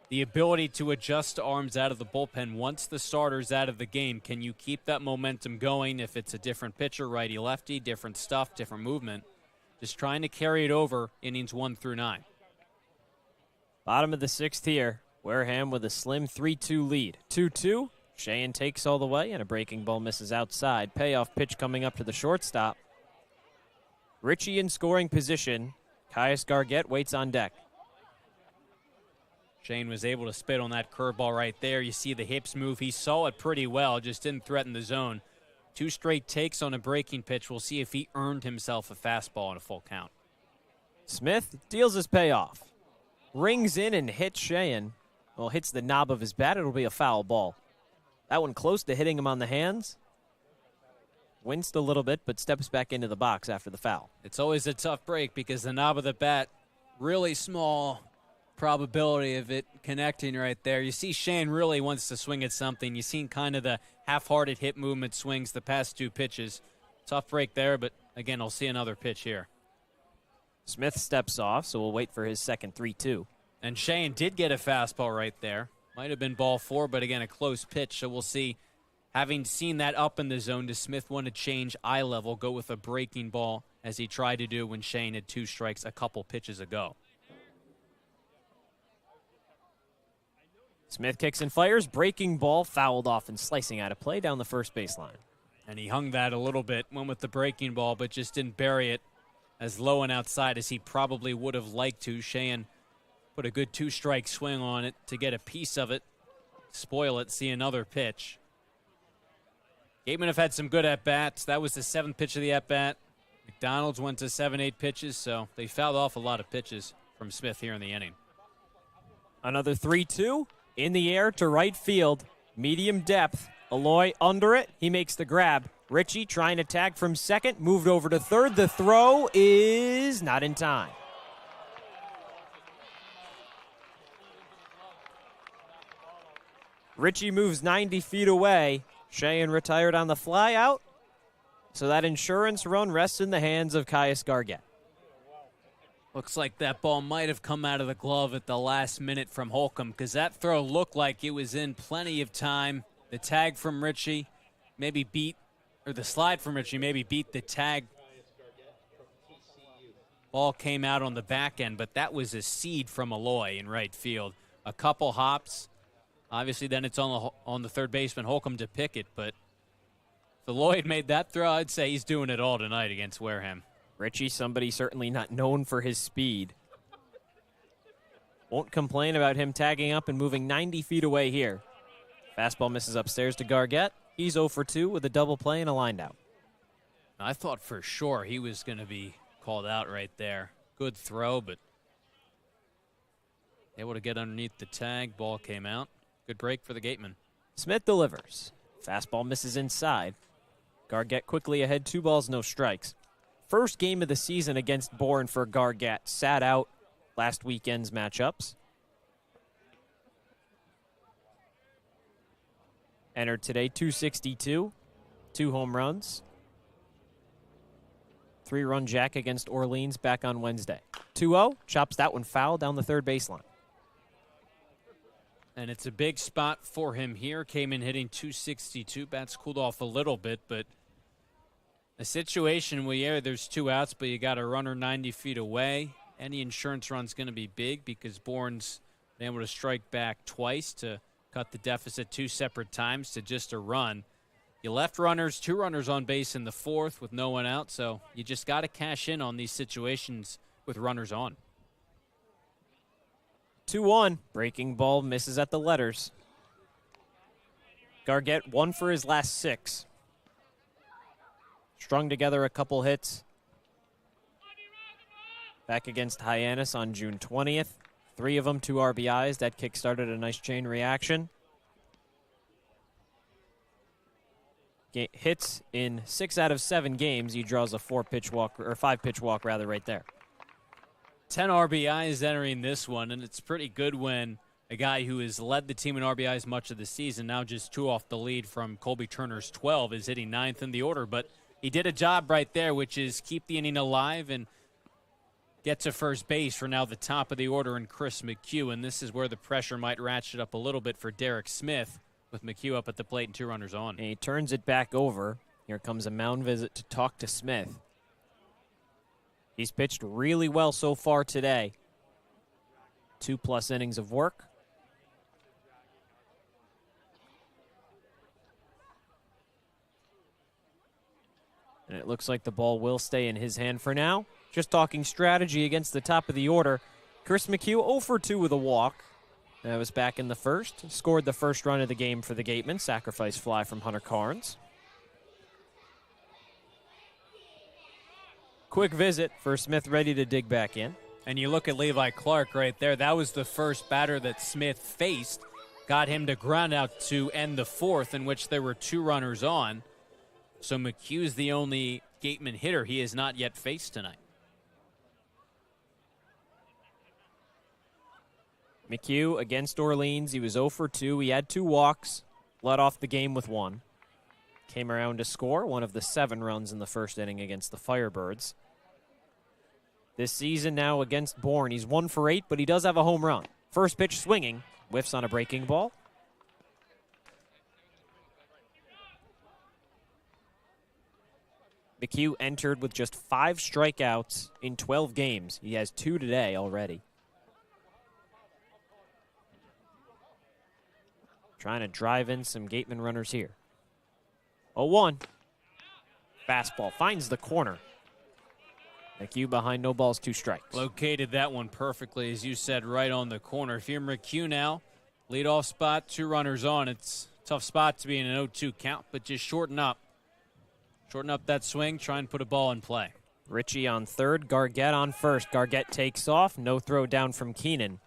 the ability to adjust arms out of the bullpen once the starter's out of the game. Can you keep that momentum going if it's a different pitcher, righty-lefty, different stuff, different movement? Just trying to carry it over innings 1 through 9. Bottom of the 6th here. Wareham with a slim 3-2 lead. 2-2. Cheyenne takes all the way, and a breaking ball misses outside. Payoff pitch coming up to the shortstop. Ritchie in scoring position. Caius Gargett waits on deck. Shane was able to spit on that curveball right there. You see the hips move. He saw it pretty well, just didn't threaten the zone. 2 straight takes on a breaking pitch. We'll see if he earned himself a fastball on a full count. Smith deals his payoff. Rings in and hits Cheyenne. Well, hits the knob of his bat. It'll be a foul ball. That one close to hitting him on the hands. Winced a little bit, but steps back into the box after the foul. It's always a tough break because the knob of the bat, really small probability of it connecting right there. You see Shane really wants to swing at something. You've seen kind of the half-hearted hip movement swings the past 2 pitches. Tough break there, but again, we'll see another pitch here. Smith steps off, so we'll wait for his second 3-2. And Shane did get a fastball right there. Might have been ball 4, but again, a close pitch, so we'll see. Having seen that up in the zone, does Smith want to change eye level, go with a breaking ball, as he tried to do when Shane had 2 strikes a couple pitches ago? Smith kicks and fires. Breaking ball fouled off and slicing out of play down the first baseline. And he hung that a little bit, went with the breaking ball, but just didn't bury it as low and outside as he probably would have liked to. Sheehan put a good 2-strike swing on it to get a piece of it, spoil it, see another pitch. Gatemen have had some good at-bats. That was the 7th pitch of the at-bat. McDonald's went to 7-8 pitches, so they fouled off a lot of pitches from Smith here in the inning. Another 3-2 in the air to right field. Medium depth. Aloy under it. He makes the grab. Richie trying to tag from second. Moved over to third. The throw is not in time. Richie moves 90 feet away. Sheehan retired on the fly out. So that insurance run rests in the hands of Caius Gargett. Looks like that ball might have come out of the glove at the last minute from Holcomb because that throw looked like it was in plenty of time. The tag from Richie maybe beat, or the slide from Richie maybe beat the tag. Ball came out on the back end, but that was a seed from Aloy in right field. A couple hops. Obviously, then it's on the third baseman, Holcomb, to pick it. But if Aloy made that throw, I'd say he's doing it all tonight against Wareham. Richie, somebody certainly not known for his speed. Won't complain about him tagging up and moving 90 feet away here. Fastball misses upstairs to Gargett. He's 0 for 2 with a double play and a lined out. I thought for sure he was going to be called out right there. Good throw, but able to get underneath the tag. Ball came out. Good break for the Gatemen. Smith delivers. Fastball misses inside. Gargett quickly ahead, 2 balls, no strikes. First game of the season against Bourne for Gargett. Sat out last weekend's matchups. Entered today, 262, 2 home runs. 3-run jack against Orleans back on Wednesday. 2-0, chops that one foul down the third baseline. And it's a big spot for him here. Came in hitting 262. Bats cooled off a little bit, but a situation where, yeah, there's 2 outs, but you got a runner 90 feet away. Any insurance run's going to be big because Bourne's been able to strike back twice to cut the deficit 2 separate times to just a run. You left 2 runners on base in the 4th with no one out, so you just got to cash in on these situations with runners on. 2-1. Breaking ball misses at the letters. Gargett 1 for his last 6. Strung together a couple hits. Back against Hyannis on June 20th. 3 of them, 2 RBIs. That kick-started a nice chain reaction. Hits in 6 out of 7 games. He draws a 5-pitch walk right there. 10 RBIs entering this one, and it's pretty good when a guy who has led the team in RBIs much of the season, now just 2 off the lead from Colby Turner's 12, is hitting 9th in the order. But he did a job right there, which is keep the inning alive and get to first base for now the top of the order in Chris McHugh. And this is where the pressure might ratchet up a little bit for Derek Smith with McHugh up at the plate and 2 runners on. And he turns it back over. Here comes a mound visit to talk to Smith. He's pitched really well so far today. 2+ innings of work. And it looks like the ball will stay in his hand for now. Just talking strategy against the top of the order. Chris McHugh 0 for 2 with a walk. That was back in the first. Scored the first run of the game for the Gatemen. Sacrifice fly from Hunter Carnes. Quick visit for Smith, ready to dig back in. And you look at Levi Clark right there. That was the first batter that Smith faced. Got him to ground out to end the 4th, in which there were 2 runners on. So McHugh's the only Gateman hitter he has not yet faced tonight. McHugh against Orleans. He was 0 for 2. He had 2 walks. Led off the game with 1. Came around to score one of the 7 runs in the first inning against the Firebirds. This season now against Bourne, he's 1 for 8, but he does have a home run. First pitch swinging, whiffs on a breaking ball. McHugh entered with just 5 strikeouts in 12 games. He has 2 today already. Trying to drive in some Gatemen runners here. 0-1. Fastball finds the corner. McHugh behind, no balls, 2 strikes. Located that one perfectly, as you said, right on the corner. If you're McHugh now, leadoff spot, 2 runners on. It's a tough spot to be in an 0-2 count, but just shorten up. Shorten up that swing, try and put a ball in play. Richie on third, Gargett on first. Gargett takes off, no throw down from Keenan.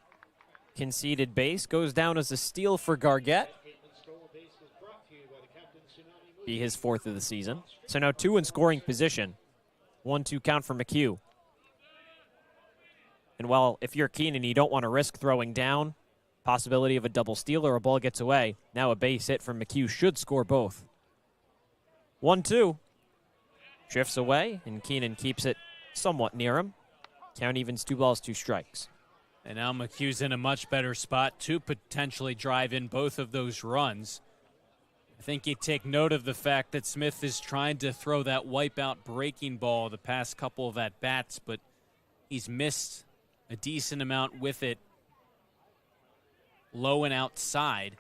Conceded base, goes down as a steal for Gargett. Be his 4th of the season. So now 2 in scoring position. 1-2 count for McHugh. And while if you're Keenan, you don't want to risk throwing down, possibility of a double steal or a ball gets away. Now a base hit from McHugh should score both. 1-2. Drifts away, and Keenan keeps it somewhat near him. Count evens, 2 balls, 2 strikes. And now McHugh's in a much better spot to potentially drive in both of those runs. I think you take note of the fact that Smith is trying to throw that wipeout breaking ball the past couple of at-bats, but he's missed a decent amount with it low and outside.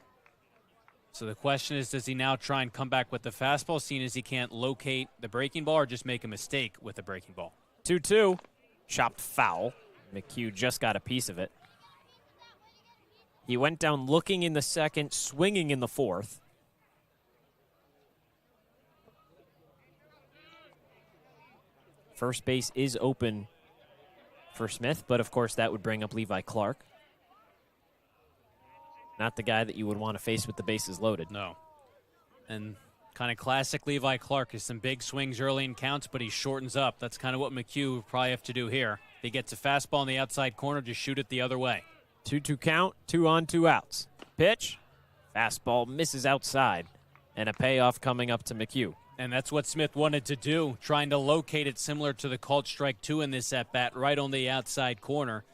So the question is, does he now try and come back with the fastball, seeing as he can't locate the breaking ball, or just make a mistake with the breaking ball? 2-2. Chopped foul. McHugh just got a piece of it. He went down looking in the second, swinging in the 4th. First base is open for Smith, but of course that would bring up Levi Clark. Not the guy that you would want to face with the bases loaded. No. And kind of classic Levi Clark is some big swings early in counts, but he shortens up. That's kind of what McHugh would probably have to do here. If he gets a fastball on the outside corner, just shoot it the other way. 2-2 count, 2 on, 2 outs. Pitch, fastball misses outside, and a payoff coming up to McHugh. And that's what Smith wanted to do, trying to locate it similar to the called strike 2 in this at-bat, right on the outside corner.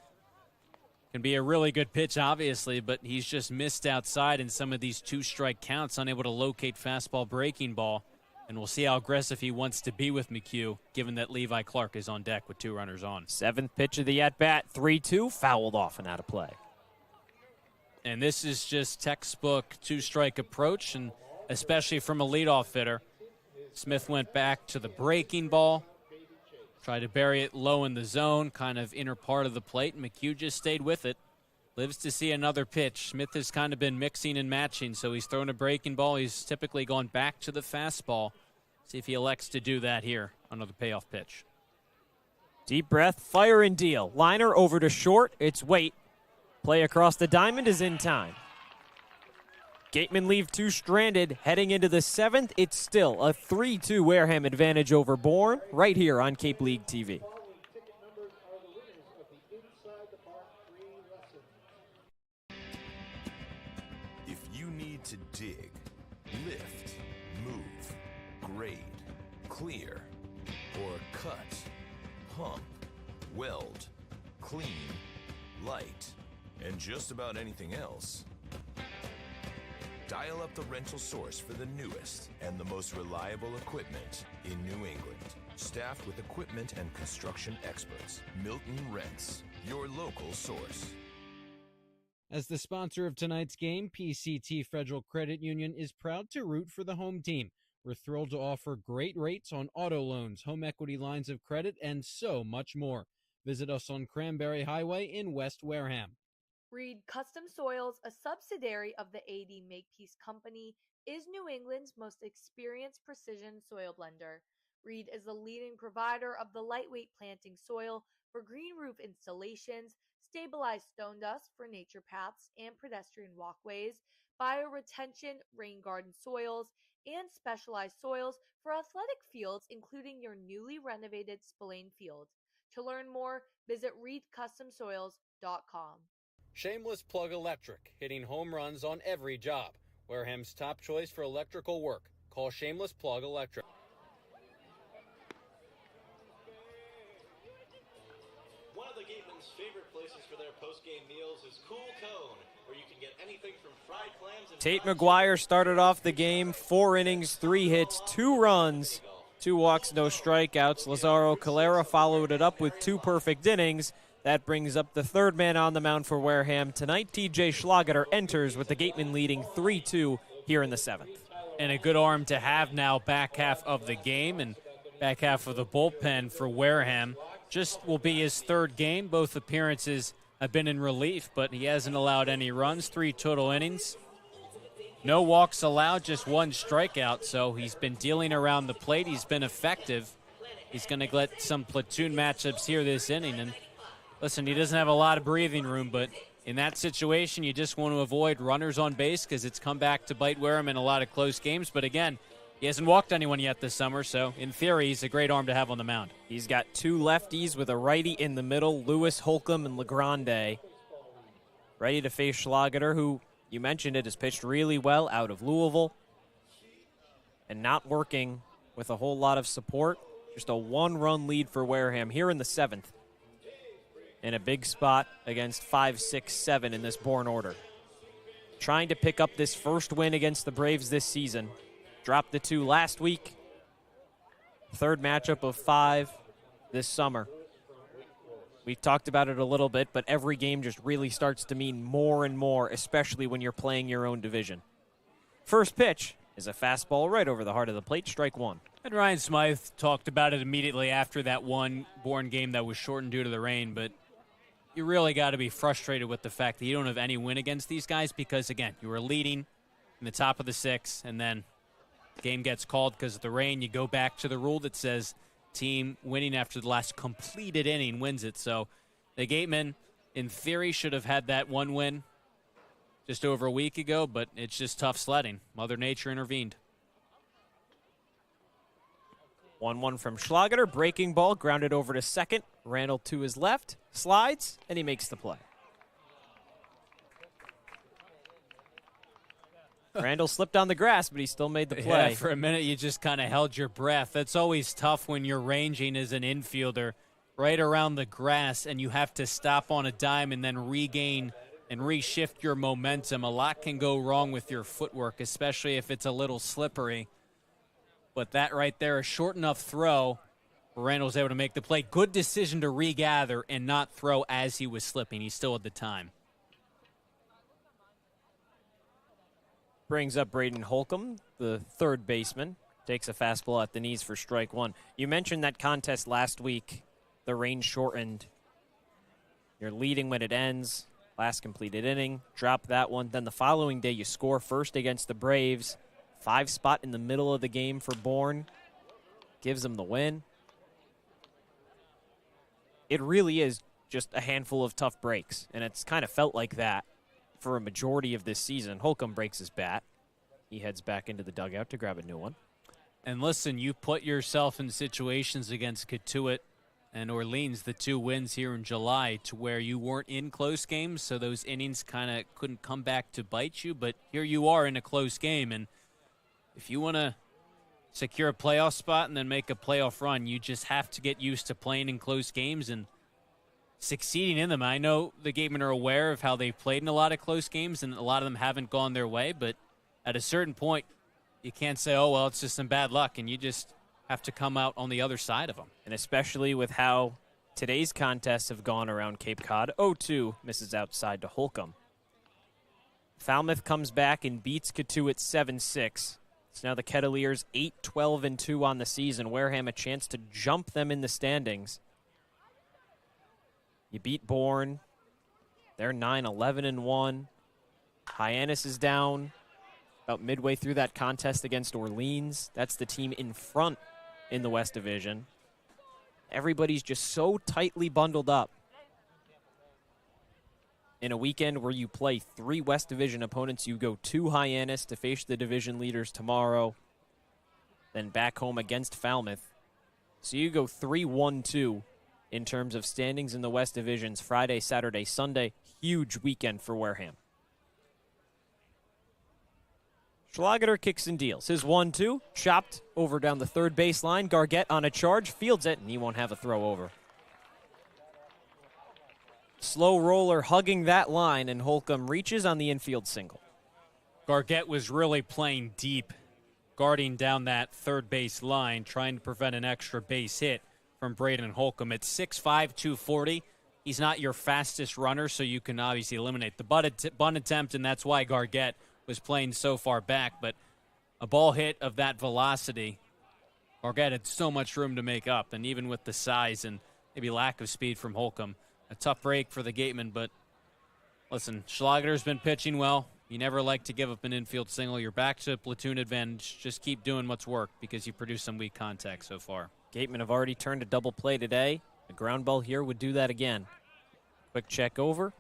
Can be a really good pitch, obviously, but he's just missed outside in some of these 2-strike counts, unable to locate fastball breaking ball. And we'll see how aggressive he wants to be with McHugh, given that Levi Clark is on deck with 2 runners on. 7th pitch of the at-bat, 3-2, fouled off and out of play. And this is just textbook 2-strike approach, and especially from a leadoff hitter. Smith went back to the breaking ball, tried to bury it low in the zone, kind of inner part of the plate, and McHugh just stayed with it. Lives to see another pitch. Smith has kind of been mixing and matching, so he's thrown a breaking ball. He's typically gone back to the fastball. See if he elects to do that here. Another payoff pitch. Deep breath, fire and deal. Liner over to short, it's Waite. Play across the diamond is in time. Gatemen leave 2 stranded. Heading into the 7th, it's still a 3-2 Wareham advantage over Bourne, right here on Cape League TV. If you need to dig, lift, move, grade, clear, or cut, pump, weld, clean, light, and just about anything else, dial up the rental source for the newest and the most reliable equipment in New England. Staffed with equipment and construction experts. Milton Rents, your local source. As the sponsor of tonight's game, PCT Federal Credit Union is proud to root for the home team. We're thrilled to offer great rates on auto loans, home equity lines of credit, and so much more. Visit us on Cranberry Highway in West Wareham. Reed Custom Soils, a subsidiary of the AD Makepeace Company, is New England's most experienced precision soil blender. Reed is the leading provider of the lightweight planting soil for green roof installations, stabilized stone dust for nature paths and pedestrian walkways, bioretention rain garden soils, and specialized soils for athletic fields, including your newly renovated Spillane Field. To learn more, visit reedcustomsoils.com. Shameless Plug Electric, hitting home runs on every job. Wareham's top choice for electrical work. Call Shameless Plug Electric. One of the Gatemen's favorite places for their post-game meals is Cool Cone, where you can get anything from fried clams and Tate McGuire started off the game, 4 innings, 3 hits, 2 runs, 2 walks, no strikeouts. Lazaro Calera followed it up with 2 perfect innings. That brings up the third man on the mound for Wareham tonight. TJ Schlageter enters with the Gatemen leading 3-2 here in the 7th. And a good arm to have now back half of the game and back half of the bullpen for Wareham. Just will be his third game. Both appearances have been in relief, but he hasn't allowed any runs, 3 total innings. No walks allowed, just 1 strikeout, so he's been dealing around the plate. He's been effective. He's going to get some platoon matchups here this inning. And listen, he doesn't have a lot of breathing room, but in that situation, you just want to avoid runners on base because it's come back to bite Wareham in a lot of close games. But again, he hasn't walked anyone yet this summer, so in theory, he's a great arm to have on the mound. He's got 2 lefties with a righty in the middle, Lewis, Holcomb, and LeGrande. Ready to face Schlageter, who, you mentioned it, has pitched really well out of Louisville and not working with a whole lot of support. Just a 1-run lead for Wareham here in the 7th. In a big spot against 5, 6, 7 in this Bourne order. Trying to pick up this first win against the Braves this season. Dropped the 2 last week. Third matchup of 5 this summer. We've talked about it a little bit, but every game just really starts to mean more and more, especially when you're playing your own division. First pitch is a fastball right over the heart of the plate, strike 1. And Ryan Smythe talked about it immediately after that one Bourne game that was shortened due to the rain, but you really got to be frustrated with the fact that you don't have any win against these guys because, again, you were leading in the top of the 6th, and then the game gets called because of the rain. You go back to the rule that says team winning after the last completed inning wins it. So the Gatemen, in theory, should have had that 1 win just over a week ago, but it's just tough sledding. Mother Nature intervened. 1-1 from Schlageter. Breaking ball, grounded over to second. Randall to his left, slides, and he makes the play. Randall slipped on the grass, but he still made the play. Yeah, for a minute, you just kind of held your breath. That's always tough when you're ranging as an infielder right around the grass, and you have to stop on a dime and then regain and reshift your momentum. A lot can go wrong with your footwork, especially if it's a little slippery. But that right there, a short enough throw, Randall's able to make the play. Good decision to regather and not throw as he was slipping. He still had the time. Brings up Braden Holcomb, the third baseman. Takes a fastball at the knees for strike 1. You mentioned that contest last week. The rain shortened. You're leading when it ends. Last completed inning. Drop that one. Then the following day, you score first against the Braves. 5 spot in the middle of the game for Bourne. Gives them the win. It really is just a handful of tough breaks, and it's kind of felt like that for a majority of this season. Holcomb breaks his bat. He heads back into the dugout to grab a new one. And listen, you put yourself in situations against Cotuit and Orleans, the 2 wins here in July, to where you weren't in close games, so those innings kind of couldn't come back to bite you. But here you are in a close game, and if you want to secure a playoff spot and then make a playoff run, you just have to get used to playing in close games and succeeding in them. I know the Gatemen are aware of how they've played in a lot of close games, and a lot of them haven't gone their way, but at a certain point, you can't say, oh, well, it's just some bad luck, and you just have to come out on the other side of them. And especially with how today's contests have gone around Cape Cod. 0-2 misses outside to Holcomb. Falmouth comes back and beats Cotuit 7-6. It's now the Kettleers 8-12-2 on the season. Wareham a chance to jump them in the standings. You beat Bourne. They're 9-11-1. Hyannis is down about midway through that contest against Orleans. That's the team in front in the West Division. Everybody's just so tightly bundled up. In a weekend where you play 3 West Division opponents, you go to Hyannis to face the division leaders tomorrow, then back home against Falmouth. So you go 3-1-2 in terms of standings in the West Divisions Friday, Saturday, Sunday. Huge weekend for Wareham. Schlageter kicks and deals. His 1-2, chopped over down the third baseline. Gargett on a charge, fields it, and he won't have a throw over. Slow roller hugging that line, and Holcomb reaches on the infield single. Gargett was really playing deep, guarding down that third base line, trying to prevent an extra base hit from Braden Holcomb. At 6'5", 240, He's not your fastest runner, so you can obviously eliminate the bunt attempt, and that's why Gargett was playing so far back. But a ball hit of that velocity, Gargett had so much room to make up, and even with the size and maybe lack of speed from Holcomb, a tough break for the Gatemen. But listen, Schlager's been pitching well. You never like to give up an infield single. You're back to platoon advantage. Just keep doing what's worked because you produced some weak contact so far. Gatemen have already turned a double play today. A ground ball here would do that again. Quick check over.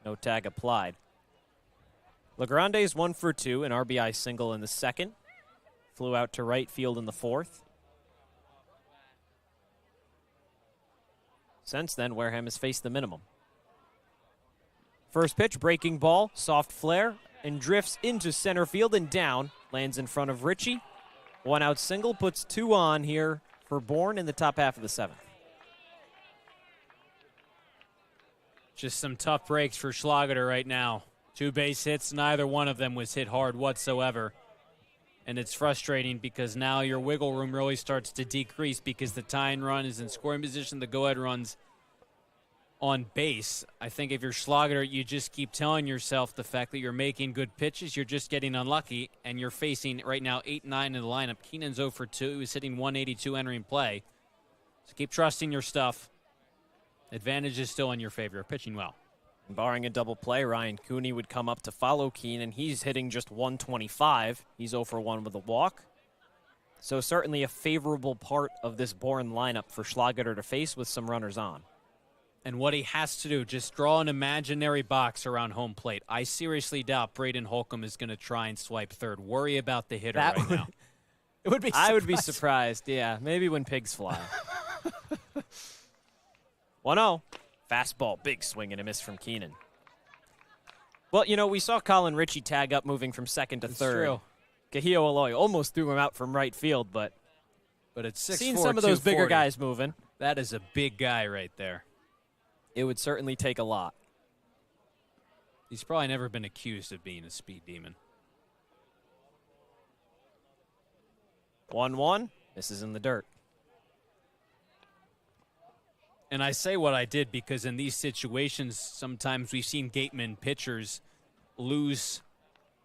No tag applied. LaGrande is 1 for 2, an RBI single in the second. Flew out to right field in the fourth. Since then, Wareham has faced the minimum. First pitch, breaking ball, soft flare, and drifts into center field and down. Lands in front of Richie. 1 out single, puts 2 on here for Bourne in the top half of the 7th. Just some tough breaks for Schlager right now. 2 base hits, neither one of them was hit hard whatsoever. And it's frustrating because now your wiggle room really starts to decrease because the tying run is in scoring position, the go-ahead run's on base. I think if you're Schlager, you just keep telling yourself the fact that you're making good pitches, you're just getting unlucky, and you're facing right now 8-9 in the lineup. Keenan's 0 for 2. He was hitting 182 entering play. So keep trusting your stuff. Advantage is still in your favor. Pitching well. Barring a double play, Ryan Cooney would come up to follow Keenan. He's hitting just 125. He's 0 for 1 with a walk. So certainly a favorable part of this Bourne lineup for Schlager to face with some runners on. And what he has to do, just draw an imaginary box around home plate. I seriously doubt Braden Holcomb is going to try and swipe third. Worry about the hitter right now. It would be. I would be surprised. Yeah, maybe when pigs fly. 1-0. Fastball, big swing and a miss from Keenan. Well, you know, we saw Colin Ritchie tag up moving from second to third. True. Kahio Aloy almost threw him out from right field, but it's 6'4", seen some of those bigger guys moving. That is a big guy right there. It would certainly take a lot. He's probably never been accused of being a speed demon. 1-1. This is in the dirt. And I say what I did because in these situations, sometimes we've seen Gatemen pitchers lose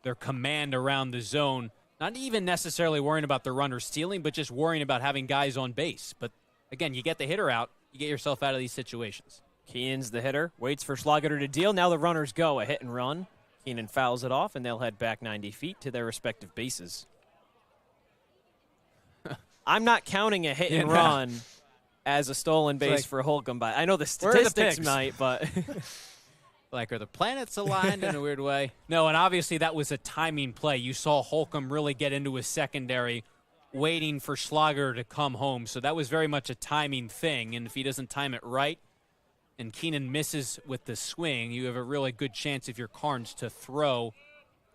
their command around the zone, not even necessarily worrying about the runner stealing, but just worrying about having guys on base. But, again, you get the hitter out, you get yourself out of these situations. Keenan's the hitter, waits for Schlager to deal. Now the runners go, a hit and run. Keenan fouls it off, and they'll head back 90 feet to their respective bases. I'm not counting a hit and run as a stolen base for Holcomb. But I know the statistics might, but like, are the planets aligned in a weird way? No, and obviously that was a timing play. You saw Holcomb really get into his secondary, waiting for Schlager to come home. So that was very much a timing thing. And if he doesn't time it right, and Keenan misses with the swing, you have a really good chance if you're Carnes to throw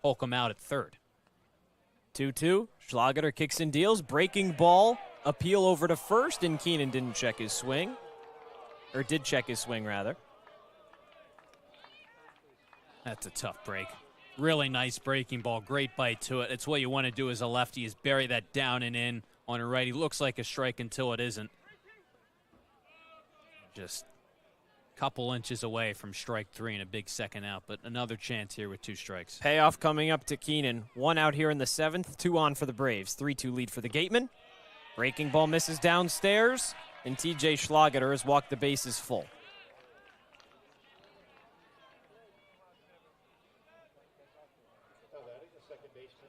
Holcomb out at third. 2-2. Schlager kicks and deals. Breaking ball. Appeal over to first, and Keenan didn't check his swing. Or did check his swing, rather. That's a tough break. Really nice breaking ball. Great bite to it. It's what you want to do as a lefty is bury that down and in on a righty. Looks like a strike until it isn't. Just couple inches away from strike 3 and a big second out, but another chance here with 2 strikes. Payoff coming up to Keenan. 1 out here in the 7th, 2 on for the Braves. 3-2 lead for the Gatemen. Breaking ball misses downstairs, and TJ Schlager has walked the bases full.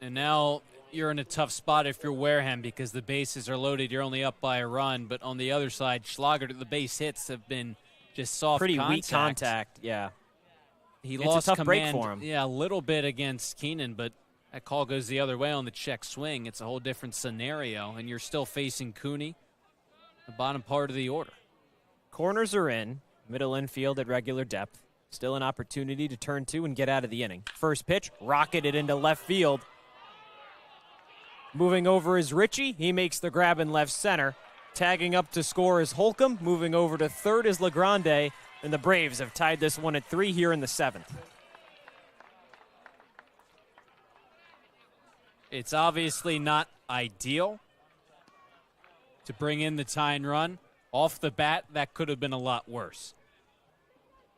And now you're in a tough spot if you're Wareham because the bases are loaded. You're only up by a run, but on the other side, Schlager, the base hits have been just soft pretty contact. Weak contact, yeah. He it's lost a tough command, break for him. Yeah, a little bit against Keenan, but that call goes the other way on the check swing. It's a whole different scenario, and you're still facing Cooney, the bottom part of the order. Corners are in, middle infield at regular depth. Still an opportunity to turn 2 and get out of the inning. First pitch, rocketed into left field. Moving over is Ritchie. He makes the grab in left center. Tagging up to score is Holcomb. Moving over to third is LaGrande. And the Braves have tied this one at 3 here in the 7th. It's obviously not ideal to bring in the tying run. Off the bat, that could have been a lot worse.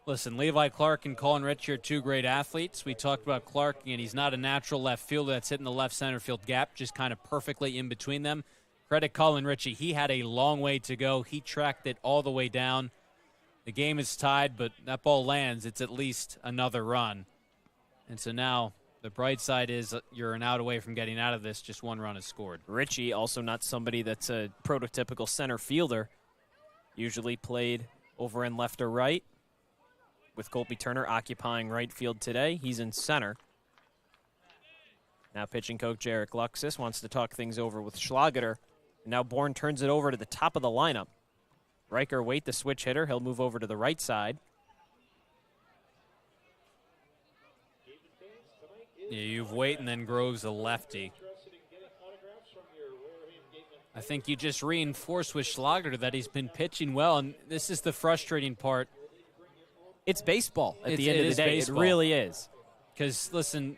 Listen, Levi Clark and Colin Ritchie are two great athletes. We talked about Clark, and he's not a natural left fielder that's hitting the left center field gap, just kind of perfectly in between them. Credit Colin Ritchie. He had a long way to go. He tracked it all the way down. The game is tied, but that ball lands. It's at least another run. And so now the bright side is you're an out away from getting out of this. Just one run is scored. Ritchie, also not somebody that's a prototypical center fielder. Usually played over in left or right. With Colby Turner occupying right field today, he's in center. Now pitching coach Eric Luxus wants to talk things over with Schlageter. And now Bourne turns it over to the top of the lineup. Riker Waite, the switch hitter. He'll move over to the right side. Yeah, you've Waite and then Groves a lefty. I think you just reinforced with Schlageter that he's been pitching well, and this is the frustrating part. It's baseball at the end of the day. Baseball. It really is. Because, listen,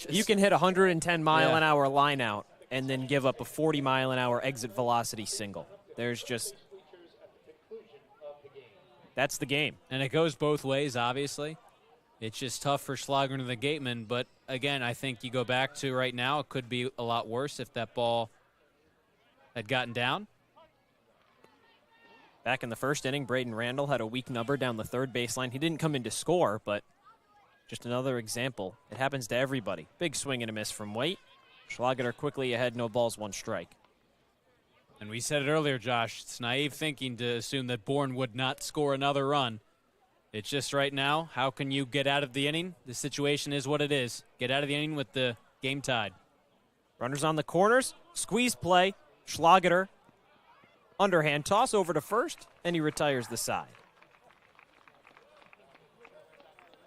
you can hit a 110-mile-an-hour line out and then give up a 40-mile-an-hour exit velocity single. There's just – that's the game. And it goes both ways, obviously. It's just tough for Schlageter and the Gatemen. But, again, I think you go back to right now, it could be a lot worse if that ball had gotten down. Back in the first inning, Braden Randall had a weak number down the third baseline. He didn't come in to score, but just another example. It happens to everybody. Big swing and a miss from Waite. Schlageter quickly ahead, no balls, one strike. And we said it earlier, Josh, it's naive thinking to assume that Bourne would not score another run. It's just right now, how can you get out of the inning? The situation is what it is. Get out of the inning with the game tied. Runners on the corners, squeeze play, Schlageter. Underhand toss over to first, and he retires the side.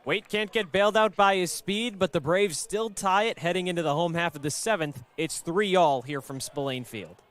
Waite can't get bailed out by his speed, but the Braves still tie it heading into the home half of the seventh. It's 3-all here from Spillane Field.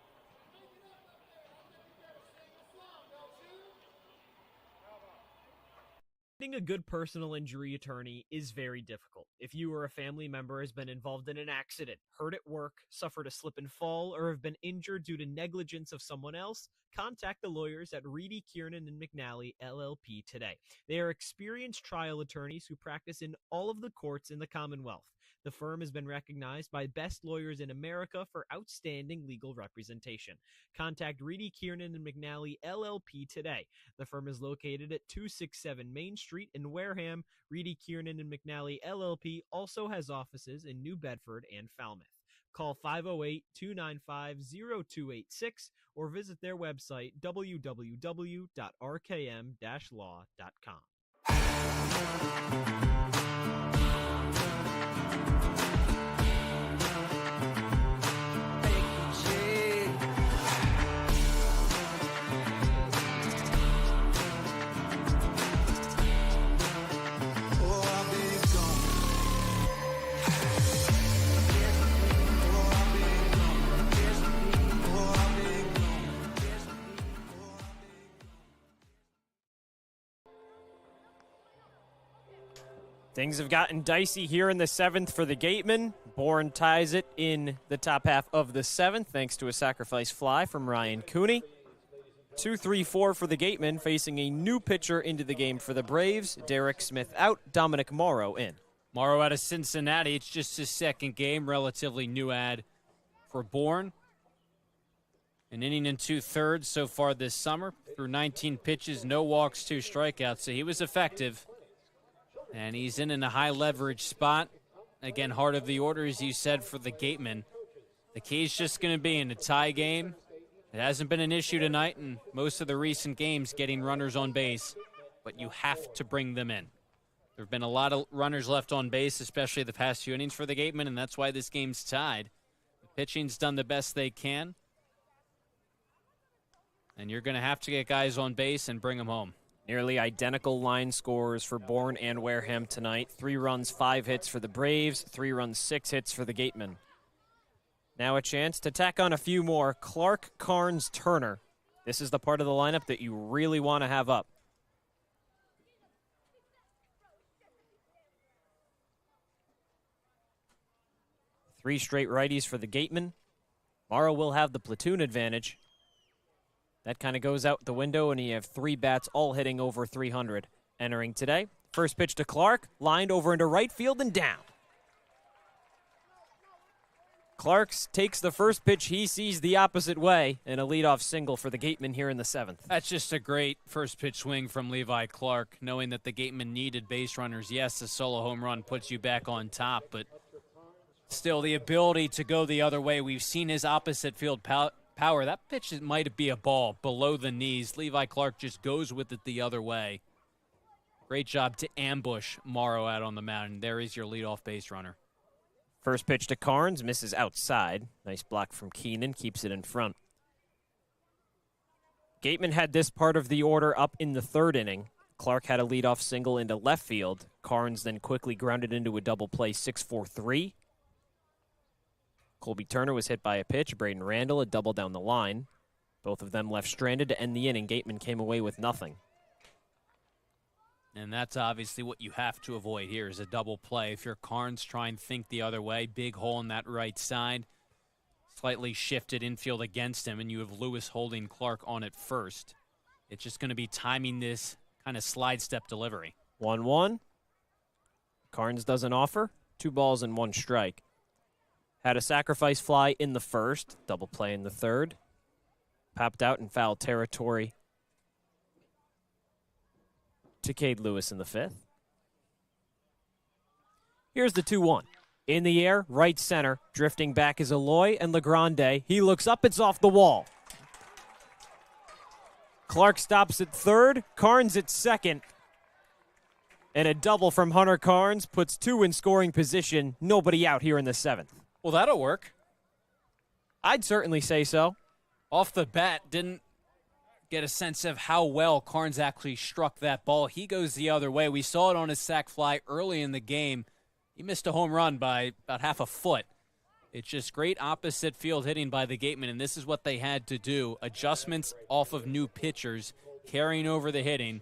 Getting a good personal injury attorney is very difficult. If you or a family member has been involved in an accident, hurt at work, suffered a slip and fall, or have been injured due to negligence of someone else, contact the lawyers at Reedy, Kiernan, and McNally, LLP today. They are experienced trial attorneys who practice in all of the courts in the Commonwealth. The firm has been recognized by Best Lawyers in America for outstanding legal representation. Contact Reedy, Kiernan, and McNally, LLP today. The firm is located at 267 Main Street in Wareham. Reedy, Kiernan, and McNally, LLP also has offices in New Bedford and Falmouth. Call 508-295-0286 or visit their website, www.rkm-law.com. Things have gotten dicey here in the seventh for the Gatemen. Bourne ties it in the top half of the seventh thanks to a sacrifice fly from Ryan Cooney. 2-3-4 for the Gatemen, facing a new pitcher into the game for the Braves. Derek Smith out, Dominic Morrow in. Morrow out of Cincinnati. It's just his second game, relatively new ad for Bourne. An inning and 2/3 so far this summer. Through 19 pitches, no walks, 2 strikeouts, so he was effective. And he's in a high leverage spot. Again, heart of the order, as you said, for the Gatemen. The key is just going to be in a tie game. It hasn't been an issue tonight in most of the recent games getting runners on base, but you have to bring them in. There have been a lot of runners left on base, especially the past few innings for the Gatemen, and that's why this game's tied. The pitching's done the best they can, and you're going to have to get guys on base and bring them home. Nearly identical line scores for Bourne and Wareham tonight. 3 runs, 5 hits for the Braves. 3 runs, 6 hits for the Gatemen. Now a chance to tack on a few more. Clark, Carnes, Turner. This is the part of the lineup that you really want to have up. Three straight righties for the Gatemen. Morrow will have the platoon advantage. That kind of goes out the window, and you have 3 bats all hitting over 300. entering today. First pitch to Clark, lined over into right field and down. Clark takes the first pitch he sees the opposite way, and a leadoff single for the Gatemen here in the 7th. That's just a great first pitch swing from Levi Clark, knowing that the Gatemen needed base runners. Yes, a solo home run puts you back on top, but still the ability to go the other way. We've seen his opposite field power. That pitch might be a ball below the knees. Levi Clark just goes with it the other way. Great job to ambush Morrow out on the mound. And there is your leadoff base runner. First pitch to Carnes, misses outside. Nice block from Keenan, keeps it in front. Gatemen had this part of the order up in the 3rd inning. Clark had a leadoff single into left field. Carnes then quickly grounded into a double play, 6-4-3. Colby Turner was hit by a pitch. Braden Randall a double down the line. Both of them left stranded to end the inning. Gatemen came away with nothing. And that's obviously what you have to avoid here is a double play. If you're Carnes, try and think the other way. Big hole in that right side. Slightly shifted infield against him, and you have Lewis holding Clark on at first. It's just going to be timing this kind of slide step delivery. 1-1. Carnes doesn't offer. 2 balls and 1 strike. Had a sacrifice fly in the 1st. Double play in the 3rd. Popped out in foul territory to Cade Lewis in the 5th. Here's the 2-1. In the air, right center. Drifting back is Aloy and Legrande. He looks up, it's off the wall. Clark stops at 3rd, Carnes at 2nd. And a double from Hunter Carnes puts 2 in scoring position. Nobody out here in the 7th. Well, that'll work. I'd certainly say so. Off the bat, didn't get a sense of how well Carnes actually struck that ball. He goes the other way. We saw it on his sac fly early in the game. He missed a home run by about half a foot. It's just great opposite field hitting by the Gatemen, and this is what they had to do. Adjustments off of new pitchers, carrying over the hitting.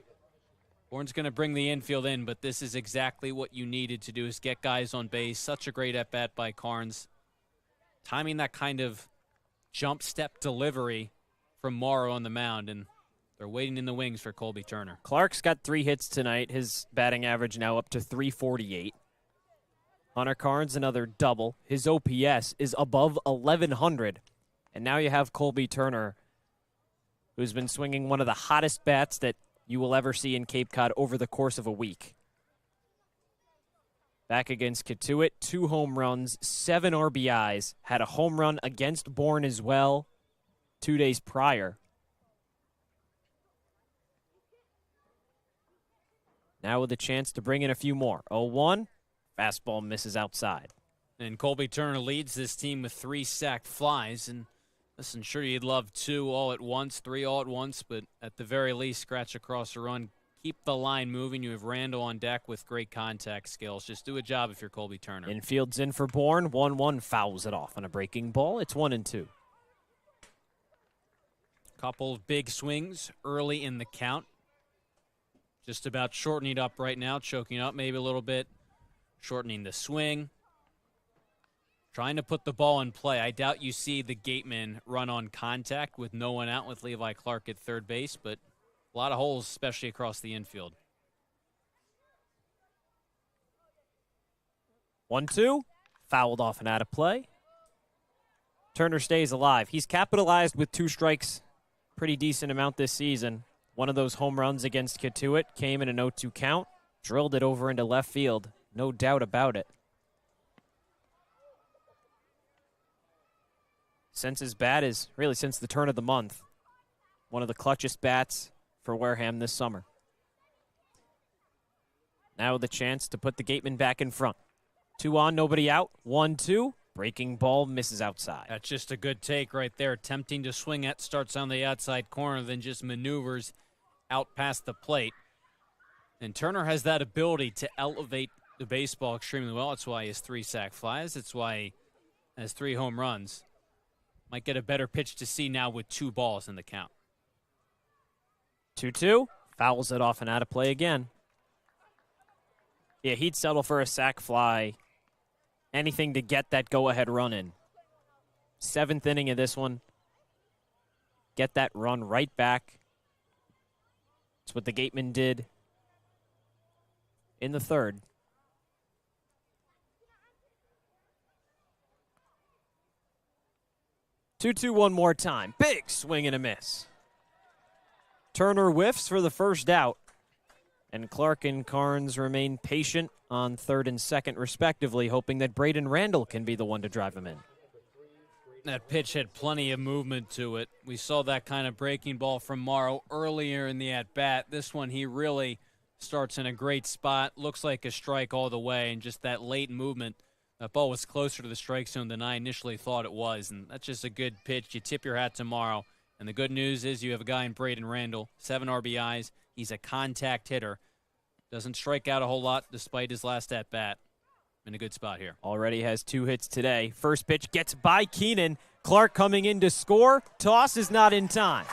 Bourne's going to bring the infield in, but this is exactly what you needed to do is get guys on base. Such a great at-bat by Carnes. Timing that kind of jump step delivery from Morrow on the mound, and they're waiting in the wings for Colby Turner. Clark's got 3 hits tonight. His batting average now up to .348. Hunter Carnes, another double. His OPS is above 1,100. And now you have Colby Turner, who's been swinging one of the hottest bats that you will ever see in Cape Cod over the course of a week. Back against Katuitt, 2 home runs, 7 RBIs. Had a home run against Bourne as well 2 days prior. Now with a chance to bring in a few more. 0-1, fastball misses outside. And Colby Turner leads this team with 3 sacked flies. And listen, sure you'd love 2 all at once, 3 all at once, but at the very least, scratch across the run. Keep the line moving. You have Randall on deck with great contact skills. Just do a job if you're Colby Turner. Infield's in for Bourne. 1-1, fouls it off on a breaking ball. It's 1-2. Couple of big swings early in the count. Just about shortening it up right now, choking up maybe a little bit. Shortening the swing. Trying to put the ball in play. I doubt you see the Gatemen run on contact with no one out with Levi Clark at third base, but a lot of holes, especially across the infield. 1-2, fouled off and out of play. Turner stays alive. He's capitalized with 2 strikes, pretty decent amount this season. One of those home runs against Katuitt came in an 0-2 count, drilled it over into left field, no doubt about it. Since his bat is really since the turn of the month, one of the clutchest bats for Wareham this summer. Now the chance to put the Gatemen back in front. 2 on, nobody out. 1-2. Breaking ball misses outside. That's just a good take right there. Attempting to swing at, starts on the outside corner, then just maneuvers out past the plate. And Turner has that ability to elevate the baseball extremely well. That's why he has 3 sac flies. That's why he has 3 home runs. Might get a better pitch to see now with 2 balls in the count. 2-2. Fouls it off and out of play again. Yeah, he'd settle for a sac fly. Anything to get that go-ahead run in. 7th inning of this one. Get that run right back. That's what the Gatemen did in the third. 2-2 one more time. Big swing and a miss. Turner whiffs for the first out. And Clark and Carnes remain patient on third and second, respectively, hoping that Braden Randall can be the one to drive him in. That pitch had plenty of movement to it. We saw that kind of breaking ball from Morrow earlier in the at-bat. This one, he really starts in a great spot. Looks like a strike all the way, and just that late movement. That ball was closer to the strike zone than I initially thought it was, and that's just a good pitch. You tip your hat to Morrow. And the good news is you have a guy in Braden Randall, 7 RBIs. He's a contact hitter. Doesn't strike out a whole lot despite his last at-bat. In a good spot here. Already has 2 hits today. First pitch gets by Keenan. Clark coming in to score. Toss is not in time.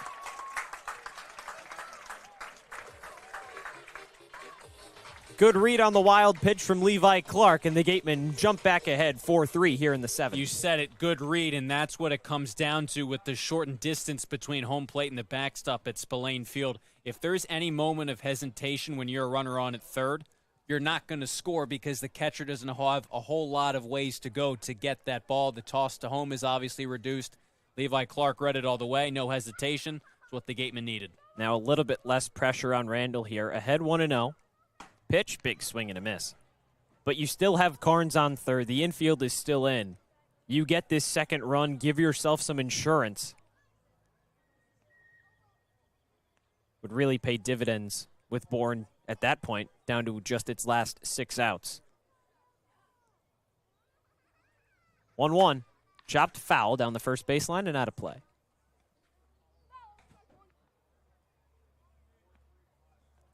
Good read on the wild pitch from Levi Clark, and the Gatemen jump back ahead 4-3 here in the 7th. You said it, good read, and that's what it comes down to with the shortened distance between home plate and the backstop at Spillane Field. If there's any moment of hesitation when you're a runner on at third, you're not going to score because the catcher doesn't have a whole lot of ways to go to get that ball. The toss to home is obviously reduced. Levi Clark read it all the way, no hesitation. It's what the Gatemen needed. Now a little bit less pressure on Randall here. Ahead 1-0. Pitch, big swing and a miss. But you still have Carnes on third. The infield is still in. You get this second run, give yourself some insurance. Would really pay dividends with Bourne at that point down to just its last 6 outs. 1-1. Chopped foul down the first baseline and out of play.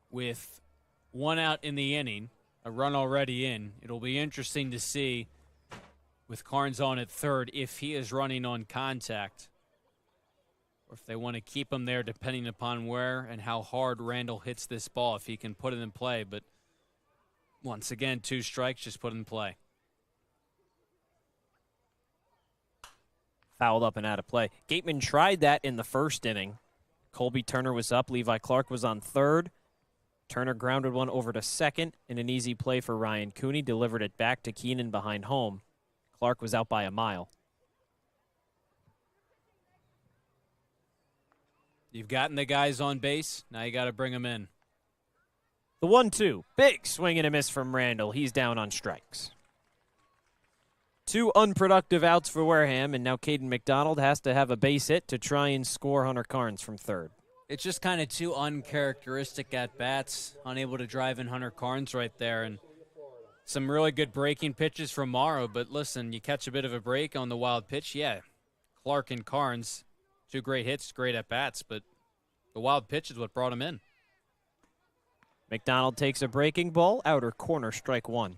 With 1 out in the inning, a run already in, it'll be interesting to see with Carnes on at third if he is running on contact or if they want to keep him there depending upon where and how hard Randall hits this ball, if he can put it in play. But once again, 2 strikes, just put it in play. Fouled up and out of play. Gateman tried that in the first inning. Colby Turner was up. Levi Clark was on third. Turner grounded one over to second in an easy play for Ryan Cooney. Delivered it back to Keenan behind home. Clark was out by a mile. You've gotten the guys on base. Now you got to bring them in. The 1-2. Big swing and a miss from Randall. He's down on strikes. 2 unproductive outs for Wareham, and now Caden McDonald has to have a base hit to try and score Hunter Carnes from third. It's just kind of 2 uncharacteristic at-bats, unable to drive in Hunter Carnes right there. And some really good breaking pitches from Morrow. But listen, you catch a bit of a break on the wild pitch. Yeah, Clark and Carnes, 2 great hits, great at-bats. But the wild pitch is what brought him in. McDonald takes a breaking ball, outer corner, strike 1.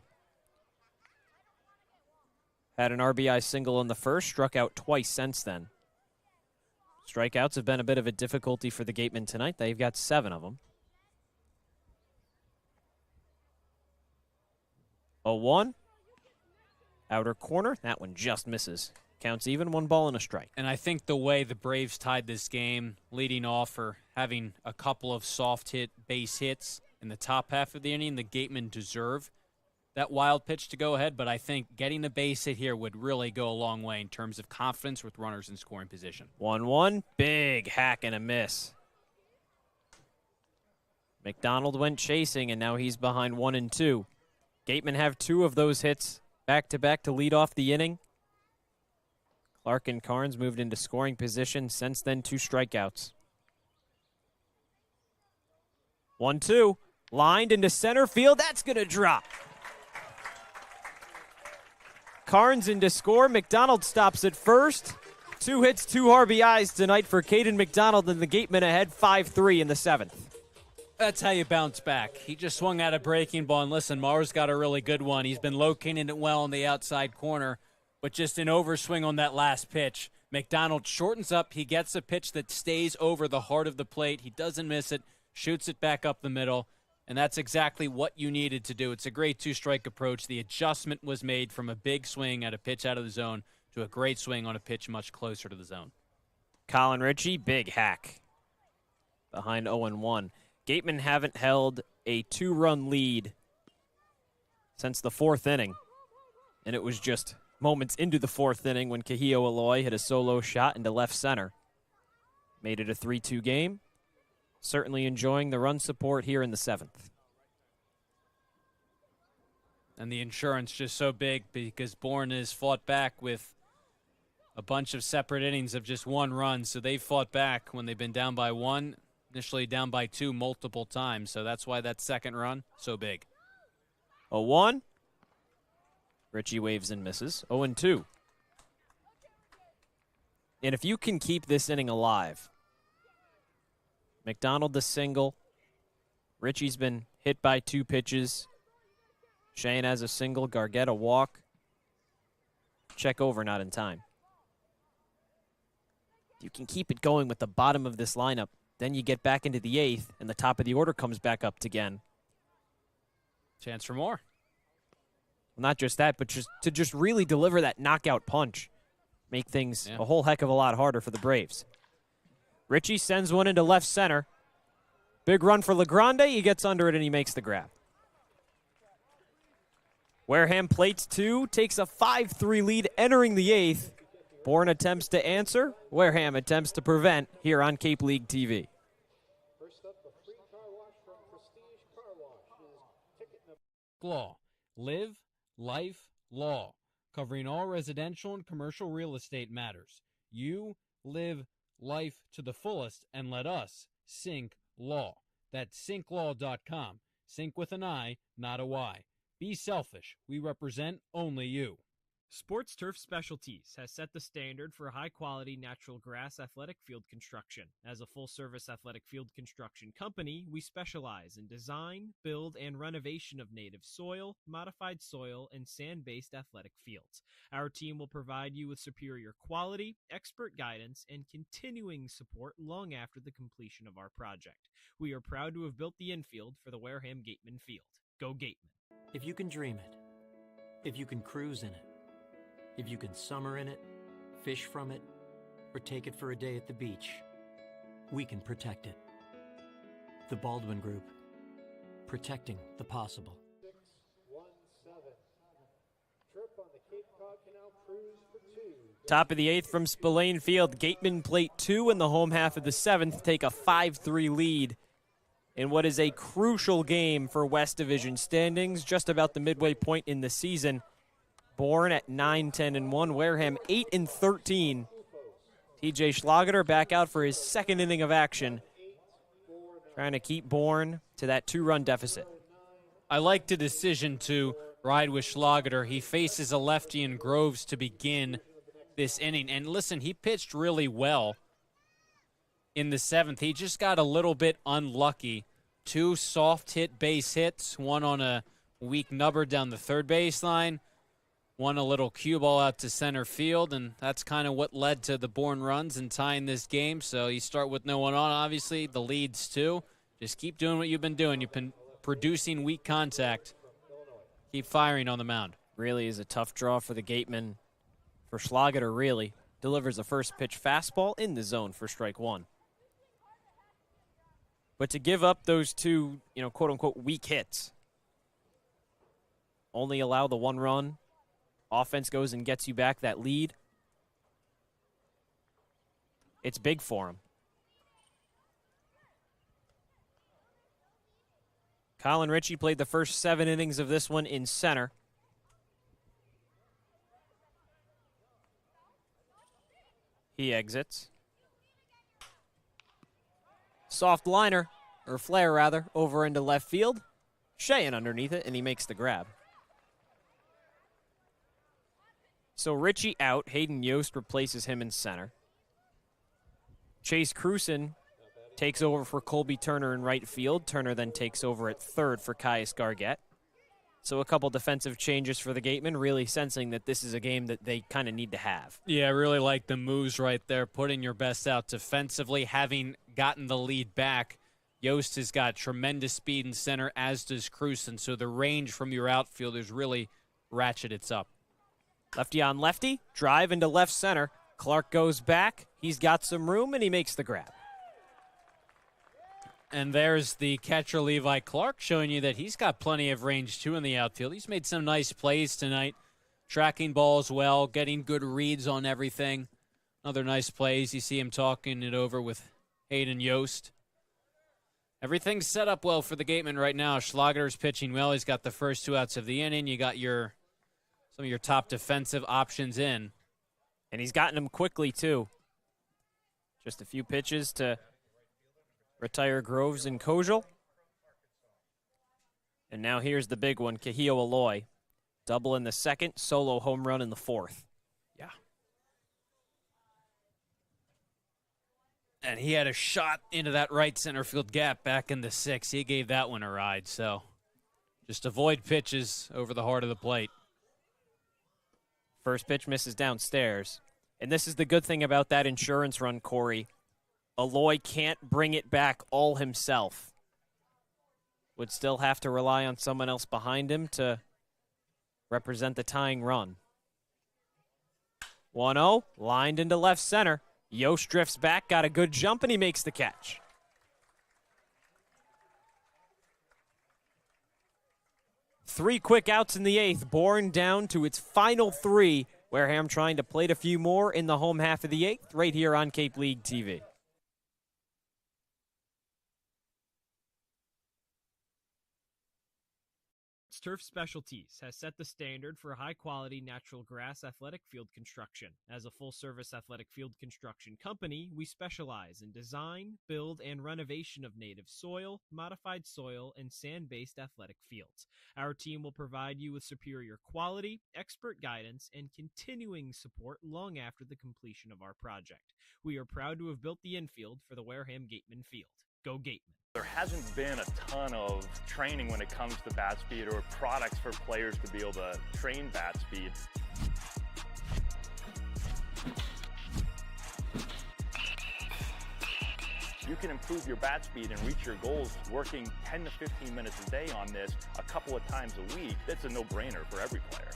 Had an RBI single in the first, struck out twice since then. Strikeouts have been a bit of a difficulty for the Gatemen tonight. They've got 7 of them. 0-1. Outer corner. That one just misses. Counts even, 1 ball and a strike. And I think the way the Braves tied this game, leading off or having a couple of soft hit base hits in the top half of the inning, the Gatemen deserve that wild pitch to go ahead, but I think getting a base hit here would really go a long way in terms of confidence with runners in scoring position. 1-1, big hack and a miss. McDonald went chasing, and now he's behind 1-2. Gatemen have 2 of those hits back-to-back to lead off the inning. Clark and Carnes moved into scoring position. Since then, 2 strikeouts. 1-2, lined into center field. That's going to drop. Carnes in to score. McDonald stops at first. 2 hits, 2 RBIs tonight for Caden McDonald, and the Gatemen ahead 5-3 in the 7th. That's how you bounce back. He just swung out a breaking ball, and listen, Morrow's got a really good one. He's been locating it well on the outside corner, but just an overswing on that last pitch. McDonald shortens up. He gets a pitch that stays over the heart of the plate. He doesn't miss it, shoots it back up the middle. And that's exactly what you needed to do. It's a great 2-strike approach. The adjustment was made from a big swing at a pitch out of the zone to a great swing on a pitch much closer to the zone. Colin Ritchie, big hack. Behind 0-1. Gatemen haven't held a 2-run lead since the 4th inning. And it was just moments into the 4th inning when Kahio Aloy hit a solo shot into left center. Made it a 3-2 game. Certainly enjoying the run support here in the 7th. And the insurance just so big because Bourne has fought back with a bunch of separate innings of just 1 run. So they fought back when they've been down by 1, initially down by 2 multiple times. So that's why that 2nd run so big. 0-1. Richie waves and misses. 0-2. And if you can keep this inning alive, McDonald the single. Richie's been hit by 2 pitches. Shane has a single. Gargett a walk. Check over, not in time. If you can keep it going with the bottom of this lineup, then you get back into the 8th, and the top of the order comes back up again. Chance for more. Not just that, but just really deliver that knockout punch. Make things a whole heck of a lot harder for the Braves. Richie sends one into left center. Big run for LeGrande. He gets under it, and he makes the grab. Wareham plates 2, takes a 5-3 lead entering the 8th. Bourne attempts to answer. Wareham attempts to prevent here on Cape League TV. Law. Live, life, law. Covering all residential and commercial real estate matters. You live life to the fullest and let us Sync Law. That's synclaw.com. Sync with an I, not a Y. Be selfish. We represent only you. Sports Turf Specialties has set the standard for high-quality natural grass athletic field construction. As a full-service athletic field construction company, we specialize in design, build, and renovation of native soil, modified soil, and sand-based athletic fields. Our team will provide you with superior quality, expert guidance, and continuing support long after the completion of our project. We are proud to have built the infield for the Wareham Gatemen field. Go Gatemen. If you can dream it, if you can cruise in it, if you can summer in it, fish from it, or take it for a day at the beach, we can protect it. The Baldwin Group, protecting the possible. 6-1-7. Trip on the Cape Cod Canal cruise for 2. Top of the 8th from Spillane Field. Gatemen plate 2 in the home half of the 7th take a 5-3 lead in what is a crucial game for West Division standings, just about the midway point in the season. Bourne at 9-10-1, Wareham 8-13. TJ Schlageter back out for his 2nd inning of action, trying to keep Bourne to that 2-run deficit. I like the decision to ride with Schlageter. He faces a lefty in Groves to begin this inning. And listen, he pitched really well in the 7th. He just got a little bit unlucky. 2 soft hit base hits, one on a weak nubber down the third baseline, one a little cue ball out to center field, and that's kind of what led to the Bourne runs and tying this game. So you start with no one on, obviously. The leads, too. Just keep doing what you've been doing. You've been producing weak contact. Keep firing on the mound. Really is a tough draw for the Gatemen. For Schlageter, really. Delivers a first pitch fastball in the zone for strike 1. But to give up those 2, quote-unquote weak hits, only allow the 1 run, offense goes and gets you back that lead, it's big for him. Colin Ritchie played the first 7 innings of this one in center. He exits. Soft liner, or flare rather, over into left field. Sheehan underneath it, and he makes the grab. So Ritchie out. Hayden Yost replaces him in center. Chase Cruson takes over for Colby Turner in right field. Turner then takes over at third for Caius Gargett. So a couple defensive changes for the Gatemen, really sensing that this is a game that they kind of need to have. Yeah, I really like the moves right there, putting your best out defensively, having gotten the lead back. Yost has got tremendous speed in center, as does Cruson, so the range from your outfielders really ratchets up. Lefty on lefty, drive into left center. Clark goes back. He's got some room, and he makes the grab. And there's the catcher Levi Clark showing you that he's got plenty of range too in the outfield. He's made some nice plays tonight, tracking balls well, getting good reads on everything. Other nice plays. You see him talking it over with Hayden Yost. Everything's set up well for the Gatemen right now. Schlager's pitching well. He's got the first 2 outs of the inning. You got some of your top defensive options in. And he's gotten them quickly, too. Just a few pitches to retire Groves and Kojal. And now here's the big one, Kahio Aloy. Double in the second, solo home run in the fourth. Yeah. And he had a shot into that right center field gap back in the 6th. He gave that one a ride, so just avoid pitches over the heart of the plate. First pitch misses downstairs. And this is the good thing about that insurance run, Cory. Aloy can't bring it back all himself. Would still have to rely on someone else behind him to represent the tying run. 1-0, lined into left center. Yost drifts back, got a good jump, and he makes the catch. Three quick outs in the 8th. Bourne down to its final 3. Wareham trying to plate a few more in the home half of the 8th, right here on Cape League TV. Turf Specialties has set the standard for high-quality natural grass athletic field construction. As a full-service athletic field construction company, we specialize in design, build, and renovation of native soil, modified soil, and sand-based athletic fields. Our team will provide you with superior quality, expert guidance, and continuing support long after the completion of our project. We are proud to have built the infield for the Wareham Gatemen field. Go Gatemen! There hasn't been a ton of training when it comes to bat speed or products for players to be able to train bat speed. You can improve your bat speed and reach your goals working 10 to 15 minutes a day on this a couple of times a week. That's a no-brainer for every player.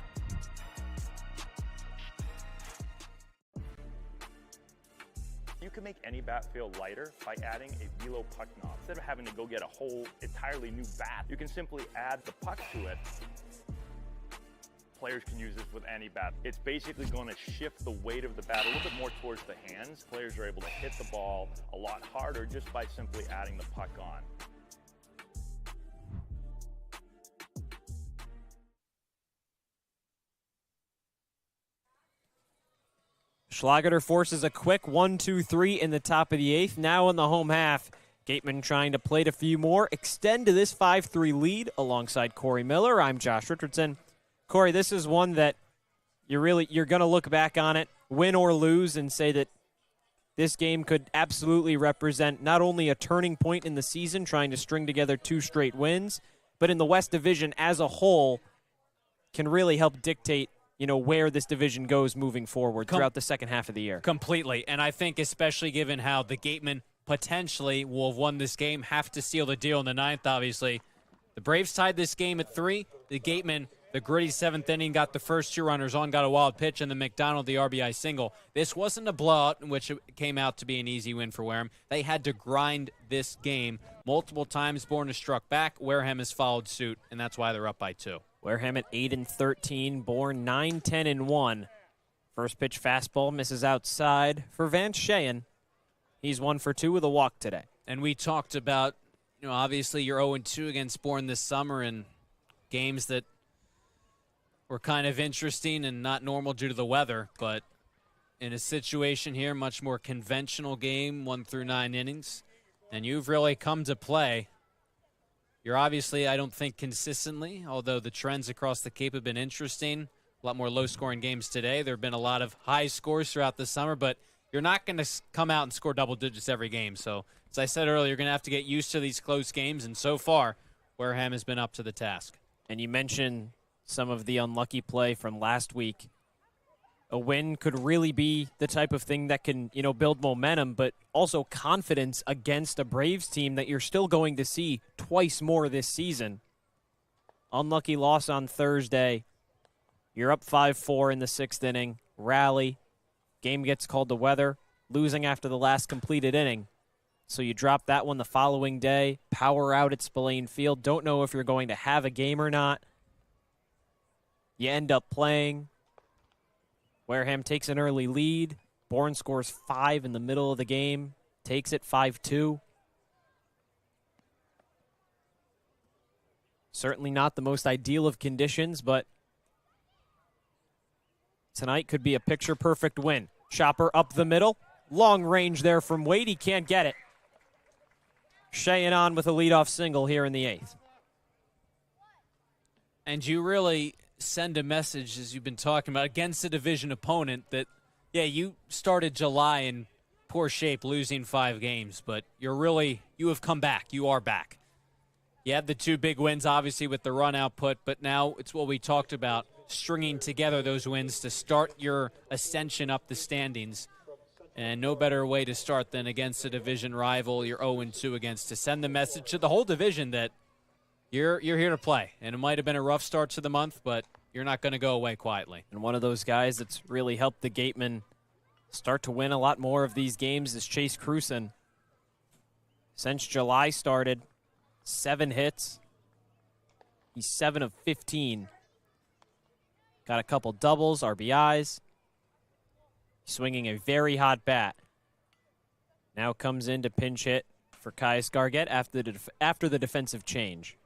You can make any bat feel lighter by adding a velo puck knob. Instead of having to go get a whole entirely new bat, you can simply add the puck to it. Players can use this with any bat. It's basically going to shift the weight of the bat a little bit more towards the hands. Players are able to hit the ball a lot harder just by simply adding the puck on. Schlager forces a quick 1-2-3 in the top of the 8th. Now in the home half, Gatemen trying to plate a few more, extend to this 5-3 lead alongside Cory Miller. I'm Josh Richardson. Cory, this is one that you're going to look back on it, win or lose, and say that this game could absolutely represent not only a turning point in the season, trying to string together 2 straight wins, but in the West Division as a whole, can really help dictate where this division goes moving forward throughout the second half of the year. Completely. And I think especially given how the Gatemen potentially will have won this game, have to seal the deal in the 9th, obviously. The Braves tied this game at 3. The Gatemen, the gritty 7th inning, got the first 2 runners on, got a wild pitch, and the McDonald, the RBI single. This wasn't a blowout in which it came out to be an easy win for Wareham. They had to grind this game multiple times. Bourne has struck back. Wareham has followed suit, and that's why they're up by 2. Wareham at 8-13, Bourne 9-10-1. First pitch fastball misses outside for Van Scheen. He's 1 for 2 with a walk today. And we talked about, obviously you're 0-2 against Bourne this summer in games that were kind of interesting and not normal due to the weather. But in a situation here, much more conventional game, 1 through 9 innings, and you've really come to play. You're obviously, I don't think, consistently, although the trends across the Cape have been interesting. A lot more low-scoring games today. There have been a lot of high scores throughout the summer, but you're not going to come out and score double digits every game. So, as I said earlier, you're going to have to get used to these close games, and so far, Wareham has been up to the task. And you mentioned some of the unlucky play from last week. A win could really be the type of thing that can, build momentum, but also confidence against a Braves team that you're still going to see twice more this season. Unlucky loss on Thursday. You're up 5-4 in the 6th inning. Rally. Game gets called to weather. Losing after the last completed inning. So you drop that one the following day, power out at Spillane Field. Don't know if you're going to have a game or not. You end up playing. Wareham takes an early lead. Bourne scores 5 in the middle of the game, takes it 5-2. Certainly not the most ideal of conditions, but tonight could be a picture-perfect win. Chopper up the middle. Long range there from Wade. He can't get it. Sheehan on with a leadoff single here in the 8th. And you really send a message, as you've been talking about, against a division opponent that, yeah, you started July in poor shape, losing 5 games, but you have come back. You are back. You had the 2 big wins, obviously, with the run output, but now it's what we talked about, stringing together those wins to start your ascension up the standings. And no better way to start than against a division rival you're 0-2 against, to send the message to the whole division that you're here to play. And it might have been a rough start to the month, but you're not going to go away quietly. And one of those guys that's really helped the Gatemen start to win a lot more of these games is Chase Cruson. Since July started, 7 hits. He's 7 of 15. Got a couple doubles, RBIs. Swinging a very hot bat. Now comes in to pinch hit for Caius Gargett after the defensive change.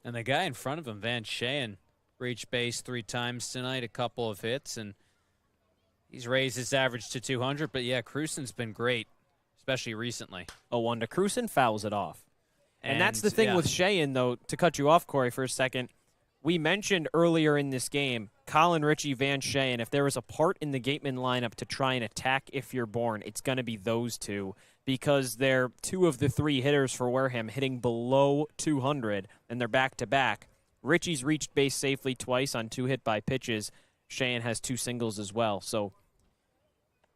And the guy in front of him, Van Sheehan, reached base 3 times tonight, a couple of hits, and he's raised his average to 200. But, yeah, Cruson's been great, especially recently. 0-1 to Cruson, fouls it off. And that's the thing with Sheehan, though, to cut you off, Cory, for a second. We mentioned earlier in this game, Colin Ritchie, Van Sheehan, if there was a part in the Gatemen lineup to try and attack if you're Bourne, it's going to be those two, because they're 2 of the 3 hitters for Wareham hitting below 200, and they're back-to-back. Ritchie's reached base safely twice on 2 hit-by pitches. Sheehan has 2 singles as well. So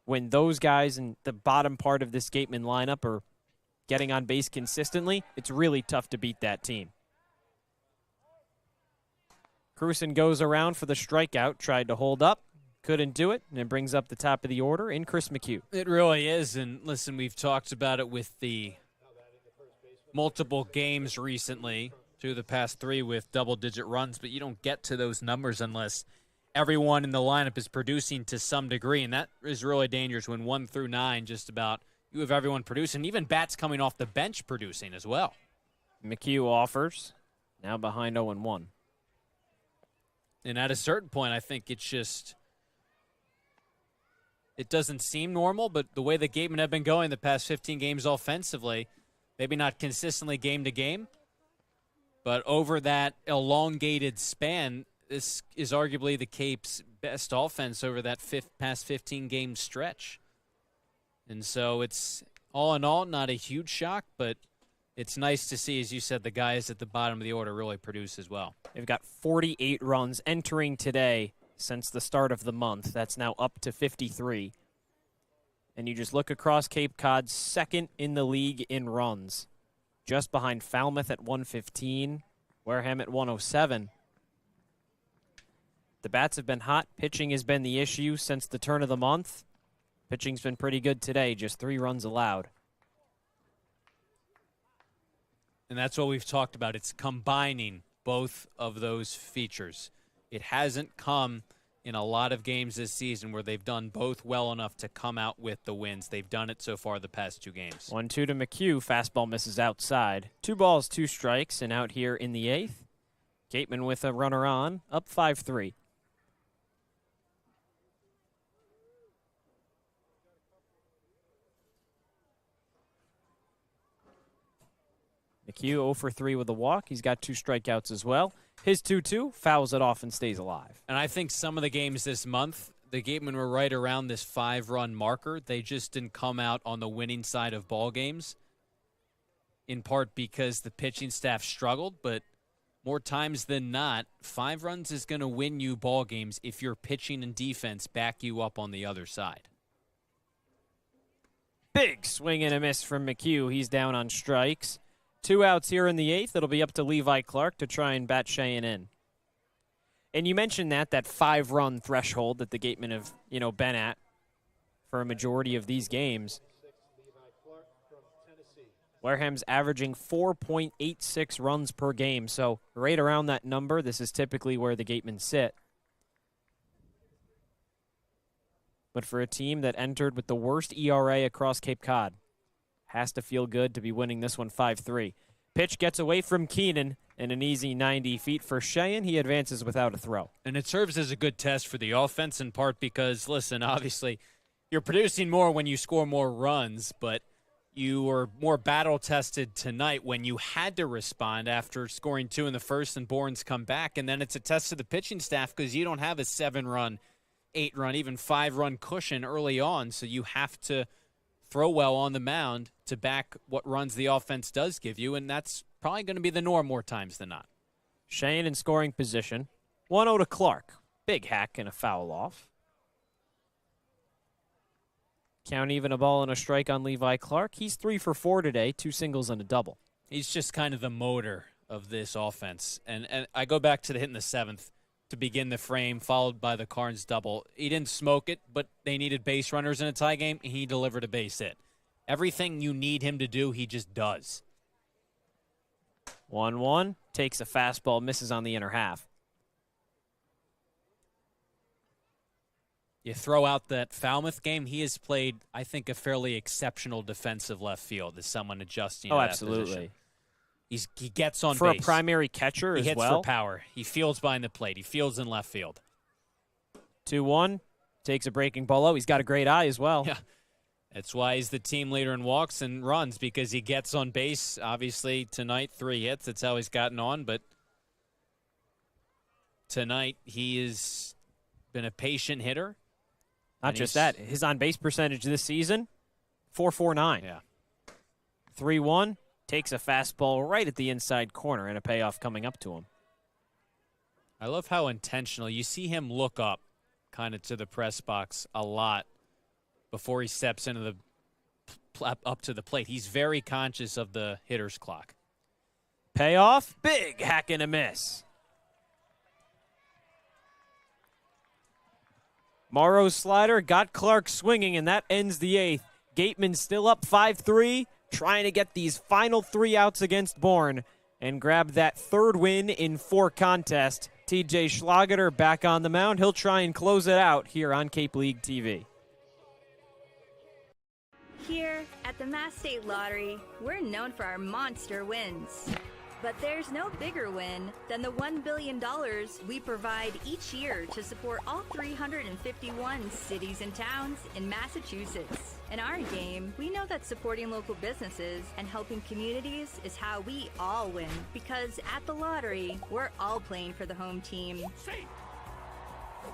when those guys in the bottom part of this Gatemen lineup are getting on base consistently, it's really tough to beat that team. Cruson goes around for the strikeout, tried to hold up, couldn't do it, and it brings up the top of the order in Chris McHugh. It really is, and listen, we've talked about it with the multiple games recently, 2 of the past 3 with double-digit runs, but you don't get to those numbers unless everyone in the lineup is producing to some degree, and that is really dangerous when 1 through 9 just about you have everyone producing, even bats coming off the bench producing as well. McHugh offers, now behind 0-1. And at a certain point, I think it's just, it doesn't seem normal, but the way the Gatemen have been going the past 15 games offensively, maybe not consistently game to game, but over that elongated span, this is arguably the Cape's best offense over that past 15-game stretch. And so it's, all in all, not a huge shock, but it's nice to see, as you said, the guys at the bottom of the order really produce as well. They've got 48 runs entering today since the start of the month. That's now up to 53. And you just look across Cape Cod, second in the league in runs, just behind Falmouth at 115, Wareham at 107. The bats have been hot. Pitching has been the issue since the turn of the month. Pitching's been pretty good today, just 3 runs allowed. And that's what we've talked about. It's combining both of those features. It hasn't come in a lot of games this season where they've done both well enough to come out with the wins. They've done it so far the past 2 games. 1-2 to McHugh. Fastball misses outside. 2 balls, 2 strikes, and out here in the 8th. Gatemen with a runner on, up 5-3. McHugh 0 for 3 with a walk. He's got 2 strikeouts as well. His 2-2 fouls it off and stays alive. And I think some of the games this month, the Gatemen were right around this 5-run marker. They just didn't come out on the winning side of ball games, in part because the pitching staff struggled, but more times than not, 5 runs is going to win you ball games if your pitching and defense back you up on the other side. Big swing and a miss from McHugh. He's down on strikes. 2 outs here in the 8th. It'll be up to Levi Clark to try and bat Sheehan in. And you mentioned that 5-run threshold that the Gatemen have, been at for a majority of these games. Wareham's averaging 4.86 runs per game, so right around that number. This is typically where the Gatemen sit. But for a team that entered with the worst ERA across Cape Cod, has to feel good to be winning this one 5-3. Pitch gets away from Keenan, and an easy 90 feet for Cheyenne. He advances without a throw. And it serves as a good test for the offense in part because, listen, obviously you're producing more when you score more runs, but you were more battle-tested tonight when you had to respond after scoring 2 in the first and Bourne's come back. And then it's a test to the pitching staff because you don't have a 7-run, 8-run, even 5-run cushion early on, so you have to throw well on the mound to back what runs the offense does give you, and that's probably going to be the norm more times than not. Cheyenne in scoring position. 1-0 to Clark. Big hack and a foul off. Count even, a ball and a strike on Levi Clark. He's 3 for 4 today, 2 singles and a double. He's just kind of the motor of this offense. And I go back to the hit in the 7th to begin the frame, followed by the Carnes double. He didn't smoke it, but they needed base runners in a tie game, and he delivered a base hit. Everything you need him to do, he just does. 1-1. Takes a fastball, misses on the inner half. You throw out that Falmouth game, he has played, I think, a fairly exceptional defensive left field as someone adjusting to that absolutely. position. He gets on for base. A primary catcher he as hits well. for power. He fields behind the plate. He fields in left field. 2-1. Takes a breaking ball out. He's got a great eye as well. Yeah. That's why he's the team leader in walks and runs, because he gets on base. Obviously, tonight, 3 hits. That's how he's gotten on. But tonight, he has been a patient hitter. Not just that. His on-base percentage this season, .449. Yeah. 3-1. Takes a fastball right at the inside corner, and a payoff coming up to him. I love how intentional. You see him look up kind of to the press box a lot before he steps into the up to the plate. He's very conscious of the hitter's clock. Payoff, big hack and a miss. Morrow's slider got Clark swinging, and that ends the 8th. Gatemen still up 5-3, trying to get these final 3 outs against Bourne and grab that 3rd win in 4 contests. TJ Schlageter back on the mound. He'll try and close it out here on Cape League TV. Here at the Mass State Lottery, we're known for our monster wins. But there's no bigger win than the $1 billion we provide each year to support all 351 cities and towns in Massachusetts. In our game, we know that supporting local businesses and helping communities is how we all win. Because at the lottery, we're all playing for the home team.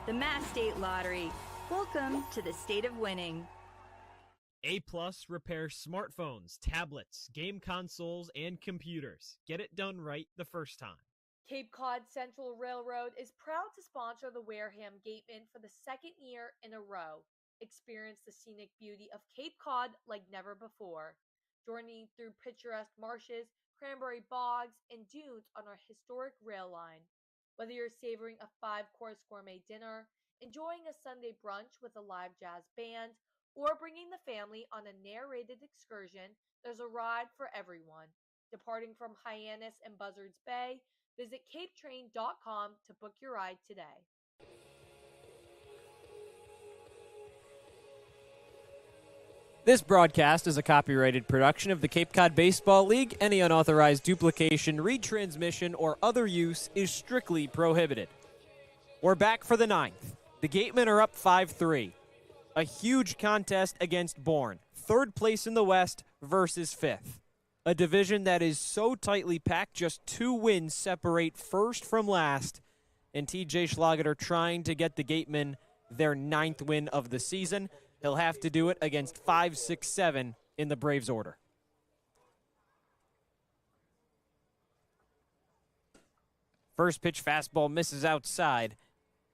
The Mass State Lottery. Welcome to the state of winning. A+ repairs smartphones, tablets, game consoles, and computers. Get it done right the first time. Cape Cod Central Railroad is proud to sponsor the Wareham Gatemen for the 2nd year in a row. Experience the scenic beauty of Cape Cod like never before. Journey through picturesque marshes, cranberry bogs, and dunes on our historic rail line. Whether you're savoring a 5-course gourmet dinner, enjoying a Sunday brunch with a live jazz band, or bringing the family on a narrated excursion, there's a ride for everyone. Departing from Hyannis and Buzzards Bay, visit capetrain.com to book your ride today. This broadcast is a copyrighted production of the Cape Cod Baseball League. Any unauthorized duplication, retransmission, or other use is strictly prohibited. We're back for the 9th. The Gatemen are up 5-3. A huge contest against Bourne. 3rd place in the West versus 5th. A division that is so tightly packed, just 2 wins separate first from last. And TJ Schlageter trying to get the Gatemen their 9th win of the season. He'll have to do it against 5, 6, 7 in the Braves order. First pitch fastball misses outside.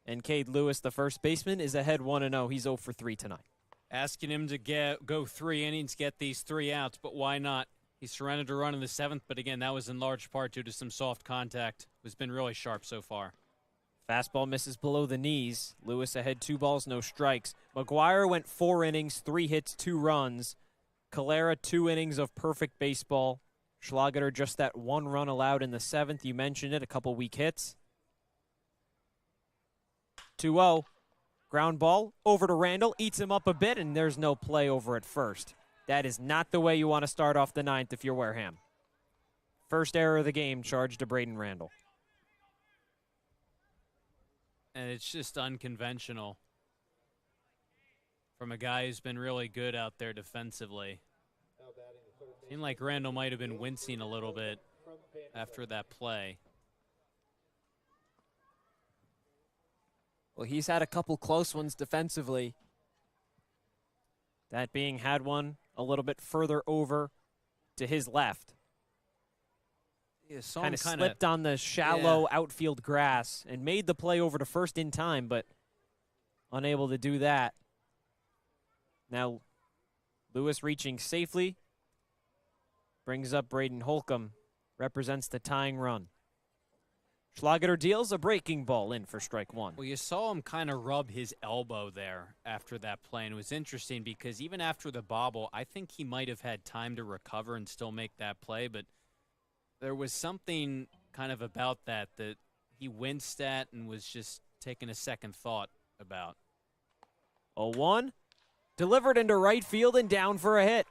And Cade Lewis, the first baseman, is ahead 1-0. He's 0 for 3 tonight. Asking him to go 3 innings, get these 3 outs, but why not? He surrendered a run in the 7th, but again, that was in large part due to some soft contact. It's been really sharp so far. Fastball misses below the knees. Lewis ahead 2 balls, no strikes. McGuire went 4 innings, 3 hits, 2 runs. Calera 2 innings of perfect baseball. Schlageter just that 1 run allowed in the 7th. You mentioned it, a couple weak hits. 2-0. Ground ball over to Randall, eats him up a bit, and there's no play over at first. That is not the way you want to start off the 9th if you're Wareham. First error of the game charged to Braden Randall. And it's just unconventional from a guy who's been really good out there defensively. Seemed like Randall might have been wincing a little bit after that play. Well, he's had a couple close ones defensively. That being had one a little bit further over to his left. Kind of slipped on the shallow outfield grass and made the play over to first in time, but unable to do that. Now, Lewis reaching safely. Brings up Braden Holcomb. Represents the tying run. Schlageter deals a breaking ball in for strike 1. Well, you saw him kind of rub his elbow there after that play, and it was interesting because even after the bobble, I think he might have had time to recover and still make that play, but there was something kind of about that he winced at and was just taking a second thought about. 0-1. Delivered into right field and down for a hit.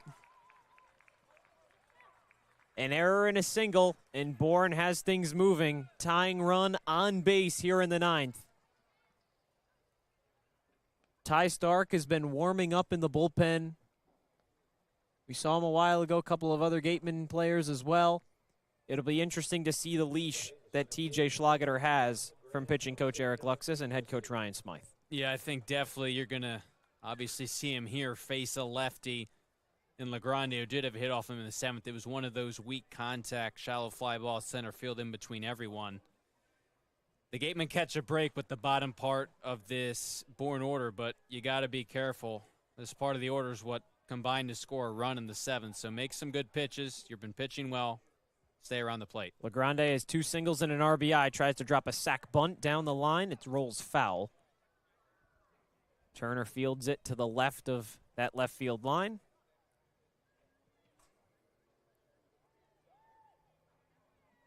An error and a single, and Bourne has things moving. Tying run on base here in the 9th. Ty Stark has been warming up in the bullpen. We saw him a while ago, a couple of other Gatemen players as well. It'll be interesting to see the leash that TJ Schlageter has from pitching coach Eric Luxus and head coach Ryan Smythe. Yeah, I think definitely you're going to obviously see him here face a lefty. And LeGrande, who did have a hit off him in the 7th, it was one of those weak contact, shallow fly ball center field in between everyone. The Gatemen catch a break with the bottom part of this Bourne order, but you got to be careful. This part of the order is what combined to score a run in the 7th, so make some good pitches. You've been pitching well. Stay around the plate. LeGrande has 2 singles and an RBI, tries to drop a sac bunt down the line. It rolls foul. Turner fields it to the left of that left field line.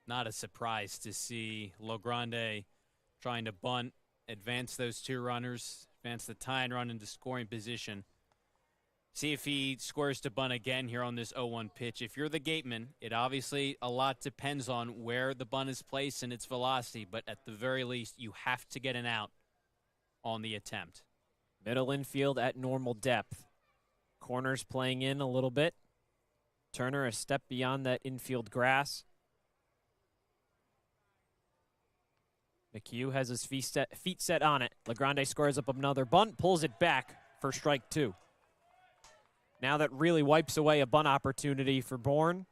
Not a surprise to see LeGrande trying to bunt, advance those 2 runners, advance the tying run into scoring position. See if he squares to bunt again here on this 0-1 pitch. If you're the Gateman, it obviously a lot depends on where the bunt is placed and its velocity, but at the very least, you have to get an out on the attempt. Middle infield at normal depth. Corners playing in a little bit. Turner a step beyond that infield grass. McHugh has his feet set on it. LeGrande squares up another bunt, pulls it back for strike 2. Now that really wipes away a bunt opportunity for Bourne.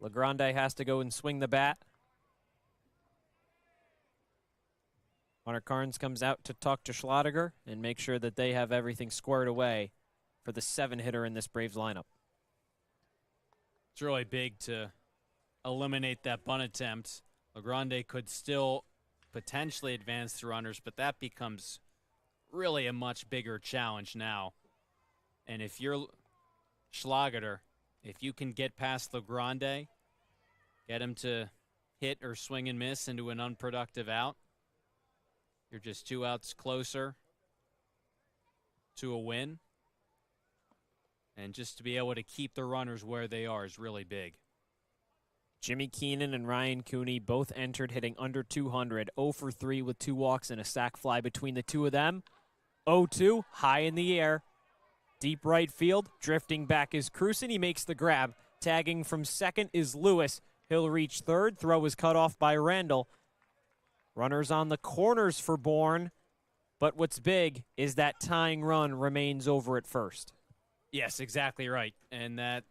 LeGrande has to go and swing the bat. Hunter Carnes comes out to talk to Schlageter and make sure that they have everything squared away for the 7-hitter in this Braves lineup. It's really big to eliminate that bunt attempt. LeGrande could still potentially advance the runners, but that becomes really a much bigger challenge now. And if you're Schlageter, if you can get past LeGrande, get him to hit or swing and miss into an unproductive out, you're just 2 outs closer to a win. And just to be able to keep the runners where they are is really big. Jimmy Keenan and Ryan Cooney both entered hitting under 200, 0 for 3 with 2 walks and a sac fly between the 2 of them. 0-2, high in the air. Deep right field, drifting back is Cruson. He makes the grab. Tagging from second is Lewis. He'll reach third. Throw is cut off by Randall. Runners on the corners for Bourne. But what's big is that tying run remains over at first. Yes, exactly right. And that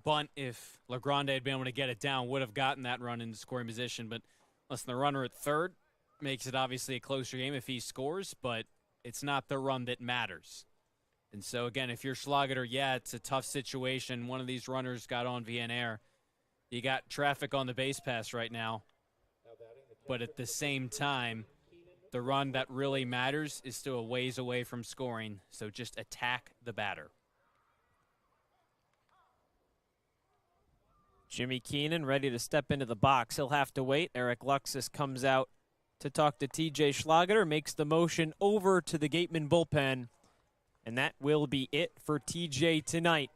bunt, if LeGrande had been able to get it down, would have gotten that run into scoring position. But listen, the runner at third makes it obviously a closer game if he scores, but it's not the run that matters. And so, again, if you're Schlageter, yeah, it's a tough situation. One of these runners got on via an error. You got traffic on the base pass right now. but at the same time, the run that really matters is still a ways away from scoring, so just attack the batter. Jimmy Keenan ready to step into the box. He'll have to wait. Eric Luxus comes out to talk to TJ Schlageter, makes the motion over to the Gatemen bullpen, and that will be it for TJ tonight.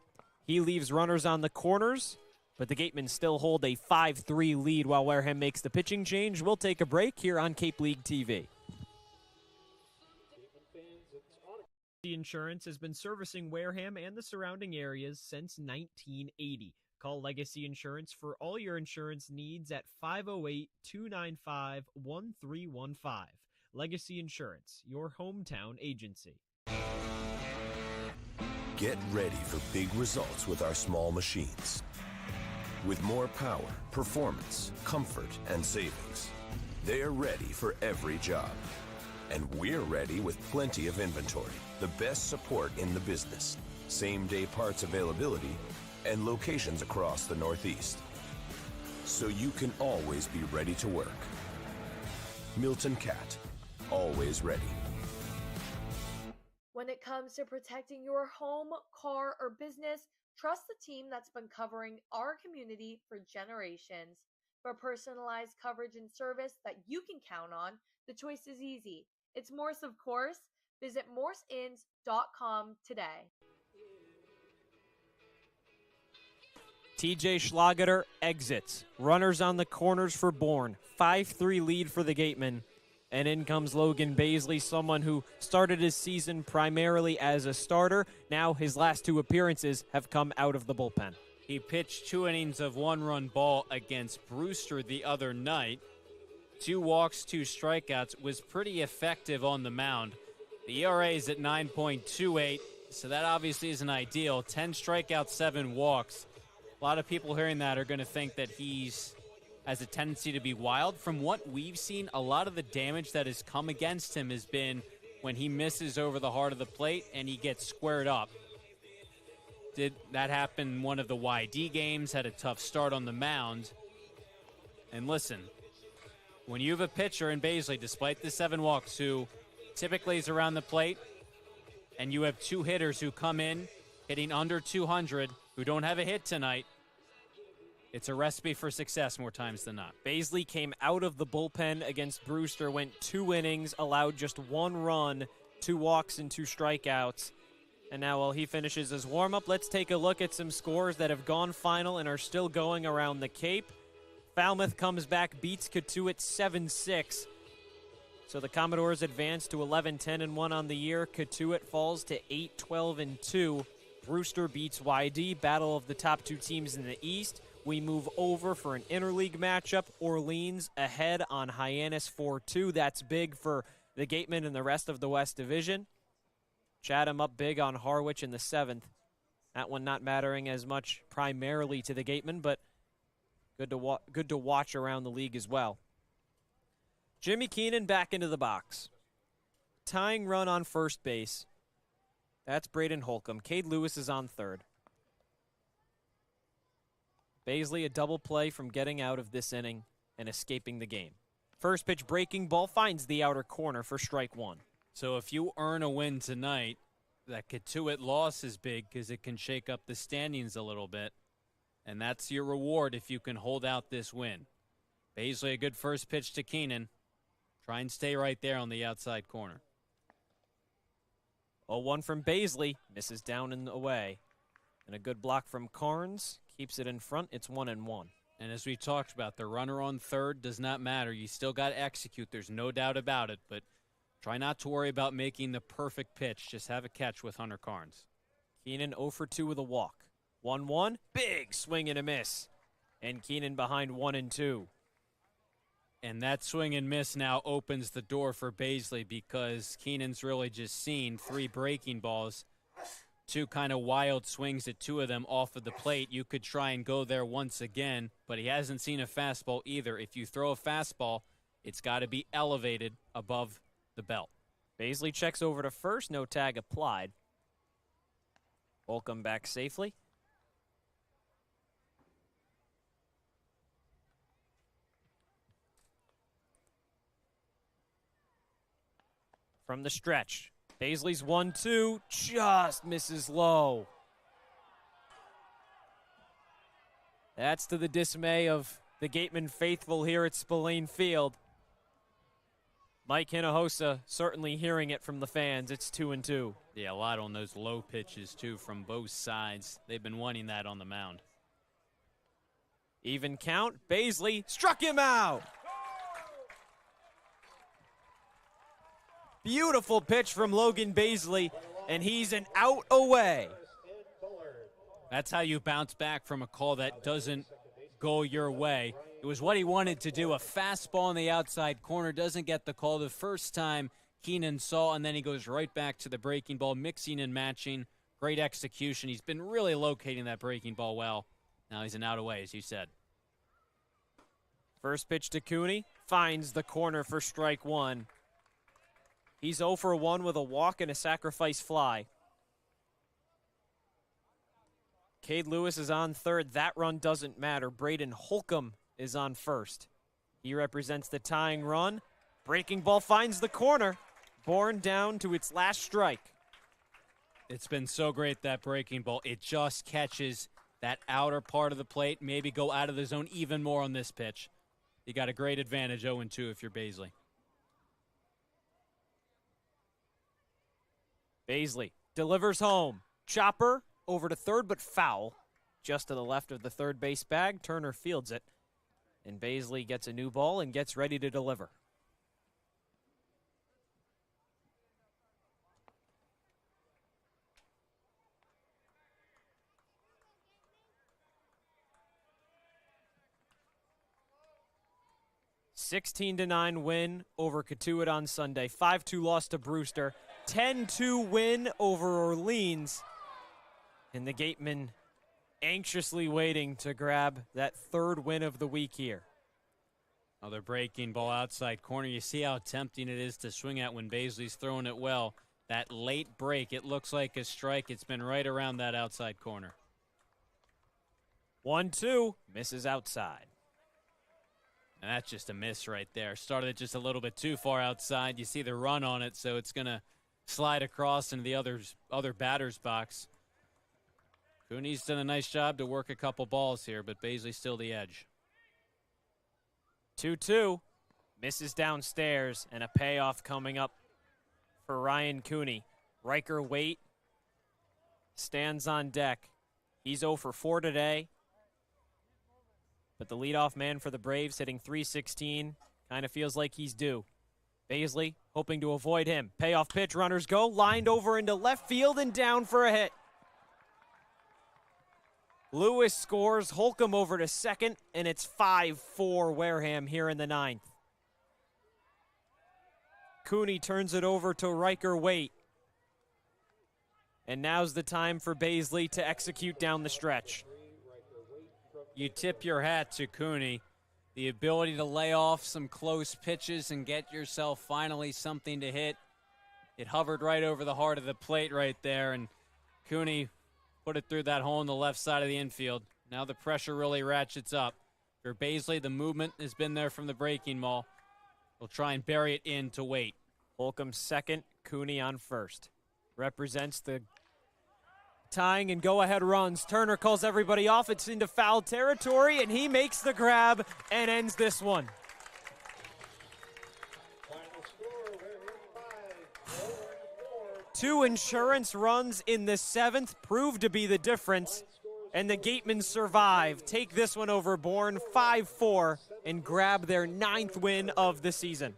He leaves runners on the corners, but the Gatemen still hold a 5-3 lead while Wareham makes the pitching change. We'll take a break here on Cape League TV. Insurance has been servicing Wareham and the surrounding areas since 1980. Call Legacy Insurance for all your insurance needs at 508-295-1315. Legacy Insurance, your hometown agency. Get ready for big results with our small machines. With more power, performance, comfort, and savings. They're ready for every job. And we're ready with plenty of inventory, the best support in the business, same-day parts availability, and locations across the Northeast. So you can always be ready to work. Milton Cat, always ready. When it comes to protecting your home, car, or business, trust the team that's been covering our community for generations. For personalized coverage and service that you can count on, the choice is easy. It's Morse, of course. Visit morseins.com today. TJ Schlageter exits. Runners on the corners for Bourne. 5-3 lead for the Gatemen. And in comes Logan Baisley, someone who started his season primarily as a starter. Now his last two appearances have come out of the bullpen. He pitched 2 innings of 1-run ball against Brewster the other night. 2 walks, 2 strikeouts, was pretty effective on the mound. The ERA is at 9.28, so that obviously isn't ideal. 10 strikeouts, 7 walks. A lot of people hearing that are going to think that he's has a tendency to be wild. From what we've seen, a lot of the damage that has come against him has been when he misses over the heart of the plate and he gets squared up. Did that happen in one of the YD games, had a tough start on the mound. And listen, when you have a pitcher in Baisley, despite the 7 walks, who typically is around the plate, and you have 2 hitters who come in hitting under 200, who don't have a hit tonight, it's a recipe for success more times than not. Baisley came out of the bullpen against Brewster, went 2 innings, allowed just 1 run, 2 walks, and 2 strikeouts. And now while he finishes his warm-up, let's take a look at some scores that have gone final and are still going around the Cape. Falmouth comes back, beats Cotuit 7-6. So the Commodores advance to 11-10-1 on the year. Cotuit falls to 8-12-2. Brewster beats YD, battle of the top 2 teams in the East. We move over for an interleague matchup. Orleans ahead on Hyannis 4-2. That's big for the Gatemen and the rest of the West Division. Chatham up big on Harwich in the 7th. That one not mattering as much primarily to the Gatemen, but good to watch around the league as well. Jimmy Keenan back into the box. Tying run on first base. That's Braden Holcomb. Cade Lewis is on third. Baisley a double play from getting out of this inning and escaping the game. First pitch breaking ball finds the outer corner for strike 1. So if you earn a win tonight, that Cotuit loss is big because it can shake up the standings a little bit. And that's your reward if you can hold out this win. Baisley a good first pitch to Keenan. Try and stay right there on the outside corner. 0-1 from Baisley. Misses down and away. And a good block from Carnes. Keeps it in front. It's 1-1. And as we talked about, the runner on third does not matter. You still got to execute. There's no doubt about it. But try not to worry about making the perfect pitch. Just have a catch with Hunter Carnes. Keenan 0 for 2 with a walk. 1-1. Big swing and a miss. And Keenan behind 1-2. And that swing and miss now opens the door for Baisley because Keenan's really just seen 3 breaking balls. 2 kind of wild swings at 2 of them off of the plate. You could try and go there once again, but he hasn't seen a fastball either. If you throw a fastball, it's got to be elevated above the belt. Baisley checks over to first. No tag applied. Holcomb back safely. from the stretch. Baisley's 1-2, just misses low. That's to the dismay of the Gatemen faithful here at Spillane Field. Mike Hinojosa certainly hearing it from the fans. It's 2-2. Yeah, a lot on those low pitches, too, from both sides. They've been wanting that on the mound. Even count. Baisley struck him out. Beautiful pitch from Logan Baisley, and he's an out away. That's how you bounce back from a call that doesn't go your way. It was what he wanted to do. A fastball in the outside corner, doesn't get the call the first time Keenan saw, and then he goes right back to the breaking ball, mixing and matching. Great execution. He's been really locating that breaking ball well. Now he's an out away, as you said. First pitch to Cooney, finds the corner for strike one. He's 0 for 1 with a walk and a sacrifice fly. Cade Lewis is on third. That run doesn't matter. Braden Holcomb is on first. He represents the tying run. Breaking ball finds the corner. Bourne down to its last strike. It's been so great, that breaking ball. It just catches that outer part of the plate. Maybe go out of the zone even more on this pitch. You got a great advantage 0-2 if you're Baisley. Baisley delivers home. Chopper over to third, but foul. Just to the left of the third base bag. Turner fields it. And Baisley gets a new ball and gets ready to deliver. A 16-9 win over Cotuit on Sunday. 5-2 loss to Brewster. 10-2 win over Orleans. And the Gatemen anxiously waiting to grab that third win of the week here. Another breaking ball outside corner. You see how tempting it is to swing at when Baisley's throwing it well. That late break, it looks like a strike. It's been right around that outside corner. 1-2, misses outside. And that's just a miss right there. Started it just a little bit too far outside. You see the run on it, so it's going to slide across into the other batter's box. Cooney's done a nice job to work a couple balls here, but Baisley's still the edge. 2-2, misses downstairs, and a payoff coming up for Ryan Cooney. Riker Waite stands on deck. He's 0 for 4 today. But the leadoff man for the Braves hitting .316 kind of feels like he's due. Baisley hoping to avoid him. Payoff pitch, runners go. Lined over into left field and down for a hit. Lewis scores. Holcomb over to second, and it's 5-4 Wareham here in the ninth. Cooney turns it over to Riker Waite. And now's the time for Baisley to execute down the stretch. You tip your hat to Cooney. The ability to lay off some close pitches and get yourself finally something to hit. It hovered right over the heart of the plate right there, and Cooney put it through that hole in the left side of the infield. Now the pressure really ratchets up. For Baisley, the movement has been there from the breaking ball. He'll try and bury it in to Waite. Holcomb second, Cooney on first. Represents the tying and go-ahead runs. Turner calls everybody off. It's into foul territory, and he makes the grab and ends this one. Two insurance runs in the seventh proved to be the difference, and the Gatemen survive. Take this one over Bourne 5-4 and grab their ninth win of the season.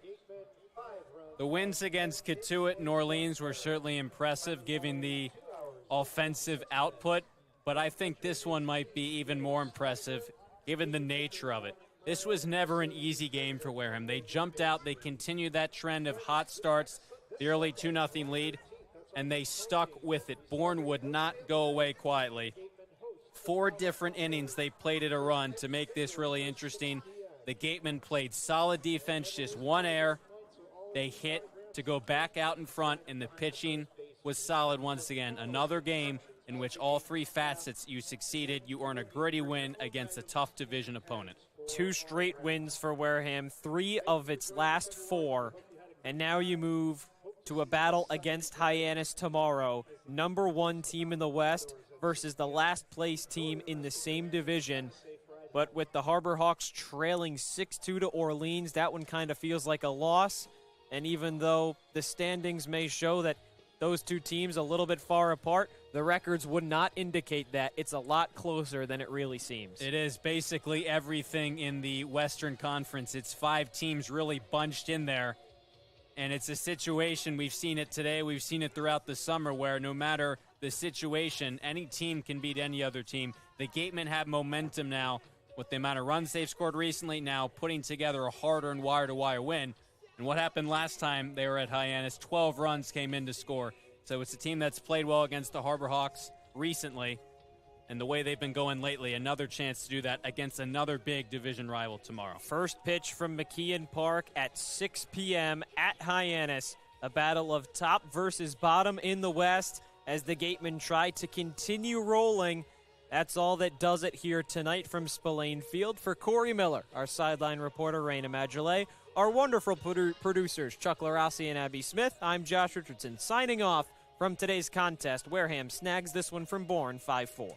The wins against Cotuit and Orleans were certainly impressive, given the offensive output, but I think this one might be even more impressive given the nature of it. This was never an easy game for Wareham. They jumped out, they continued that trend of hot starts, the early 2-0 lead, and they stuck with it. Bourne would not go away quietly. 4 different innings they played at a run to make this really interesting. The Gatemen played solid defense, just one error. They hit to go back out in front, and the pitching was solid once again. Another game in which all 3 facets you succeeded. You earn a gritty win against a tough division opponent. 2 straight wins for Wareham, 3 of its last 4. And now you move to a battle against Hyannis tomorrow. Number 1 team in the West versus the last place team in the same division. But with the Harbor Hawks trailing 6-2 to Orleans, that one kind of feels like a loss. And even though the standings may show that those two teams a little bit far apart, the records would not indicate that. It's a lot closer than it really seems. It is basically everything in the Western Conference. It's 5 teams really bunched in there. And it's a situation, we've seen it today, we've seen it throughout the summer, where no matter the situation, any team can beat any other team. The Gatemen have momentum now with the amount of runs they've scored recently, now putting together a hard-earned wire-to-wire win. And what happened last time they were at Hyannis? 12 runs came in to score. So it's a team that's played well against the Harbor Hawks recently. And the way they've been going lately, another chance to do that against another big division rival tomorrow. First pitch from McKeon Park at 6 p.m. at Hyannis. A battle of top versus bottom in the West as the Gatemen try to continue rolling. That's all that does it here tonight from Spillane Field. For Cory Miller, our sideline reporter, Rayna Maggelet, our wonderful producers, Chuck Luarasi and Abby Smith, I'm Josh Richardson, signing off from today's contest. Wareham snags this one from Bourne 5-4.